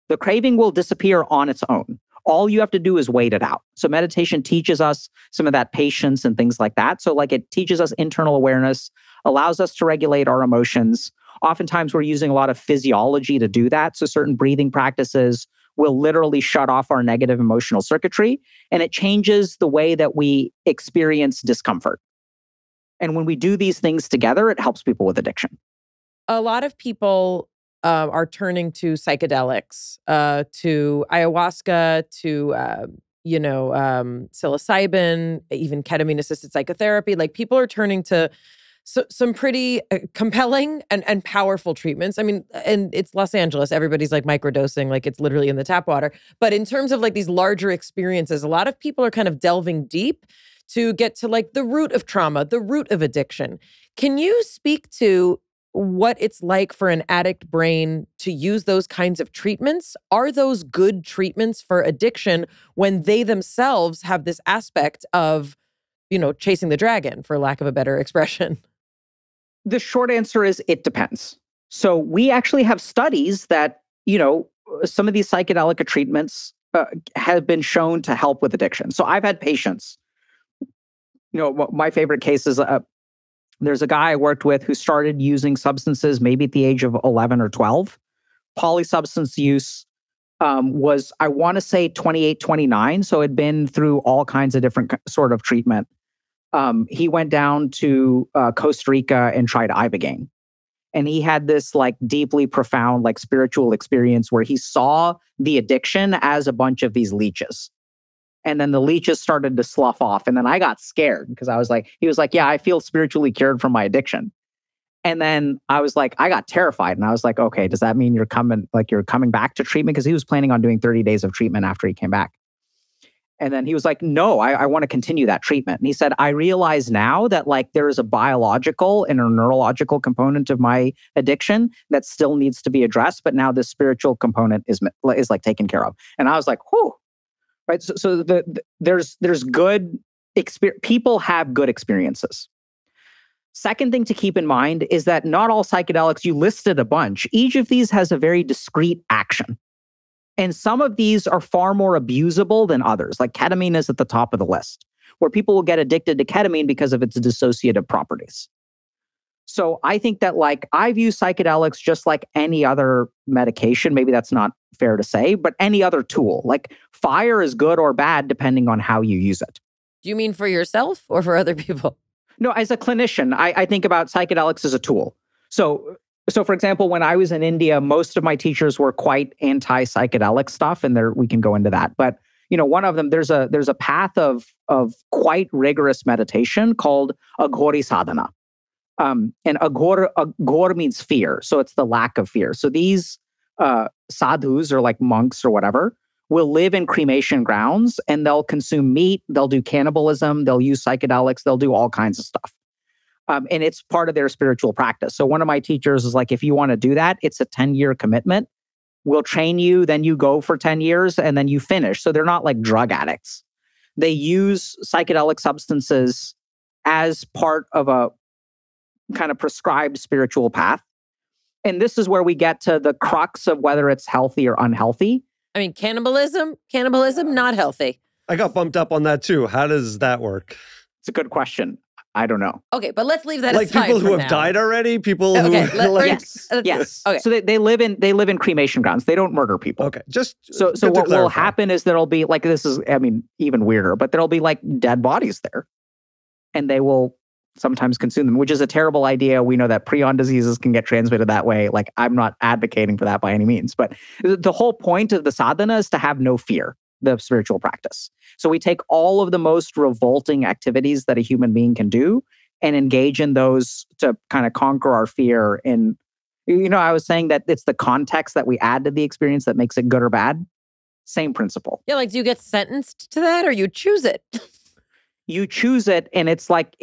S1: The craving will disappear on its own. All you have to do is wait it out. So meditation teaches us some of that patience and things like that. So like it teaches us internal awareness, allows us to regulate our emotions. Oftentimes we're using a lot of physiology to do that. So certain breathing practices will literally shut off our negative emotional circuitry, and it changes the way that we experience discomfort. And when we do these things together, it helps people with addiction.
S5: A lot of people are turning to psychedelics, to ayahuasca, to psilocybin, even ketamine-assisted psychotherapy. Like people are turning to some pretty compelling and powerful treatments. I mean, and it's Los Angeles. Everybody's like microdosing, like it's literally in the tap water. But in terms of like these larger experiences, a lot of people are kind of delving deep to get to like the root of trauma, the root of addiction. Can you speak to what it's like for an addict brain to use those kinds of treatments? Are those good treatments for addiction when they themselves have this aspect of, chasing the dragon, for lack of a better expression?
S1: The short answer is it depends. So we actually have studies that, some of these psychedelic treatments have been shown to help with addiction. So I've had patients, my favorite case is there's a guy I worked with who started using substances maybe at the age of 11 or 12. Polysubstance use was, I want to say 28, 29. So had been through all kinds of different sort of treatment. He went down to Costa Rica and tried Ibogaine. And he had this like deeply profound, like spiritual experience where he saw the addiction as a bunch of these leeches. And then the leeches started to slough off. And then I got scared because he was like, yeah, I feel spiritually cured from my addiction. And then I was like, I got terrified. And I was like, okay, does that mean you're coming back to treatment? Because he was planning on doing 30 days of treatment after he came back. And then he was like, no, I want to continue that treatment. And he said, I realize now that like there is a biological and a neurological component of my addiction that still needs to be addressed. But now this spiritual component is like taken care of. And I was like, whew. Right. So there's good people have good experiences. Second thing to keep in mind is that not all psychedelics, you listed a bunch. Each of these has a very discrete action. And some of these are far more abusable than others. Like ketamine is at the top of the list, where people will get addicted to ketamine because of its dissociative properties. So I think that like I view psychedelics just like any other medication. Maybe that's not fair to say, but any other tool. Like fire is good or bad depending on how you use it.
S5: Do you mean for yourself or for other people?
S1: No, as a clinician, I think about psychedelics as a tool. So for example, when I was in India, most of my teachers were quite anti-psychedelic stuff, and we can go into that. But one of them, there's a path of quite rigorous meditation called aghori sadhana. And aghor means fear. So it's the lack of fear. So these sadhus or like monks or whatever will live in cremation grounds and they'll consume meat. They'll do cannibalism. They'll use psychedelics. They'll do all kinds of stuff. And it's part of their spiritual practice. So one of my teachers is like, if you want to do that, it's a 10-year commitment. We'll train you, then you go for 10 years and then you finish. So they're not like drug addicts. They use psychedelic substances as part of a kind of prescribed spiritual path. And this is where we get to the crux of whether it's healthy or unhealthy.
S5: I mean, cannibalism, not healthy.
S3: I got bumped up on that too. How does that work?
S1: It's a good question. I don't know.
S5: Okay, but let's leave that
S3: like
S5: aside.
S3: People who have
S5: now.
S3: died already? People who
S1: yes. Okay. So they live in cremation grounds. They don't murder people.
S3: Okay. Just
S1: so what will happen is there'll be like, this is, I mean, even weirder, but there'll be like dead bodies there. And they will sometimes consume them, which is a terrible idea. We know that prion diseases can get transmitted that way. Like, I'm not advocating for that by any means, but the whole point of the sadhana is to have no fear, the spiritual practice. So we take all of the most revolting activities that a human being can do and engage in those to kind of conquer our fear. And, I was saying that it's the context that we add to the experience that makes it good or bad. Same principle.
S5: Yeah, like, do you get sentenced to that or you choose it?
S1: You choose it, and it's like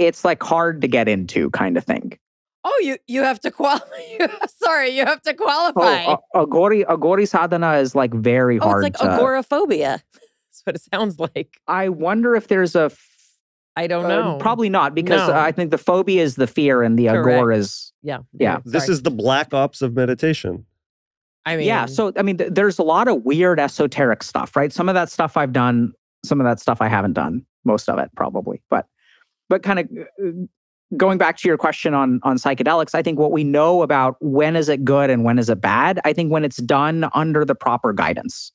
S1: hard to get into kind of thing.
S5: Oh, you have to Sorry, you have to qualify.
S1: Aghori sadhana is like very hard.
S5: It's like agoraphobia. That's what it sounds like.
S1: I wonder if there's
S5: I don't know.
S1: Probably not, because I think the phobia is the fear and the agor is...
S5: Yeah.
S1: Yeah.
S3: This is the black ops of meditation.
S5: I mean,
S1: yeah. So, I mean, there's a lot of weird esoteric stuff, right? Some of that stuff I've done, some of that stuff I haven't done, most of it probably. But kind of going back to your question on psychedelics, I think what we know about when is it good and when is it bad, I think when it's done under the proper guidance.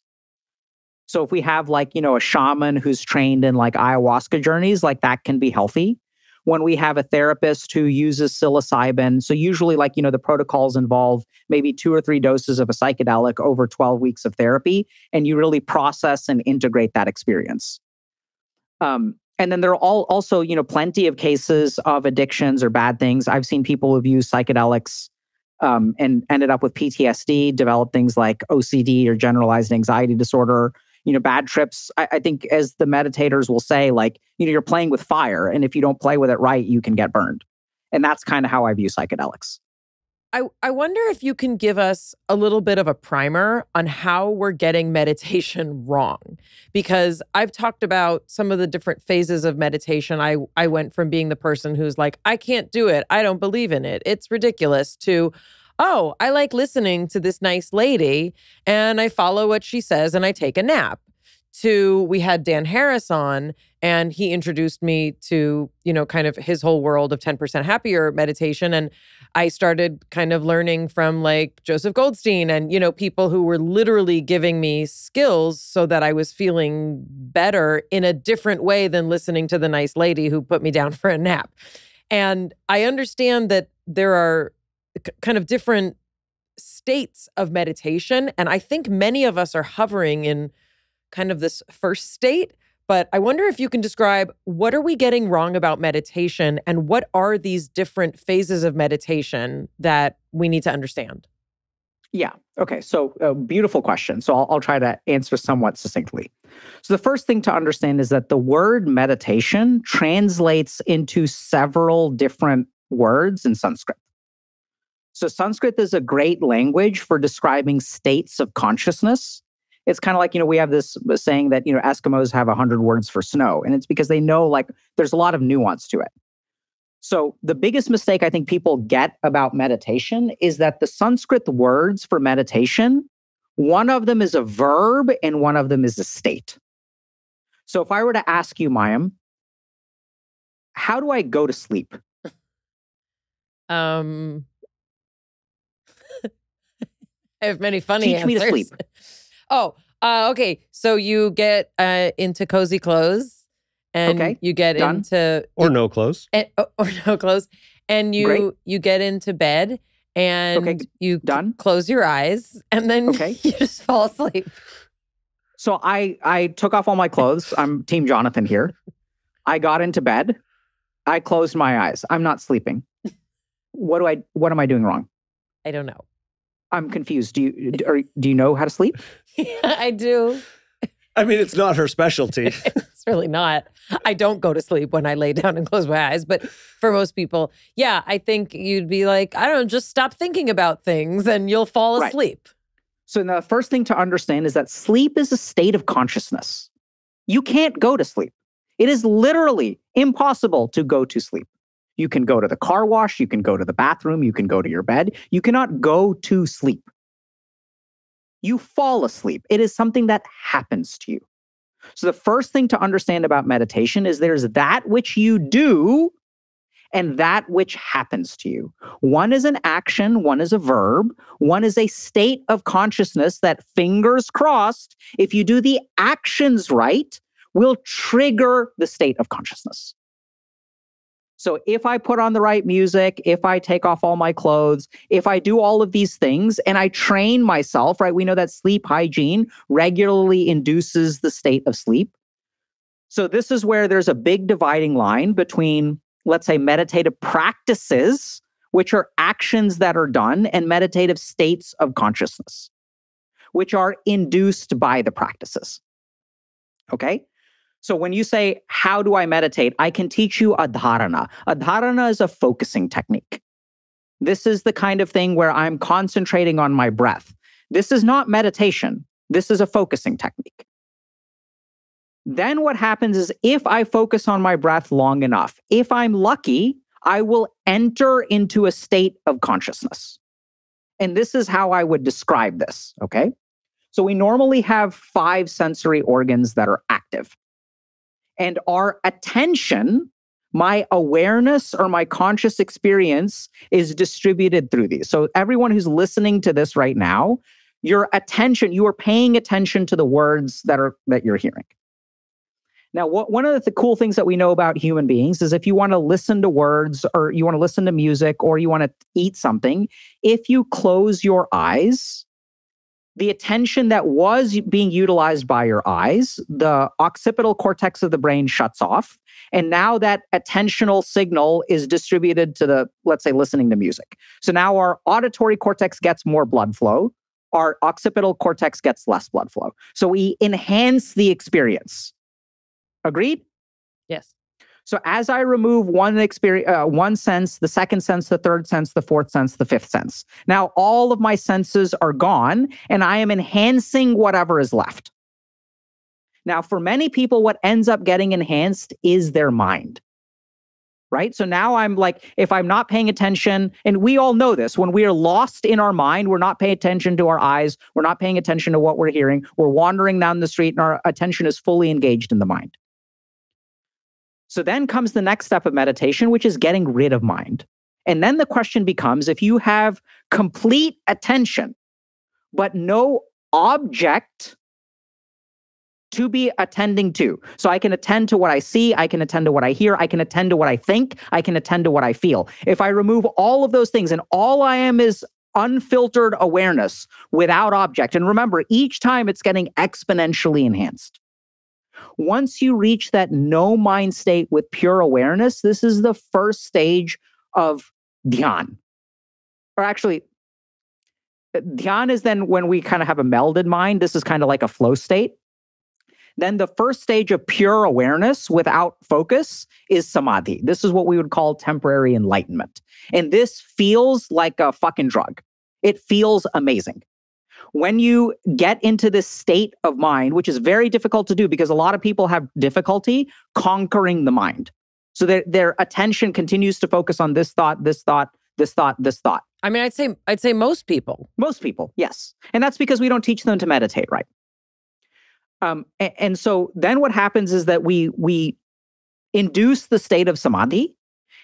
S1: So if we have like, a shaman who's trained in like ayahuasca journeys, like that can be healthy. When we have a therapist who uses psilocybin, so usually like, the protocols involve maybe 2 or 3 doses of a psychedelic over 12 weeks of therapy, and you really process and integrate that experience. And then there are also, plenty of cases of addictions or bad things. I've seen people who've used psychedelics and ended up with PTSD, developed things like OCD or generalized anxiety disorder. Bad trips, I think as the meditators will say, like, you're playing with fire. And if you don't play with it right, you can get burned. And that's kind of how I view psychedelics.
S5: I wonder if you can give us a little bit of a primer on how we're getting meditation wrong. Because I've talked about some of the different phases of meditation. I went from being the person who's like, I can't do it. I don't believe in it. It's ridiculous, to, oh, I like listening to this nice lady and I follow what she says and I take a nap. To, we had Dan Harris on and he introduced me to, kind of his whole world of 10% Happier meditation. And I started kind of learning from like Joseph Goldstein and, people who were literally giving me skills so that I was feeling better in a different way than listening to the nice lady who put me down for a nap. And I understand that there are kind of different states of meditation. And I think many of us are hovering in kind of this first state. But I wonder if you can describe, what are we getting wrong about meditation and what are these different phases of meditation that we need to understand?
S1: Yeah. Okay. So beautiful question. So I'll try to answer somewhat succinctly. So the first thing to understand is that the word meditation translates into several different words in Sanskrit. So Sanskrit is a great language for describing states of consciousness. It's kind of like, we have this saying that, Eskimos have 100 words for snow. And it's because they know like there's a lot of nuance to it. So the biggest mistake I think people get about meditation is that the Sanskrit words for meditation, one of them is a verb and one of them is a state. So if I were to ask you, Mayim, how do I go to sleep?
S5: I have many funny
S1: Teach
S5: answers.
S1: me to sleep.
S5: Okay. So you get into cozy clothes, and you get into
S3: or no clothes,
S5: or no clothes, and you
S1: Great.
S5: you get into bed, and you close your eyes, and then you just fall asleep.
S1: So I took off all my clothes. I'm Team Jonathan here. I got into bed. I closed my eyes. I'm not sleeping. What am I doing wrong?
S5: I don't know.
S1: I'm confused. Do you know how to sleep?
S5: Yeah, I do.
S3: I mean, it's not her specialty.
S5: It's really not. I don't go to sleep when I lay down and close my eyes. But for most people, yeah, I think you'd be like, I don't know, just stop thinking about things and you'll fall asleep.
S1: Right. So the first thing to understand is that sleep is a state of consciousness. You can't go to sleep. It is literally impossible to go to sleep. You can go to the car wash, you can go to the bathroom, you can go to your bed. You cannot go to sleep. You fall asleep. It is something that happens to you. So the first thing to understand about meditation is there's that which you do and that which happens to you. One is an action, one is a verb, one is a state of consciousness that, fingers crossed, if you do the actions right, will trigger the state of consciousness. So if I put on the right music, if I take off all my clothes, if I do all of these things and I train myself, right? We know that sleep hygiene regularly induces the state of sleep. So this is where there's a big dividing line between, let's say, meditative practices, which are actions that are done, and meditative states of consciousness, which are induced by the practices. Okay? So when you say, how do I meditate? I can teach you a dharana. A dharana is a focusing technique. This is the kind of thing where I'm concentrating on my breath. This is not meditation. This is a focusing technique. Then what happens is if I focus on my breath long enough, if I'm lucky, I will enter into a state of consciousness. And this is how I would describe this, okay? So we normally have 5 sensory organs that are active. And our attention, my awareness or my conscious experience is distributed through these. So everyone who's listening to this right now, your attention, you are paying attention to the words that you're hearing. Now, one of the cool things that we know about human beings is if you want to listen to words or you want to listen to music or you want to eat something, if you close your eyes, the attention that was being utilized by your eyes, the occipital cortex of the brain shuts off. And now that attentional signal is distributed to the, let's say, listening to music. So now our auditory cortex gets more blood flow. Our occipital cortex gets less blood flow. So we enhance the experience. Agreed?
S5: Yes.
S1: So as I remove one sense, the second sense, the third sense, the fourth sense, the fifth sense, now all of my senses are gone and I am enhancing whatever is left. Now, for many people, what ends up getting enhanced is their mind, right? So now I'm like, if I'm not paying attention, and we all know this, when we are lost in our mind, we're not paying attention to our eyes, we're not paying attention to what we're hearing, we're wandering down the street and our attention is fully engaged in the mind. So then comes the next step of meditation, which is getting rid of mind. And then the question becomes, if you have complete attention, but no object to be attending to. So I can attend to what I see, I can attend to what I hear, I can attend to what I think, I can attend to what I feel. If I remove all of those things and all I am is unfiltered awareness without object, and remember, each time it's getting exponentially enhanced. Once you reach that no mind state with pure awareness, this is the first stage of dhyan. Or actually, dhyan is then when we kind of have a melded mind. This is kind of like a flow state. Then the first stage of pure awareness without focus is samadhi. This is what we would call temporary enlightenment. And this feels like a fucking drug. It feels amazing. When you get into this state of mind, which is very difficult to do because a lot of people have difficulty conquering the mind. So their attention continues to focus on this thought, this thought, this thought, this thought.
S5: I mean, I'd say most people.
S1: Most people, yes. And that's because we don't teach them to meditate, right? And so then what happens is that we induce the state of samadhi.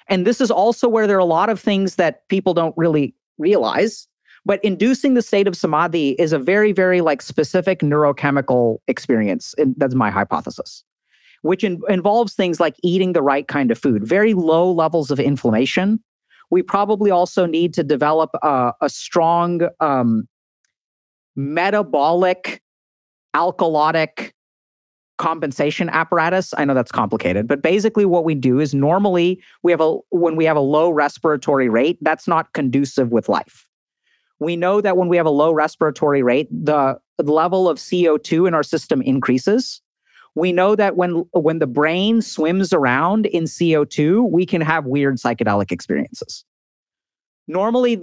S1: And this is also where there are a lot of things that people don't really realize. But inducing the state of samadhi is a very, very specific neurochemical experience. And that's my hypothesis, which involves things like eating the right kind of food, very low levels of inflammation. We probably also need to develop a strong metabolic alkalotic compensation apparatus. I know that's complicated, but basically what we do is normally when we have a low respiratory rate, that's not conducive with life. We know that when we have a low respiratory rate, the level of CO2 in our system increases. We know that when the brain swims around in CO2, we can have weird psychedelic experiences. Normally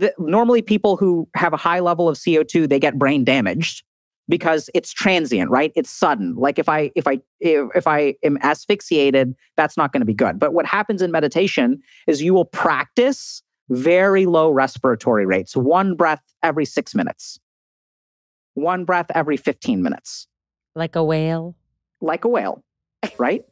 S1: people who have a high level of CO2, they get brain damaged because it's transient, right? It's sudden. Like if I am asphyxiated, that's not going to be good. But what happens in meditation is you will practice very low respiratory rates. 1 breath every 6 minutes. 1 breath every 15 minutes.
S5: Like a whale?
S1: Like a whale, right?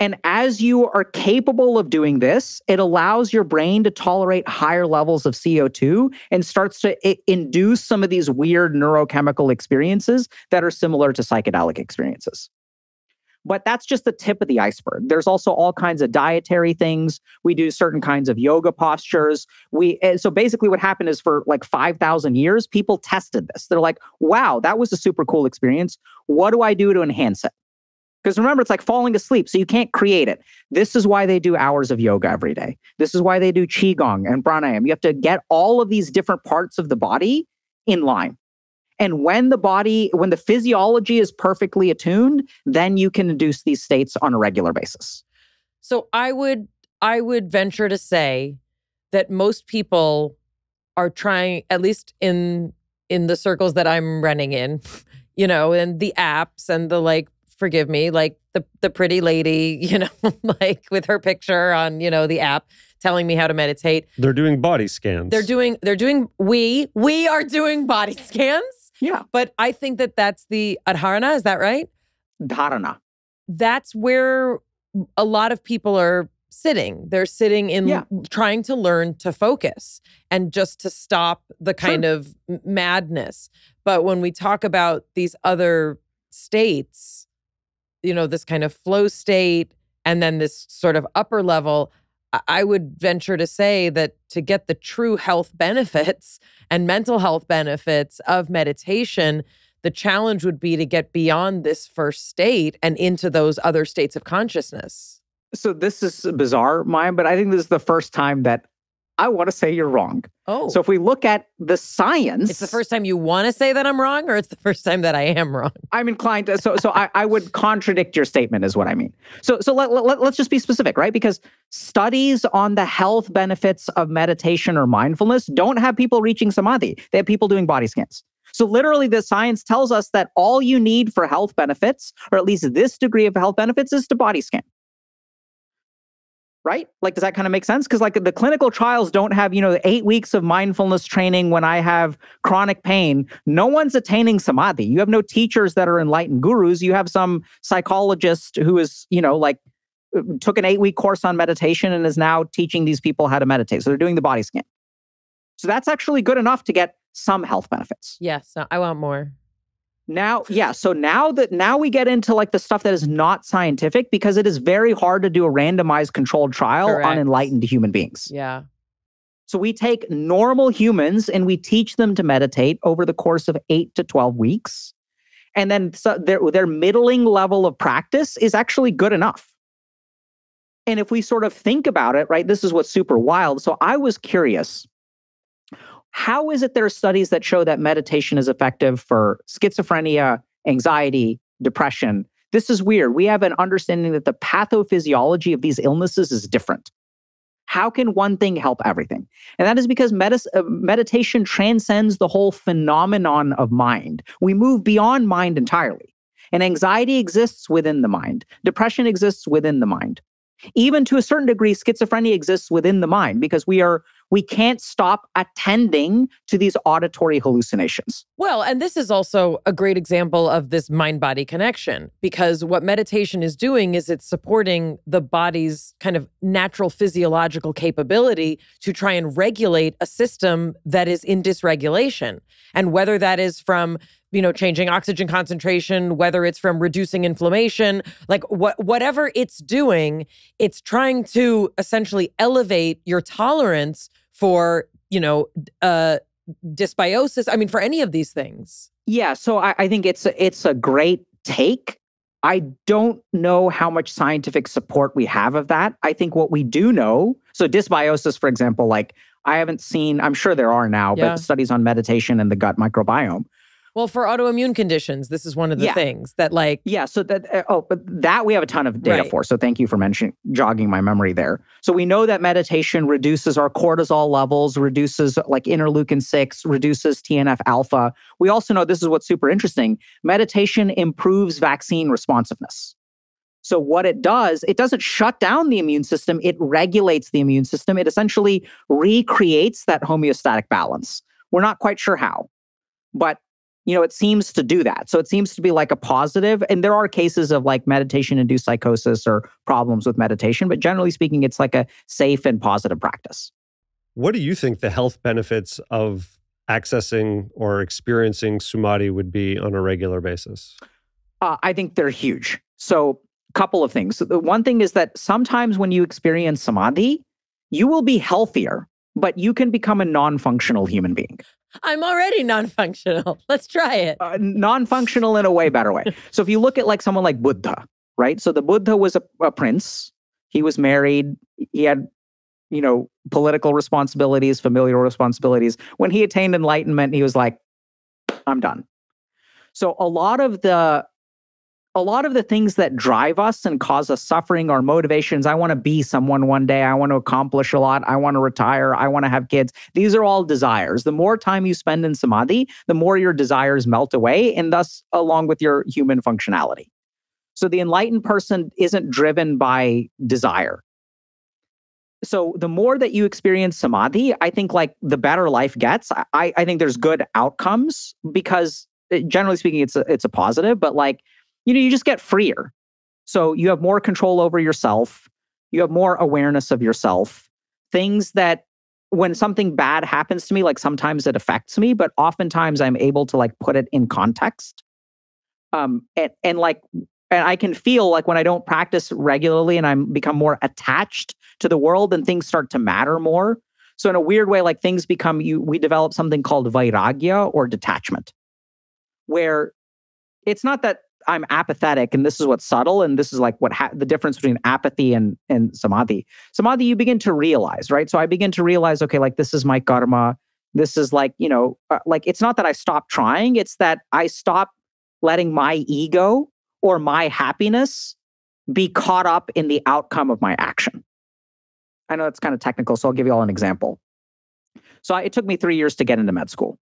S1: And as you are capable of doing this, it allows your brain to tolerate higher levels of CO2 and starts to induce some of these weird neurochemical experiences that are similar to psychedelic experiences. But that's just the tip of the iceberg. There's also all kinds of dietary things. We do certain kinds of yoga postures. So basically what happened is for 5,000 years, people tested this. They're like, wow, that was a super cool experience. What do I do to enhance it? Because remember, it's like falling asleep, so you can't create it. This is why they do hours of yoga every day. This is why they do qigong and pranayama. You have to get all of these different parts of the body in line. And when the physiology is perfectly attuned, then you can induce these states on a regular basis.
S5: So I would venture to say that most people are trying, at least in the circles that I'm running in, and the apps and the forgive me, the pretty lady, with her picture on, the app, telling me how to meditate.
S3: They're doing body scans.
S5: We are doing body scans.
S1: Yeah.
S5: But I think that's the adharana, is that right?
S1: Dharana.
S5: That's where a lot of people are sitting. They're sitting in trying to learn to focus and just to stop the kind of madness. But when we talk about these other states, this kind of flow state and then this sort of upper level, I would venture to say that to get the true health benefits and mental health benefits of meditation, the challenge would be to get beyond this first state and into those other states of consciousness.
S1: So this is bizarre, Mayim, but I think this is the first time that I want to say you're wrong.
S5: Oh.
S1: So if we look at the science...
S5: It's the first time you want to say that I'm wrong, or it's the first time that I am wrong?
S1: I'm inclined to... So I would contradict your statement is what I mean. So let's just be specific, right? Because studies on the health benefits of meditation or mindfulness don't have people reaching samadhi. They have people doing body scans. So literally the science tells us that all you need for health benefits, or at least this degree of health benefits, is to body scan. Right? Like, does that kind of make sense? Because like the clinical trials don't have, 8 weeks of mindfulness training when I have chronic pain. No one's attaining samadhi. You have no teachers that are enlightened gurus. You have some psychologist who is, took an 8-week course on meditation and is now teaching these people how to meditate. So they're doing the body scan. So that's actually good enough to get some health benefits.
S5: Yes, I want more.
S1: So now we get into like the stuff that is not scientific, because it is very hard to do a randomized controlled trial on enlightened human beings.
S5: Yeah.
S1: So we take normal humans and we teach them to meditate over the course of 8 to 12 weeks. And then their middling level of practice is actually good enough. And if we sort of think about it, right, this is what's super wild. So I was curious, how is it there are studies that show that meditation is effective for schizophrenia, anxiety, depression? This is weird. We have an understanding that the pathophysiology of these illnesses is different. How can one thing help everything? And that is because meditation transcends the whole phenomenon of mind. We move beyond mind entirely. And anxiety exists within the mind. Depression exists within the mind. Even to a certain degree, schizophrenia exists within the mind, because we can't stop attending to these auditory hallucinations.
S5: Well, and this is also a great example of this mind-body connection, because what meditation is doing is it's supporting the body's kind of natural physiological capability to try and regulate a system that is in dysregulation. And whether that is from changing oxygen concentration, whether it's from reducing inflammation, like whatever it's doing, it's trying to essentially elevate your tolerance for, dysbiosis. I mean, for any of these things.
S1: Yeah. So I think it's a great take. I don't know how much scientific support we have of that. I think what we do know, so dysbiosis, for example, like I haven't seen, I'm sure there are now, but studies on meditation and the gut microbiome.
S5: Well, for autoimmune conditions, this is one of the things that like...
S1: Yeah, so but that we have a ton of data for. So thank you for jogging my memory there. So we know that meditation reduces our cortisol levels, reduces like interleukin-6, reduces TNF alpha. We also know, this is what's super interesting, meditation improves vaccine responsiveness. So what it does, it doesn't shut down the immune system, it regulates the immune system. It essentially recreates that homeostatic balance. We're not quite sure how, but it seems to do that. So it seems to be like a positive. And there are cases of like meditation-induced psychosis or problems with meditation, but generally speaking, it's like a safe and positive practice.
S3: What do you think the health benefits of accessing or experiencing samadhi would be on a regular basis?
S1: I think they're huge. So a couple of things. So the one thing is that sometimes when you experience samadhi, you will be healthier, but you can become a non-functional human being.
S5: I'm already non-functional. Let's try it.
S1: Non-functional in a way better way. So if you look at like someone like Buddha, right? So the Buddha was a prince. He was married. He had, political responsibilities, familial responsibilities. When he attained enlightenment, he was like, I'm done. So a lot of the things that drive us and cause us suffering are motivations. I want to be someone one day. I want to accomplish a lot. I want to retire. I want to have kids. These are all desires. The more time you spend in samadhi, the more your desires melt away, and thus along with your human functionality. So the enlightened person isn't driven by desire. So the more that you experience samadhi, I think like the better life gets. I think there's good outcomes because generally speaking, it's a positive, but like, you just get freer. So you have more control over yourself. You have more awareness of yourself. Things that when something bad happens to me, like sometimes it affects me, but oftentimes I'm able to like put it in context. And I can feel like when I don't practice regularly and I'm become more attached to the world, and things start to matter more. So in a weird way, like things become, we develop something called vairagya or detachment, where it's not that I'm apathetic and this is what's subtle. And this is like the difference between apathy and samadhi. Samadhi, you begin to realize, right? So I begin to realize, okay, like this is my karma. This is like, like it's not that I stop trying. It's that I stop letting my ego or my happiness be caught up in the outcome of my action. I know it's kind of technical, so I'll give you all an example. So it took me 3 years to get into med school.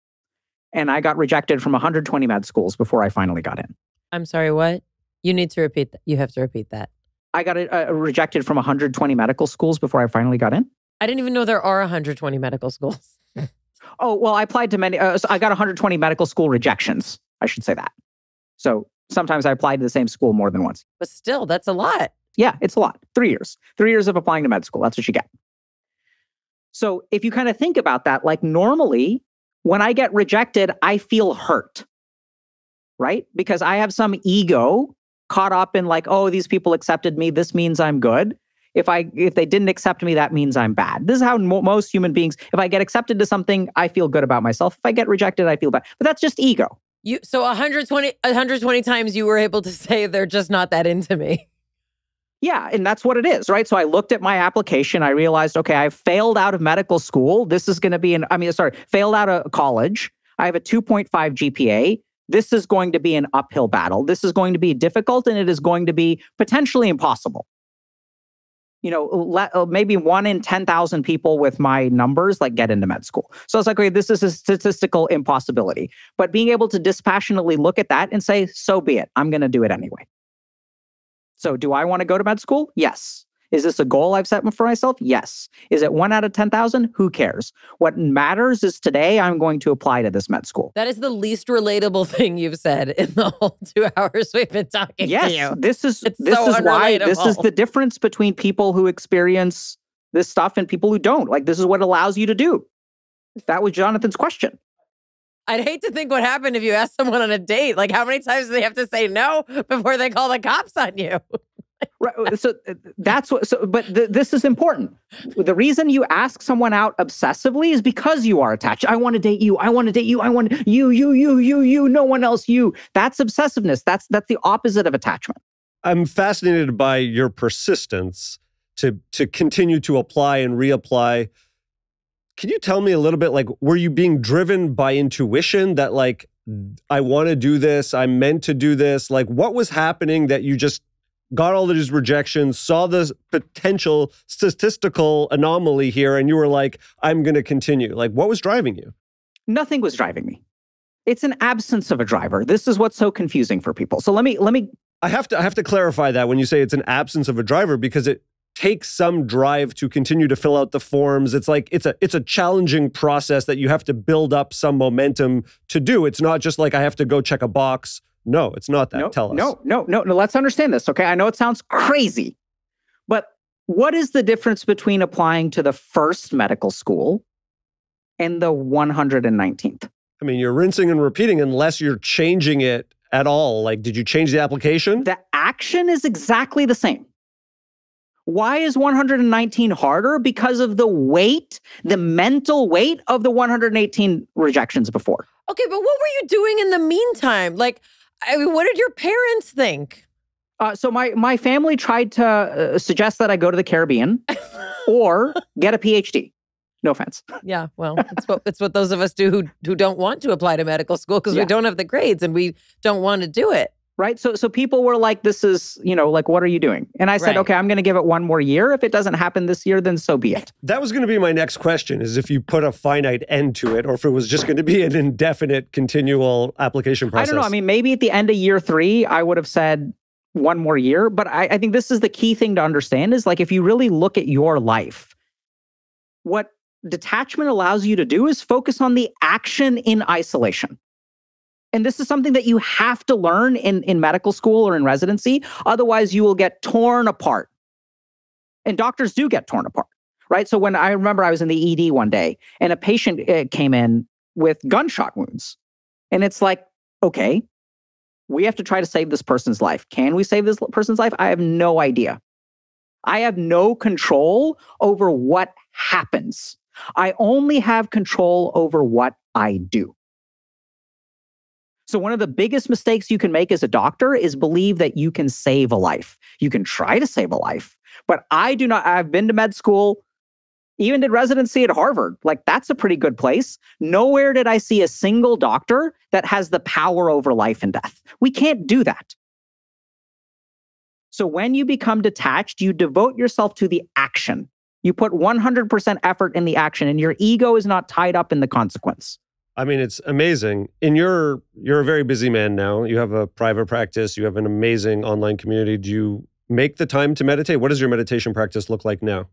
S1: And I got rejected from 120 med schools before I finally got in.
S5: I'm sorry, what? You need to repeat that. You have to repeat that.
S1: I got rejected from 120 medical schools before I finally got in.
S5: I didn't even know there are 120 medical schools.
S1: Oh, well, I applied to many. So I got 120 medical school rejections. I should say that. So sometimes I applied to the same school more than once.
S5: But still, that's a lot.
S1: Yeah, it's a lot. 3 years. 3 years of applying to med school. That's what you get. So if you kind of think about that, like normally when I get rejected, I feel hurt, right? Because I have some ego caught up in like, oh, these people accepted me. This means I'm good. If they didn't accept me, that means I'm bad. This is how most human beings, if I get accepted to something, I feel good about myself. If I get rejected, I feel bad. But that's just ego.
S5: So 120 times you were able to say they're just not that into me.
S1: Yeah, and that's what it is, right? So I looked at my application. I realized, okay, I failed out of medical school. This is going to be failed out of college. I have a 2.5 GPA. This is going to be an uphill battle. This is going to be difficult, and it is going to be potentially impossible. Maybe 1 in 10,000 people with my numbers like get into med school. So it's like, okay, this is a statistical impossibility. But being able to dispassionately look at that and say, so be it. I'm going to do it anyway. So do I want to go to med school? Yes. Is this a goal I've set for myself? Yes. Is it 1 out of 10,000? Who cares? What matters is today I'm going to apply to this med school.
S5: That is the least relatable thing you've said in the whole 2 hours we've been talking to you.
S1: Yes, this is why this is the difference between people who experience this stuff and people who don't. Like, this is what allows you to do. That was Jonathan's question.
S5: I'd hate to think what happened if you asked someone on a date. Like, how many times do they have to say no before they call the cops on you?
S1: Right. So that's what. This is important. The reason you ask someone out obsessively is because you are attached. I want to date you. I want to date you. I want you. No one else. You. That's obsessiveness. That's the opposite of attachment.
S3: I'm fascinated by your persistence to continue to apply and reapply. Can you tell me a little bit, like, were you being driven by intuition that, like, I want to do this, I'm meant to do this? Like, what was happening that you just got all of these rejections, saw the potential statistical anomaly here, and you were like, I'm going to continue? Like, what was driving you?
S1: Nothing was driving me. It's an absence of a driver. This is what's so confusing for people. So let me.
S3: I have to clarify that when you say it's an absence of a driver, because it takes some drive to continue to fill out the forms. It's like it's a challenging process that you have to build up some momentum to do. It's not just like I have to go check a box. No, it's not that.
S1: No,
S3: Tell us.
S1: No. Let's understand this, okay? I know it sounds crazy, but what is the difference between applying to the first medical school and the 119th?
S3: I mean, you're rinsing and repeating unless you're changing it at all. Like, did you change the application?
S1: The action is exactly the same. Why is 119 harder? Because of the weight, the mental weight of the 118 rejections before.
S5: Okay, but what were you doing in the meantime? Like, I mean, what did your parents think?
S1: So my family tried to suggest that I go to the Caribbean or get a PhD. No offense.
S5: Yeah, well, it's what those of us do who don't want to apply to medical school because we don't have the grades and we don't want to do it.
S1: Right. So people were like, this is, like, what are you doing? And I said, okay, I'm going to give it 1 more year. If it doesn't happen this year, then so be it.
S3: That was going to be my next question, is if you put a finite end to it or if it was just going to be an indefinite continual application process.
S1: I don't know. I mean, maybe at the end of year 3, I would have said 1 more year. But I think this is the key thing to understand is, like, if you really look at your life What detachment allows you to do is focus on the action in isolation. And this is something that you have to learn in medical school or in residency. Otherwise, you will get torn apart. And doctors do get torn apart, right? So when I remember I was in the ED one day and a patient came in with gunshot wounds. And it's like, okay, we have to try to save this person's life. Can we save this person's life? I have no idea. I have no control over what happens. I only have control over what I do. So one of the biggest mistakes you can make as a doctor is believe that you can save a life. You can try to save a life, but I do not. I've been to med school, even did residency at Harvard. Like, that's a pretty good place. Nowhere did I see a single doctor that has the power over life and death. We can't do that. So when you become detached, you devote yourself to the action. You put 100% effort in the action, and your ego is not tied up in the consequence.
S3: I mean, it's amazing. You're a very busy man now. You have a private practice. You have an amazing online community. Do you make the time to meditate? What does your meditation practice look like now?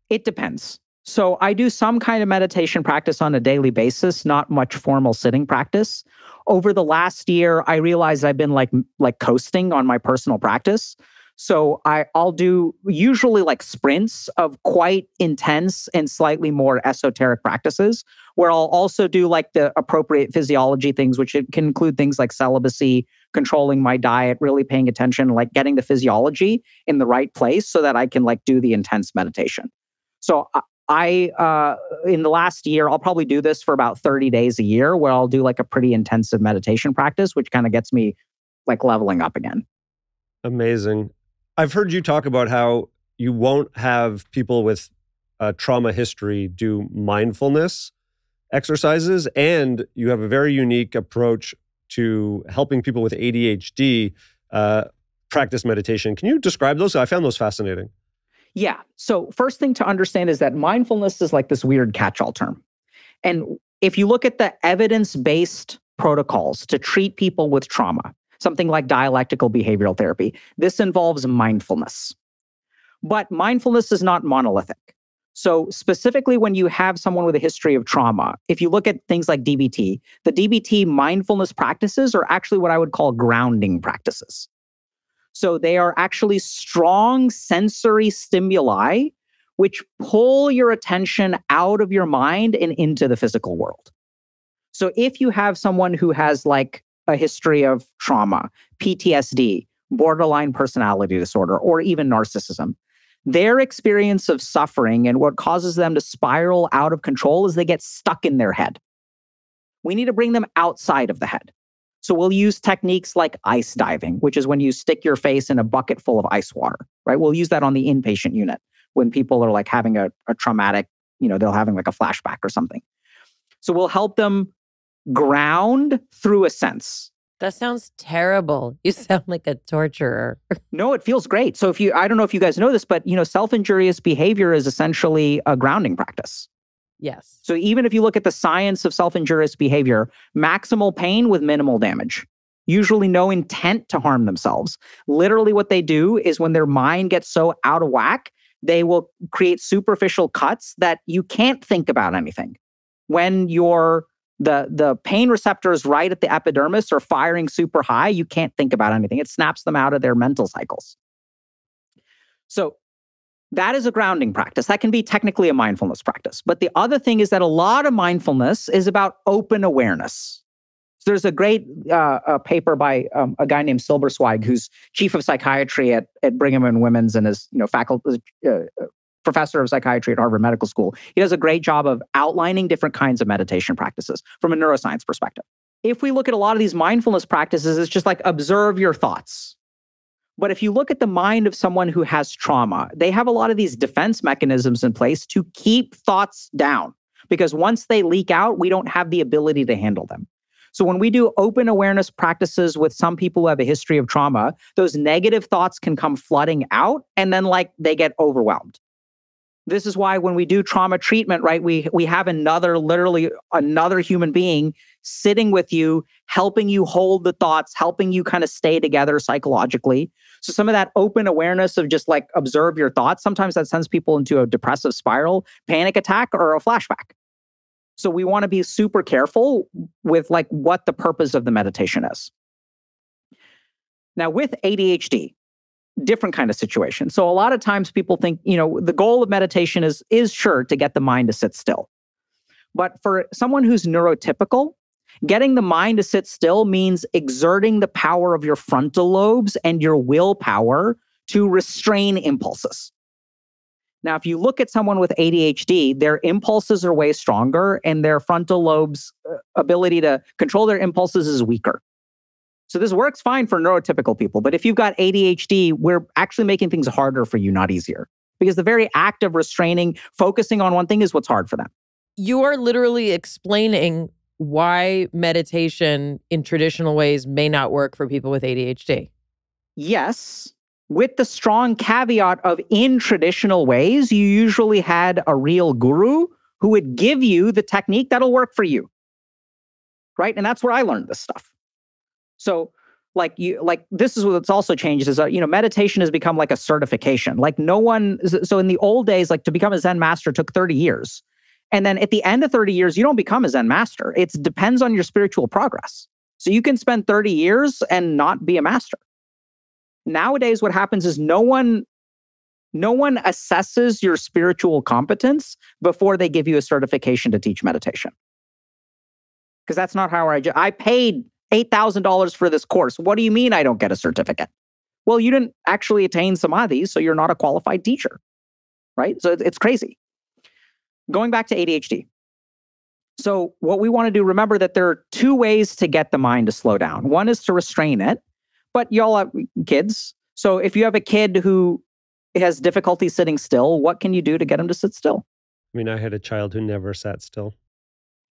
S1: It depends. So I do some kind of meditation practice on a daily basis, not much formal sitting practice. Over the last year, I realized I've been like coasting on my personal practice. So I'll do usually like sprints of quite intense and slightly more esoteric practices, where I'll also do like the appropriate physiology things, which it can include things like celibacy, controlling my diet, really paying attention, like getting the physiology in the right place so that I can like do the intense meditation. So I in the last year, I'll probably do this for about 30 days a year, where I'll do like a pretty intensive meditation practice, which kind of gets me like leveling up again.
S3: Amazing. I've heard you talk about how you won't have people with trauma history do mindfulness exercises, and you have a very unique approach to helping people with ADHD practice meditation. Can you describe those? I found those fascinating.
S1: Yeah. So first thing to understand is that mindfulness is like this weird catch-all term. And if you look at the evidence-based protocols to treat people with trauma, something like dialectical behavioral therapy, this involves mindfulness. But mindfulness is not monolithic. So specifically when you have someone with a history of trauma, if you look at things like DBT, the DBT mindfulness practices are actually what I would call grounding practices. So they are actually strong sensory stimuli which pull your attention out of your mind and into the physical world. So if you have someone who has like a history of trauma, PTSD, borderline personality disorder, or even narcissism, their experience of suffering and what causes them to spiral out of control is they get stuck in their head. We need to bring them outside of the head. So we'll use techniques like ice diving, which is when you stick your face in a bucket full of ice water, right? We'll use that on the inpatient unit when people are like having a traumatic, they're having like a flashback or something. So we'll help them ground through a sense.
S5: That sounds terrible. You sound like a torturer.
S1: No, it feels great. So I don't know if you guys know this, but self-injurious behavior is essentially a grounding practice.
S5: Yes.
S1: So even if you look at the science of self-injurious behavior, maximal pain with minimal damage, usually no intent to harm themselves. Literally what they do is when their mind gets so out of whack, they will create superficial cuts that you can't think about anything. When the pain receptors right at the epidermis are firing super high, you can't think about anything. It snaps them out of their mental cycles. So that is a grounding practice. That can be technically a mindfulness practice. But the other thing is that a lot of mindfulness is about open awareness. So there's a great paper by a guy named Silbersweig, who's chief of psychiatry at Brigham and Women's and is faculty professor of psychiatry at Harvard Medical School. He does a great job of outlining different kinds of meditation practices from a neuroscience perspective. If we look at a lot of these mindfulness practices, it's just like observe your thoughts. But if you look at the mind of someone who has trauma, they have a lot of these defense mechanisms in place to keep thoughts down. Because once they leak out, we don't have the ability to handle them. So when we do open awareness practices with some people who have a history of trauma, those negative thoughts can come flooding out and then they get overwhelmed. This is why when we do trauma treatment, right, we have literally another human being sitting with you, helping you hold the thoughts, helping you kind of stay together psychologically. So some of that open awareness of just like observe your thoughts, sometimes that sends people into a depressive spiral, panic attack, or a flashback. So we want to be super careful with like what the purpose of the meditation is. Now with ADHD, different kind of situation. So a lot of times people think, the goal of meditation is sure to get the mind to sit still. But for someone who's neurotypical, getting the mind to sit still means exerting the power of your frontal lobes and your willpower to restrain impulses. Now, if you look at someone with ADHD, their impulses are way stronger and their frontal lobes' ability to control their impulses is weaker. So this works fine for neurotypical people, but if you've got ADHD, we're actually making things harder for you, not easier. Because the very act of restraining, focusing on one thing is what's hard for them.
S5: You are literally explaining why meditation in traditional ways may not work for people with ADHD.
S1: Yes, with the strong caveat of in traditional ways, you usually had a real guru who would give you the technique that'll work for you. Right? And that's where I learned this stuff. So this is what's also changed is, meditation has become like a certification. So in the old days, like to become a Zen master took 30 years. And then at the end of 30 years, you don't become a Zen master. It depends on your spiritual progress. So you can spend 30 years and not be a master. Nowadays, what happens is no one assesses your spiritual competence before they give you a certification to teach meditation. Because that's not how I paid $8,000 for this course. What do you mean I don't get a certificate? Well, you didn't actually attain samadhi, so you're not a qualified teacher, right? So it's crazy. Going back to ADHD. So what we want to do, remember that there are two ways to get the mind to slow down. One is to restrain it, but y'all have kids. So if you have a kid who has difficulty sitting still, what can you do to get him to sit still?
S3: I mean, I had a child who never sat still.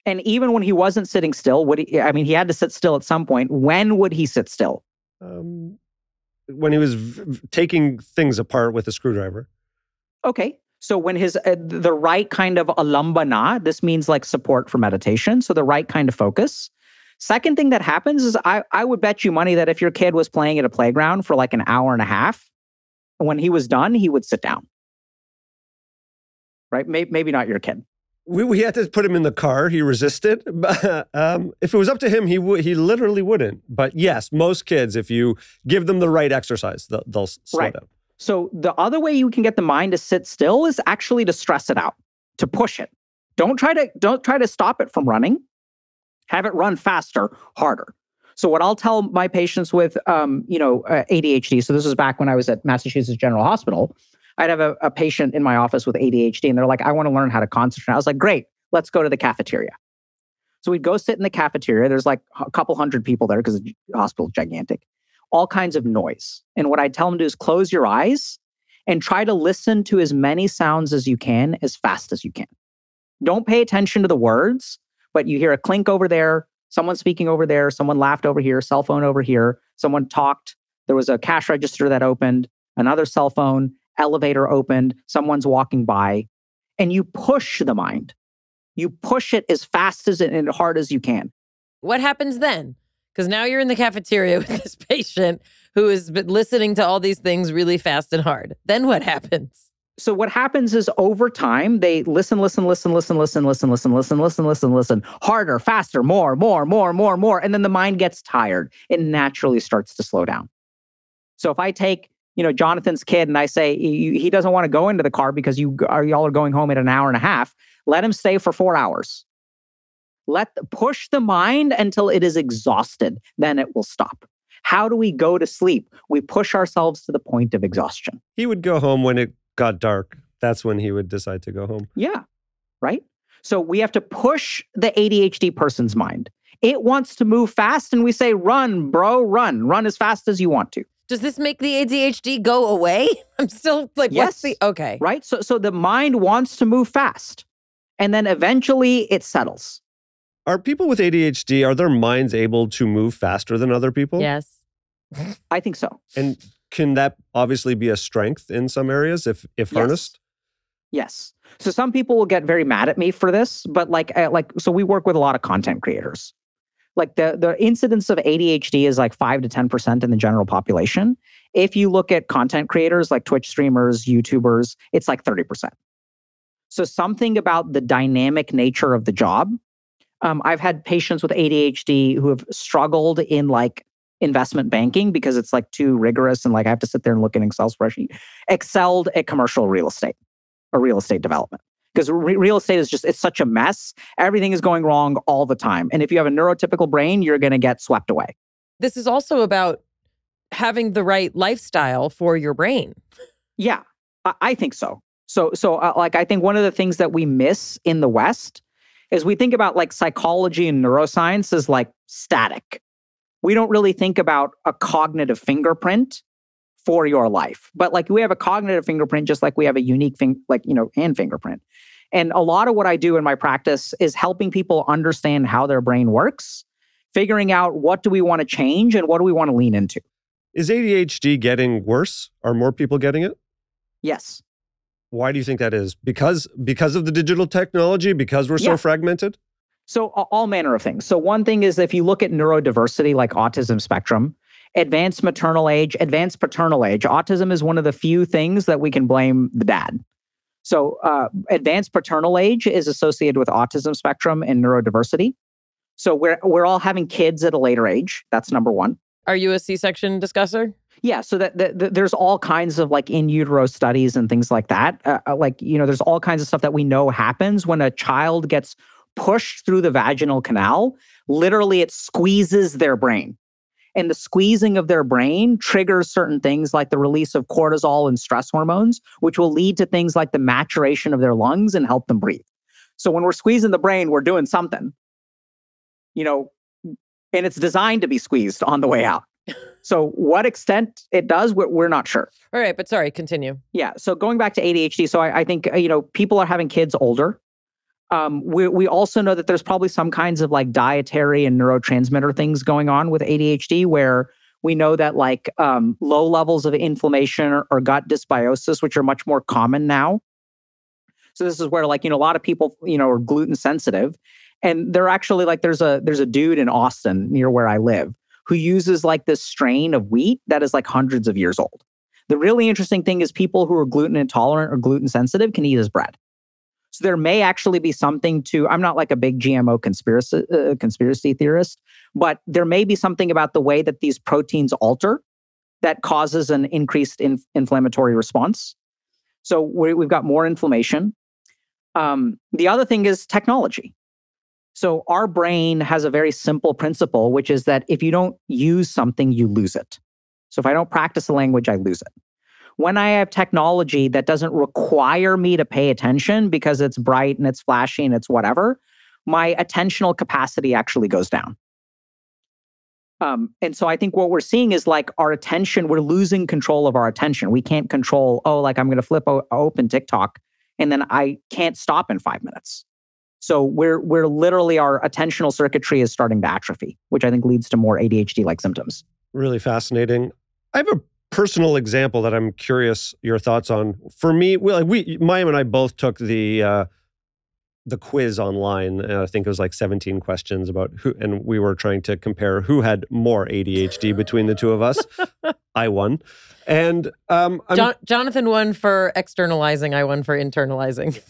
S1: And even when he wasn't sitting still, he had to sit still at some point. When would he sit still?
S3: When he was taking things apart with a screwdriver. Okay.
S1: So when the right kind of alambana, this means like support for meditation. So the right kind of focus. Second thing that happens is I would bet you money that if your kid was playing at a playground for like an hour and a half, when he was done, he would sit down. Right? Maybe not your kid.
S3: We had to put him in the car. He resisted. But, if it was up to him, he literally wouldn't. But yes, most kids, if you give them the right exercise, they'll slow down.
S1: So the other way you can get the mind to sit still is actually to stress it out, to push it. Don't try to stop it from running. Have it run faster, harder. So what I'll tell my patients with ADHD, so this was back when I was at Massachusetts General Hospital, I'd have a patient in my office with ADHD and they're like, I want to learn how to concentrate. I was like, great, let's go to the cafeteria. So we'd go sit in the cafeteria. There's like a couple hundred people there because the hospital's gigantic. All kinds of noise. And what I tell them to do is close your eyes and try to listen to as many sounds as you can, as fast as you can. Don't pay attention to the words, but you hear a clink over there, someone speaking over there, someone laughed over here, cell phone over here, someone talked, there was a cash register that opened, another cell phone, elevator opened, someone's walking by, and you push the mind. You push it as fast and hard as you can.
S5: What happens then? Because now you're in the cafeteria with this patient who has been listening to all these things really fast and hard. Then what happens?
S1: So what happens is over time, they listen, harder, faster, more. And then the mind gets tired. It naturally starts to slow down. So if I take, Jonathan's kid and I say, he doesn't want to go into the car because y'all are going home in an hour and a half, let him stay for 4 hours. Push the mind until it is exhausted. Then it will stop. How do we go to sleep? We push ourselves to the point of exhaustion.
S3: He would go home when it got dark. That's when he would decide to go home.
S1: Yeah, right? So we have to push the ADHD person's mind. It wants to move fast and we say, run, bro, run. Run as fast as you want to.
S5: Does this make the ADHD go away? I'm still like,
S1: yes.
S5: Okay.
S1: Right? So the mind wants to move fast. And then eventually it settles.
S3: Are people with ADHD, are their minds able to move faster than other people?
S5: Yes.
S1: I think so.
S3: And can that obviously be a strength in some areas if harnessed?
S1: Yes. So some people will get very mad at me for this, but so we work with a lot of content creators. Like the incidence of ADHD is like 5 to 10% in the general population. If you look at content creators like Twitch streamers, YouTubers, it's like 30%. So something about the dynamic nature of the job. I've had patients with ADHD who have struggled in like investment banking because it's like too rigorous and like I have to sit there and look at an Excel spreadsheet. Excelled at commercial real estate or real estate development. Because real estate is just, it's such a mess. Everything is going wrong all the time. And if you have a neurotypical brain, you're going to get swept away.
S5: This is also about having the right lifestyle for your brain.
S1: Yeah, I think so. So I think one of the things that we miss in the West is we think about like psychology and neuroscience as like static. We don't really think about a cognitive fingerprint for your life. But like we have a cognitive fingerprint, just like we have a unique hand fingerprint. And a lot of what I do in my practice is helping people understand how their brain works, figuring out what do we want to change and what do we want to lean into.
S3: Is ADHD getting worse? Are more people getting it?
S1: Yes.
S3: Why do you think that is? Because of the digital technology? Because we're so fragmented?
S1: So all manner of things. So one thing is if you look at neurodiversity like autism spectrum, advanced paternal age, autism is one of the few things that we can blame the dad. So advanced paternal age is associated with autism spectrum and neurodiversity. So we're all having kids at a later age. That's number one.
S5: Are you a C-section discusser?
S1: Yeah, so that there's all kinds of like in utero studies and things like that. There's all kinds of stuff that we know happens when a child gets pushed through the vaginal canal. Literally, it squeezes their brain. And the squeezing of their brain triggers certain things like the release of cortisol and stress hormones, which will lead to things like the maturation of their lungs and help them breathe. So when we're squeezing the brain, we're doing something, and it's designed to be squeezed on the way out. So what extent it does, we're not sure.
S5: All right, but sorry, continue.
S1: Yeah, so going back to ADHD, so I think, people are having kids older. We also know that there's probably some kinds of like dietary and neurotransmitter things going on with ADHD where we know that like low levels of inflammation or gut dysbiosis, which are much more common now. So this is where like, a lot of people, are gluten sensitive. And they're actually like, there's a dude in Austin near where I live who uses like this strain of wheat that is like hundreds of years old. The really interesting thing is people who are gluten intolerant or gluten sensitive can eat his bread. So there may actually be something to, I'm not like a big GMO conspiracy theorist, but there may be something about the way that these proteins alter that causes an increased inflammatory response. So we've got more inflammation. The other thing is technology. So our brain has a very simple principle, which is that if you don't use something, you lose it. So if I don't practice a language, I lose it. When I have technology that doesn't require me to pay attention because it's bright and it's flashy and it's whatever, my attentional capacity actually goes down. And so I think what we're seeing is like our attention, we're losing control of our attention. We can't control, I'm going to flip open TikTok and then I can't stop in 5 minutes. So we're literally, our attentional circuitry is starting to atrophy, which I think leads to more ADHD-like symptoms. Really fascinating. I have a personal example that I'm curious your thoughts on. For me, Mayim and I both took the quiz online. I think it was like 17 questions about who, and we were trying to compare who had more ADHD between the two of us. I won. And
S5: Jonathan won for externalizing. I won for internalizing.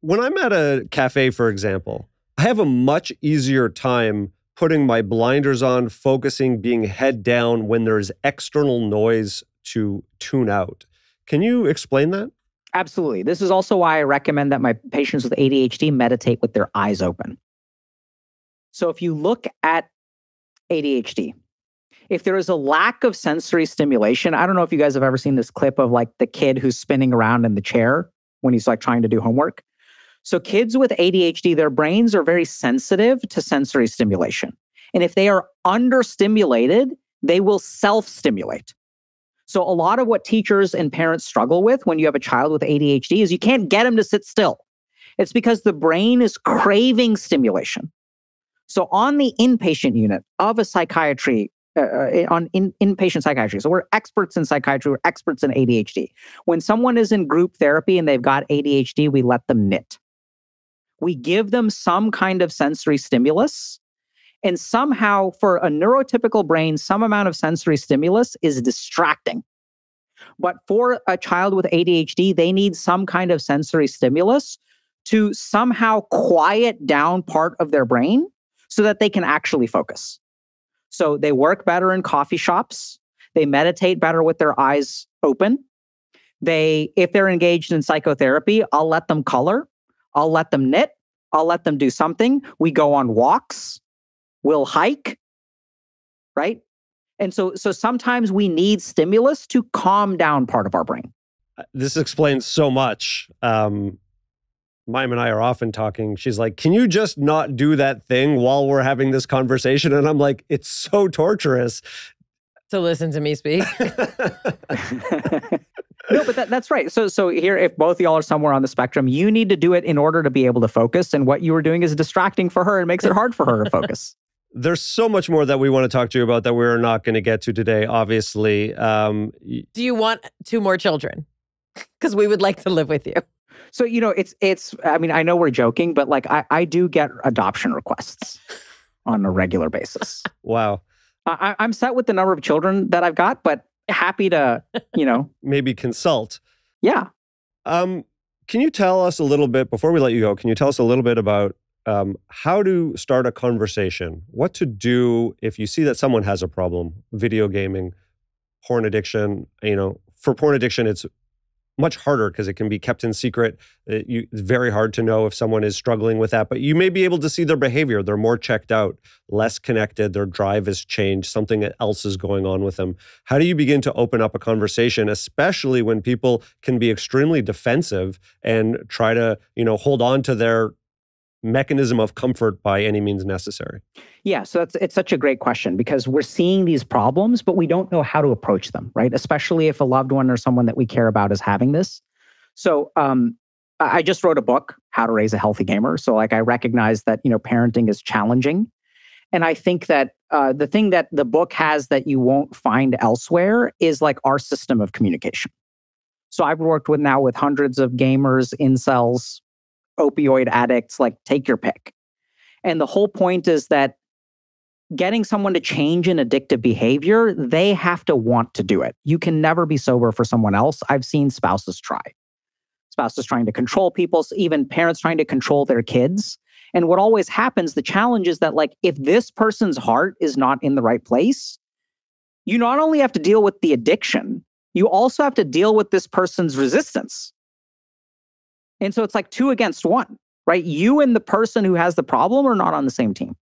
S3: When I'm at a cafe, for example, I have a much easier time putting my blinders on, focusing, being head down when there's external noise to tune out. Can you explain that? Absolutely. This is also why I recommend that my patients with ADHD meditate with their eyes open. So if you look at ADHD, if there is a lack of sensory stimulation, I don't know if you guys have ever seen this clip of like the kid who's spinning around in the chair when he's like trying to do homework. So kids with ADHD, their brains are very sensitive to sensory stimulation. And if they are understimulated, they will self-stimulate. So a lot of what teachers and parents struggle with when you have a child with ADHD is you can't get them to sit still. It's because the brain is craving stimulation. So on the inpatient unit of a psychiatry
S1: inpatient psychiatry. So we're experts in psychiatry. We're experts in ADHD. When someone is in group therapy and they've got ADHD, we let them knit. We give them some kind of sensory stimulus. And somehow, for a neurotypical brain, some amount of sensory stimulus is distracting. But for a child with ADHD, they need some kind of sensory stimulus to somehow quiet down part of their brain so that they can actually focus. So they work better in coffee shops. They meditate better with their eyes open. If they're engaged in psychotherapy, I'll let them color. I'll let them knit. I'll let them do something. We go on walks. We'll hike, right? And so sometimes we need stimulus to calm down part of our brain.
S3: This explains so much. Mayim and I are often talking. She's like, can you just not do that thing while we're having this conversation? And I'm like, it's so torturous.
S5: To listen to me speak.
S1: No, but that's right. So here, if both of y'all are somewhere on the spectrum, you need to do it in order to be able to focus. And what you were doing is distracting for her and makes it hard for her to focus.
S3: There's so much more that we want to talk to you about that we're not going to get to today, obviously.
S5: Do you want 2 more children? Because we would like to live with you.
S1: So, it's, I mean, I know we're joking, but like I do get adoption requests on a regular basis.
S3: Wow.
S1: I'm set with the number of children that I've got, but happy to,
S3: maybe consult.
S1: Yeah.
S3: Can you tell us a little bit, before we let you go, can you tell us a little bit about how to start a conversation? What to do if you see that someone has a problem, video gaming, porn addiction. For porn addiction, it's much harder because it can be kept in secret. It's very hard to know if someone is struggling with that, but you may be able to see their behavior. They're more checked out, less connected. Their drive has changed. Something else is going on with them. How do you begin to open up a conversation, especially when people can be extremely defensive and try to, hold on to their mechanism of comfort by any means necessary?
S1: Yeah, so it's such a great question because we're seeing these problems, but we don't know how to approach them, right? Especially if a loved one or someone that we care about is having this. So I just wrote a book, How to Raise a Healthy Gamer. So like I recognize that, parenting is challenging. And I think that the thing that the book has that you won't find elsewhere is like our system of communication. So I've worked with hundreds of gamers, incels, opioid addicts, like take your pick. And the whole point is that getting someone to change an addictive behavior, they have to want to do it. You can never be sober for someone else. I've seen spouses try. Spouses trying to control people, even parents trying to control their kids. And what always happens, the challenge is that like, if this person's heart is not in the right place, you not only have to deal with the addiction, you also have to deal with this person's resistance. And so it's like 2 against 1, right? You and the person who has the problem are not on the same team.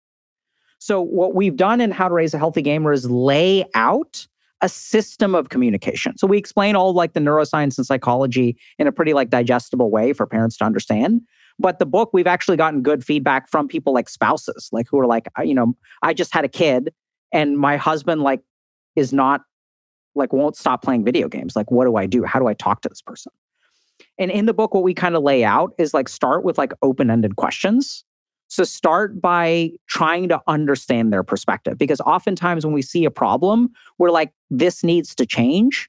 S1: So what we've done in How to Raise a Healthy Gamer is lay out a system of communication. So we explain all like the neuroscience and psychology in a pretty like digestible way for parents to understand. But the book, we've actually gotten good feedback from people like spouses, like who are like, I just had a kid and my husband like is not like won't stop playing video games. Like, what do I do? How do I talk to this person? And in the book, what we kind of lay out is like start with like open-ended questions. So start by trying to understand their perspective, because oftentimes when we see a problem, we're like, this needs to change,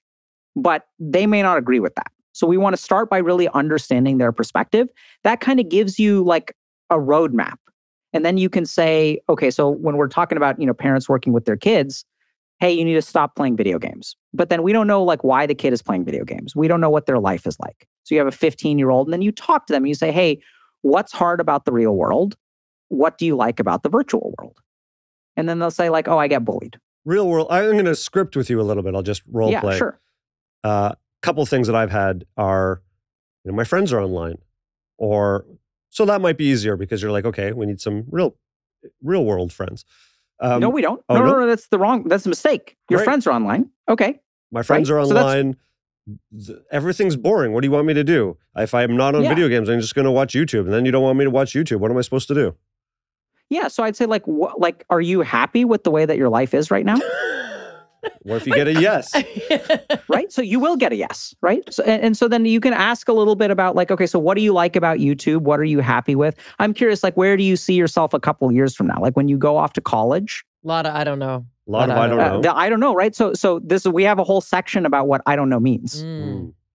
S1: but they may not agree with that. So we want to start by really understanding their perspective. That kind of gives you like a roadmap. And then you can say, okay, so when we're talking about, parents working with their kids, hey, you need to stop playing video games. But then we don't know like why the kid is playing video games. We don't know what their life is like. So you have a 15-year-old and then you talk to them and you say, hey, what's hard about the real world? What do you like about the virtual world? And then they'll say like, oh, I get bullied.
S3: Real world. I'm going to script with you a little bit. I'll just role play.
S1: Yeah, sure.
S3: Couple of things that I've had are, my friends are online, so that might be easier because you're like, okay, we need some real world friends.
S1: No, we don't.
S3: Oh,
S1: no, that's a mistake. Your friends are online. Okay.
S3: My friends are online. Everything's boring. What do you want me to do? If I'm not on video games, I'm just going to watch YouTube. And then you don't want me to watch YouTube. What am I supposed to do?
S1: Yeah. So I'd say are you happy with the way that your life is right now?
S3: What if you get a yes?
S1: Right? So you will get a yes, right? So, and so then you can ask a little bit about like, okay, so what do you like about YouTube? What are you happy with? I'm curious, like, where do you see yourself a couple years from now? Like when you go off to college,
S5: A lot of I don't know.
S3: A lot of I don't know.
S1: I don't know, right? So we have a whole section about what I don't know means.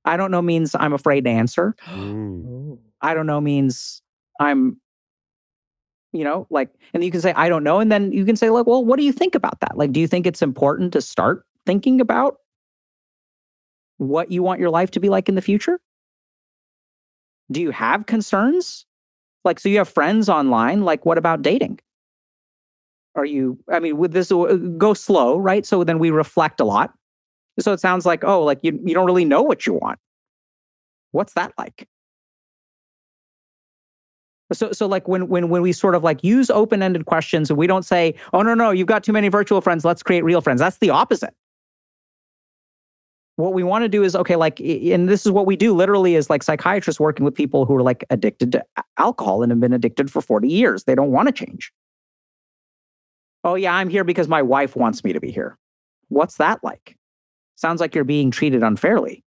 S1: I don't know means I'm afraid to answer. I don't know means I'm, and you can say, I don't know. And then you can say, like, well, what do you think about that? Like, do you think it's important to start thinking about what you want your life to be like in the future? Do you have concerns? Like, so you have friends online, like, what about dating? With this, go slow, right? So then we reflect a lot. So it sounds like, oh, like you don't really know what you want. What's that like? So like when we sort of like use open-ended questions and we don't say, oh, no, you've got too many virtual friends, let's create real friends. That's the opposite. What we want to do is, okay, like, and this is what we do literally is like psychiatrists working with people who are like addicted to alcohol and have been addicted for 40 years. They don't want to change. Oh yeah, I'm here because my wife wants me to be here. What's that like? Sounds like you're being treated unfairly.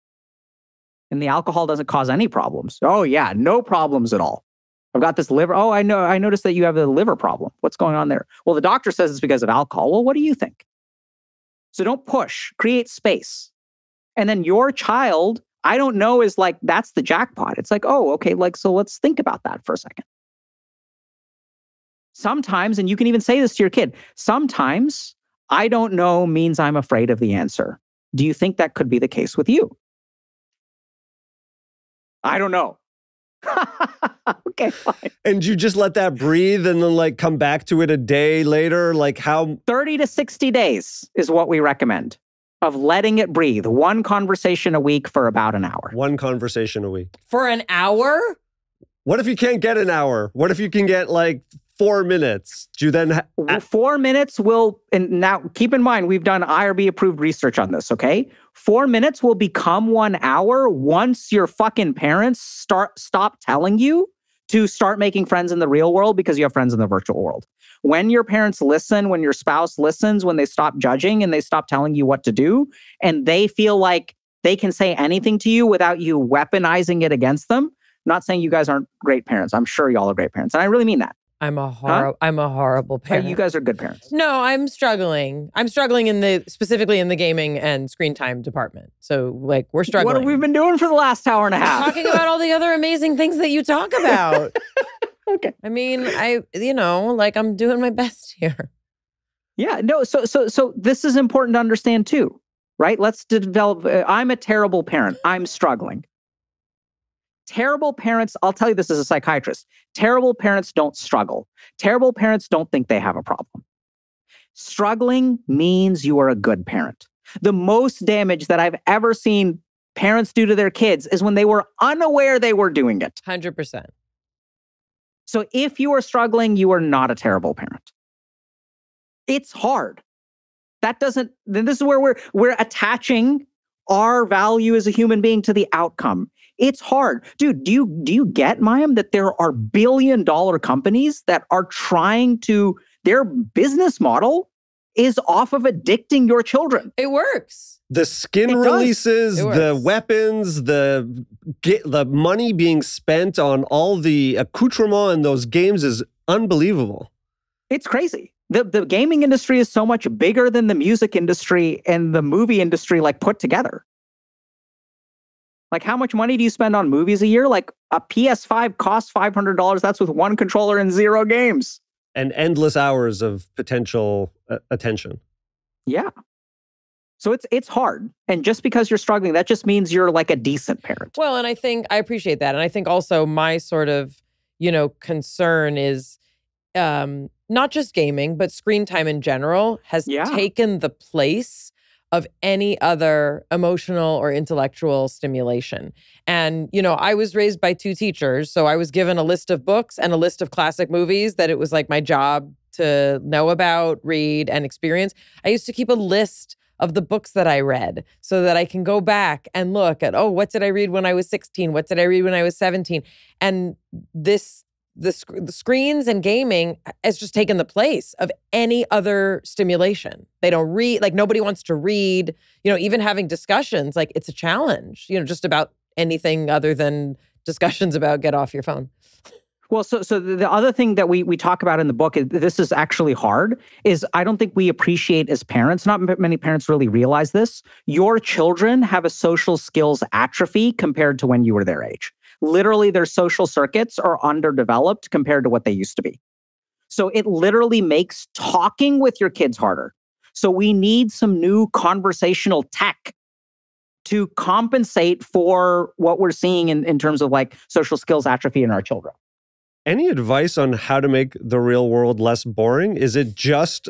S1: And the alcohol doesn't cause any problems. Oh yeah, no problems at all. I've got this liver. Oh, I know. I noticed that you have a liver problem. What's going on there? Well, the doctor says it's because of alcohol. Well, what do you think? So don't push, create space. And then your child, I don't know, is like, that's the jackpot. It's like, oh, okay, like, so let's think about that for a second. Sometimes, and you can even say this to your kid, sometimes I don't know means I'm afraid of the answer. Do you think that could be the case with you? I don't know. Okay, fine.
S3: And you just let that breathe and then like come back to it a day later? Like how?
S1: 30 to 60 days is what we recommend of letting it breathe. One conversation a week for about an hour.
S3: One conversation a week.
S5: For an hour?
S3: What if you can't get an hour? What if you can get like 4 minutes? Do you then
S1: 4 minutes will, and now keep in mind, we've done IRB approved research on this, okay? 4 minutes will become 1 hour once your fucking parents stop telling you to start making friends in the real world because you have friends in the virtual world. When your parents listen, when your spouse listens, when they stop judging and they stop telling you what to do, and they feel like they can say anything to you without you weaponizing it against them. I'm not saying you guys aren't great parents. I'm sure y'all are great parents. And I really mean that.
S5: I'm a horrible parent.
S1: You guys are good parents.
S5: No, I'm struggling. I'm struggling specifically in the gaming and screen time department. So like we're struggling.
S1: What have we been doing for the last hour and a half?
S5: Talking about all the other amazing things that you talk about.
S1: Okay.
S5: I mean, I'm doing my best here.
S1: Yeah, no, so this is important to understand too, right? Let's develop, I'm a terrible parent. I'm struggling. Terrible parents, I'll tell you this as a psychiatrist, terrible parents don't struggle. Terrible parents don't think they have a problem. Struggling means you are a good parent. The most damage that I've ever seen parents do to their kids is when they were unaware they were doing it.
S5: 100%.
S1: So if you are struggling, you are not a terrible parent. It's hard. Then this is where we're attaching our value as a human being to the outcome. It's hard. Dude, do you get, Mayim, that there are billion-dollar companies that are their business model is off of addicting your children.
S5: It works.
S3: The skin releases, the weapons, the money being spent on all the accoutrement in those games is unbelievable.
S1: It's crazy. The gaming industry is so much bigger than the music industry and the movie industry like put together. Like, how much money do you spend on movies a year? Like, a PS5 costs $500. That's with one controller and 0 games.
S3: And endless hours of potential attention.
S1: Yeah. So it's hard. And just because you're struggling, that just means you're like a decent parent.
S5: Well, and I appreciate that. And I think also my sort of, concern is not just gaming, but screen time in general has taken the place of any other emotional or intellectual stimulation. And, I was raised by 2 teachers, so I was given a list of books and a list of classic movies that it was like my job to know about, read, and experience. I used to keep a list of the books that I read so that I can go back and look at, what did I read when I was 16? What did I read when I was 17? And the screens and gaming has just taken the place of any other stimulation. They don't read, like nobody wants to read, even having discussions, like it's a challenge, just about anything other than discussions about get off your phone.
S1: Well, so the other thing that we talk about in the book, this is actually hard, is I don't think we appreciate as parents, not many parents really realize this, your children have a social skills atrophy compared to when you were their age. Literally, their social circuits are underdeveloped compared to what they used to be. So it literally makes talking with your kids harder. So we need some new conversational tech to compensate for what we're seeing in terms of like social skills atrophy in our children.
S3: Any advice on how to make the real world less boring? Is it just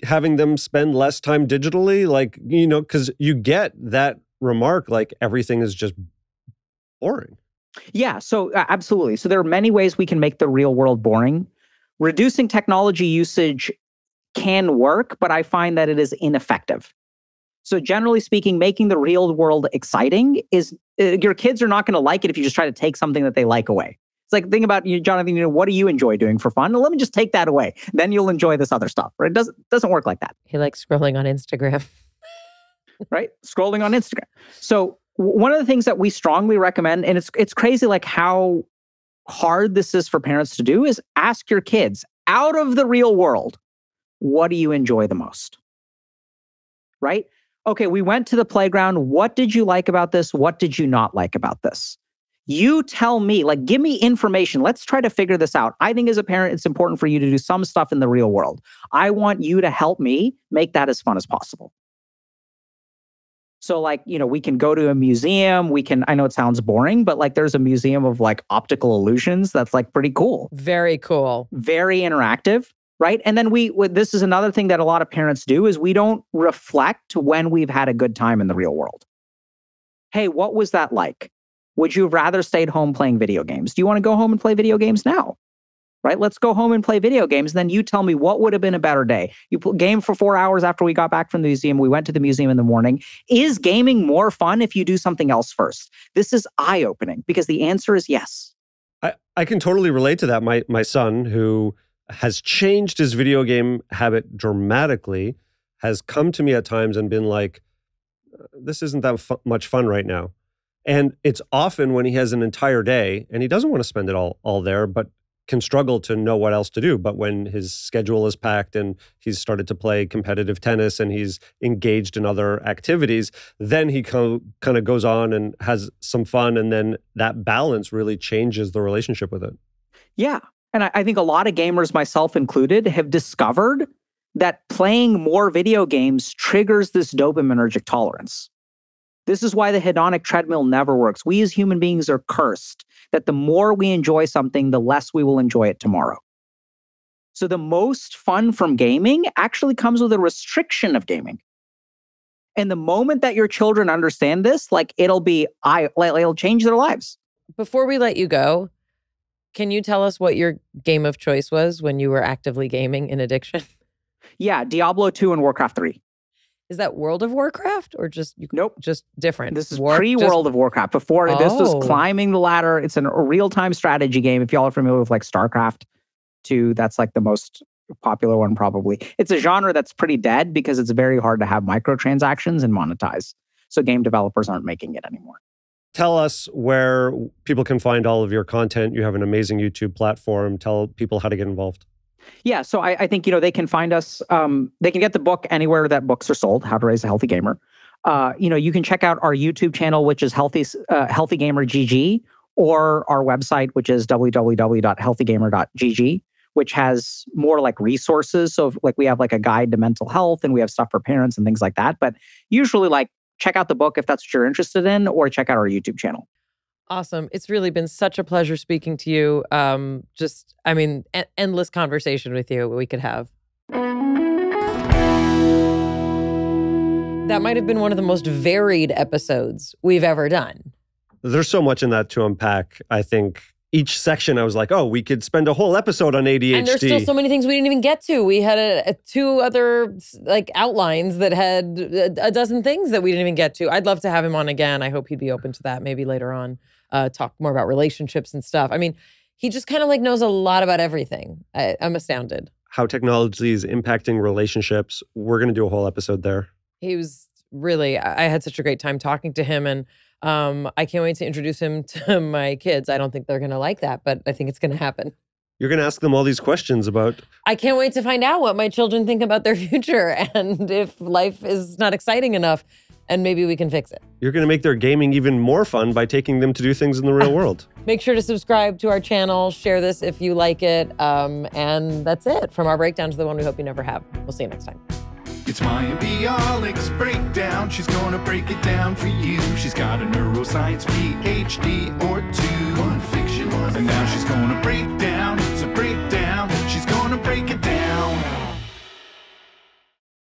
S3: having them spend less time digitally? Like, because you get that remark, like everything is just boring.
S1: Yeah, so absolutely. So there are many ways we can make the real world boring. Reducing technology usage can work, but I find that it is ineffective. So generally speaking, making the real world exciting is, your kids are not going to like it if you just try to take something that they like away. It's like, think about you, Jonathan, what do you enjoy doing for fun? Well, let me just take that away. Then you'll enjoy this other stuff. Right? It doesn't work like that.
S5: He likes scrolling on Instagram.
S1: Right? Scrolling on Instagram. So one of the things that we strongly recommend, and it's crazy like how hard this is for parents to do, is ask your kids out of the real world, what do you enjoy the most? Right? Okay, we went to the playground. What did you like about this? What did you not like about this? You tell me, like, give me information. Let's try to figure this out. I think as a parent, it's important for you to do some stuff in the real world. I want you to help me make that as fun as possible. So like, we can go to a museum. I know it sounds boring, but like there's a museum of like optical illusions. That's like pretty cool.
S5: Very cool.
S1: Very interactive. Right. And then this is another thing that a lot of parents do is we don't reflect when we've had a good time in the real world. Hey, what was that like? Would you have rather stayed home playing video games? Do you want to go home and play video games now? Right? Let's go home and play video games. Then you tell me what would have been a better day. You game for 4 hours after we got back from the museum. We went to the museum in the morning. Is gaming more fun if you do something else first? This is eye-opening because the answer is yes.
S3: I can totally relate to that. My son, who has changed his video game habit dramatically, has come to me at times and been like, this isn't that much fun right now. And it's often when he has an entire day and he doesn't want to spend it all there, but can struggle to know what else to do. But when his schedule is packed and he's started to play competitive tennis and he's engaged in other activities, then he kind of goes on and has some fun. And then that balance really changes the relationship with it.
S1: Yeah. And I think a lot of gamers, myself included, have discovered that playing more video games triggers this dopaminergic tolerance. This is why the hedonic treadmill never works. We as human beings are cursed that the more we enjoy something, the less we will enjoy it tomorrow. So the most fun from gaming actually comes with a restriction of gaming. And the moment that your children understand this, like it'll change their lives.
S5: Before we let you go, can you tell us what your game of choice was when you were actively gaming in addiction?
S1: Yeah, Diablo 2 and Warcraft 3.
S5: Is that World of Warcraft or just
S1: nope,
S5: just different?
S1: This is pre-World of Warcraft. Before this was climbing the ladder. It's a real-time strategy game. If y'all are familiar with like StarCraft 2, that's like the most popular one probably. It's a genre that's pretty dead because it's very hard to have microtransactions and monetize. So game developers aren't making it anymore.
S3: Tell us where people can find all of your content. You have an amazing YouTube platform. Tell people how to get involved.
S1: Yeah, so I think, they can find us, they can get the book anywhere that books are sold, How to Raise a Healthy Gamer. You can check out our YouTube channel, which is Healthy Gamer GG, or our website, which is www.healthygamer.gg, which has more like resources. So like we have like a guide to mental health and we have stuff for parents and things like that. But usually like check out the book if that's what you're interested in, or check out our YouTube channel.
S5: Awesome. It's really been such a pleasure speaking to you. Endless conversation with you we could have. That might have been one of the most varied episodes we've ever done.
S3: There's so much in that to unpack. I think each section I was like, oh, we could spend a whole episode on ADHD.
S5: And there's still so many things we didn't even get to. We had two other like outlines that had a dozen things that we didn't even get to. I'd love to have him on again. I hope he'd be open to that maybe later on. Talk more about relationships and stuff. I mean, he just kind of like knows a lot about everything. I'm astounded. How technology is impacting relationships. We're going to do a whole episode there. He was really, I had such a great time talking to him. And I can't wait to introduce him to my kids. I don't think they're going to like that, but I think it's going to happen.
S3: You're going to ask them all these questions about...
S5: I can't wait to find out what my children think about their future and if life is not exciting enough, and maybe we can fix it.
S3: You're going to make their gaming even more fun by taking them to do things in the real world.
S5: Make sure to subscribe to our channel, share this if you like it, and that's it. From our breakdown to the one we hope you never have. We'll see you next time.
S2: It's Mayim Bialik's breakdown. She's gonna break it down for you. She's got a neuroscience PhD or two. One fiction, one and now she's gonna break down. It's a breakdown.